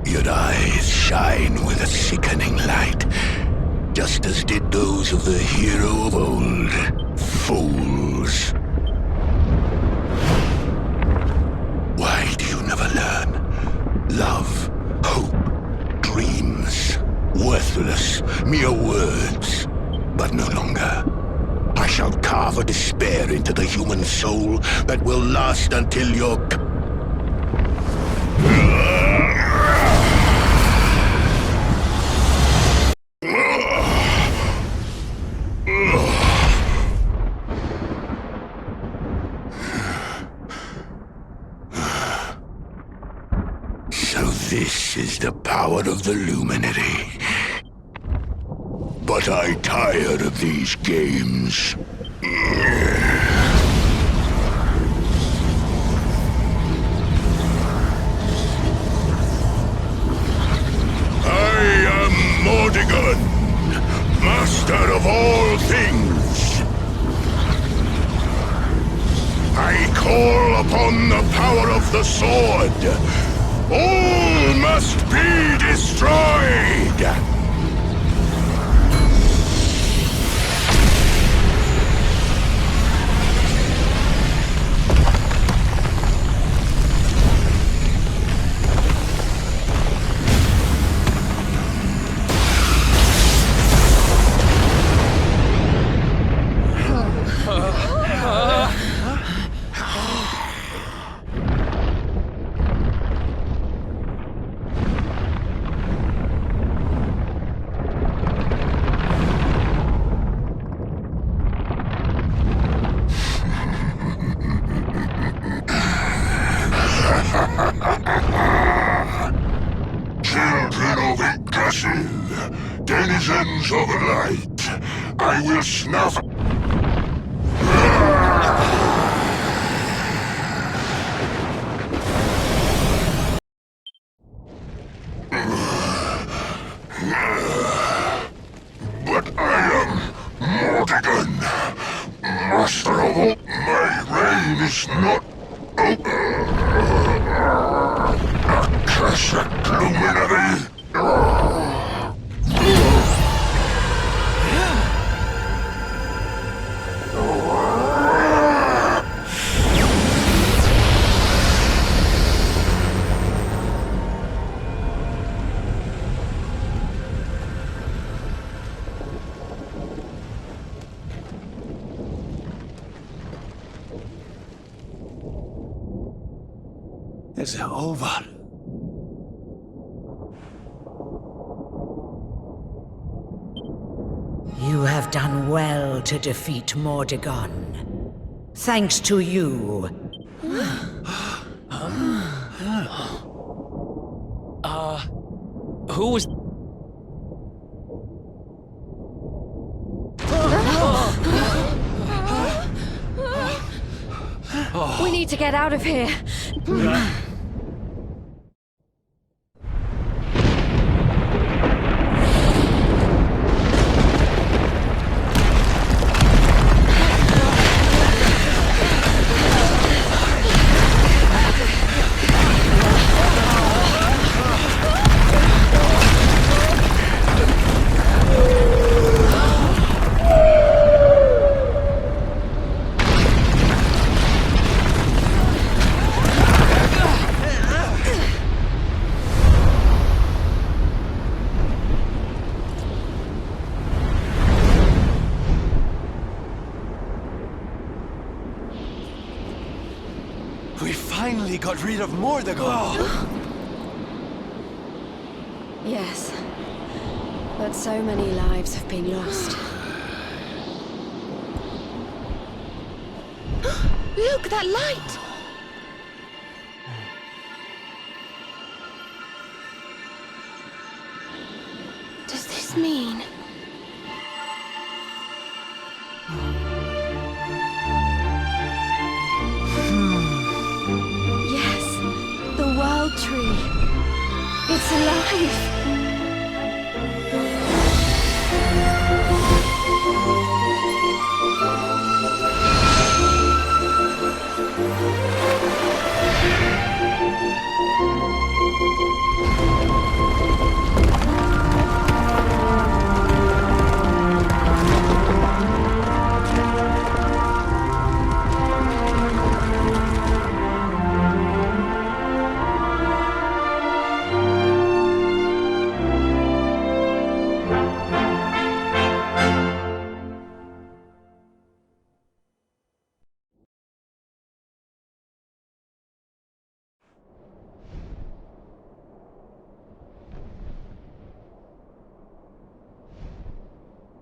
Your eyes shine with a sickening light, just as did those of the hero of old. Fools. Why do you never learn? Love, hope, dreams, worthless, mere words. But no longer. I shall carve of despair into the human soul that will last until your... So this is the power of the Luminary. But I tired of these games. I am Mordegon, master of all things. I call upon the power of the sword. All must be destroyed! Children of Yggdrasil, denizens of light, I will snuff... But I am Mordegon, master of all. My reign is not over. Accursed luminary! It's over. You have done well to defeat Mordegon. Thanks to you. Who was... We need to get out of here. We finally got rid of Mordegon! Yes. But so many lives have been lost. Look, that light! Does this mean... Yes, the World Tree. It's alive!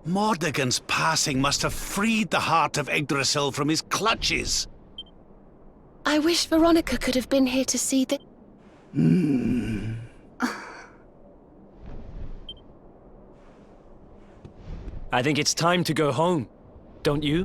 Mordegon's passing must have freed the heart of Yggdrasil from his clutches. I wish Veronica could have been here to see the... I think it's time to go home, don't you?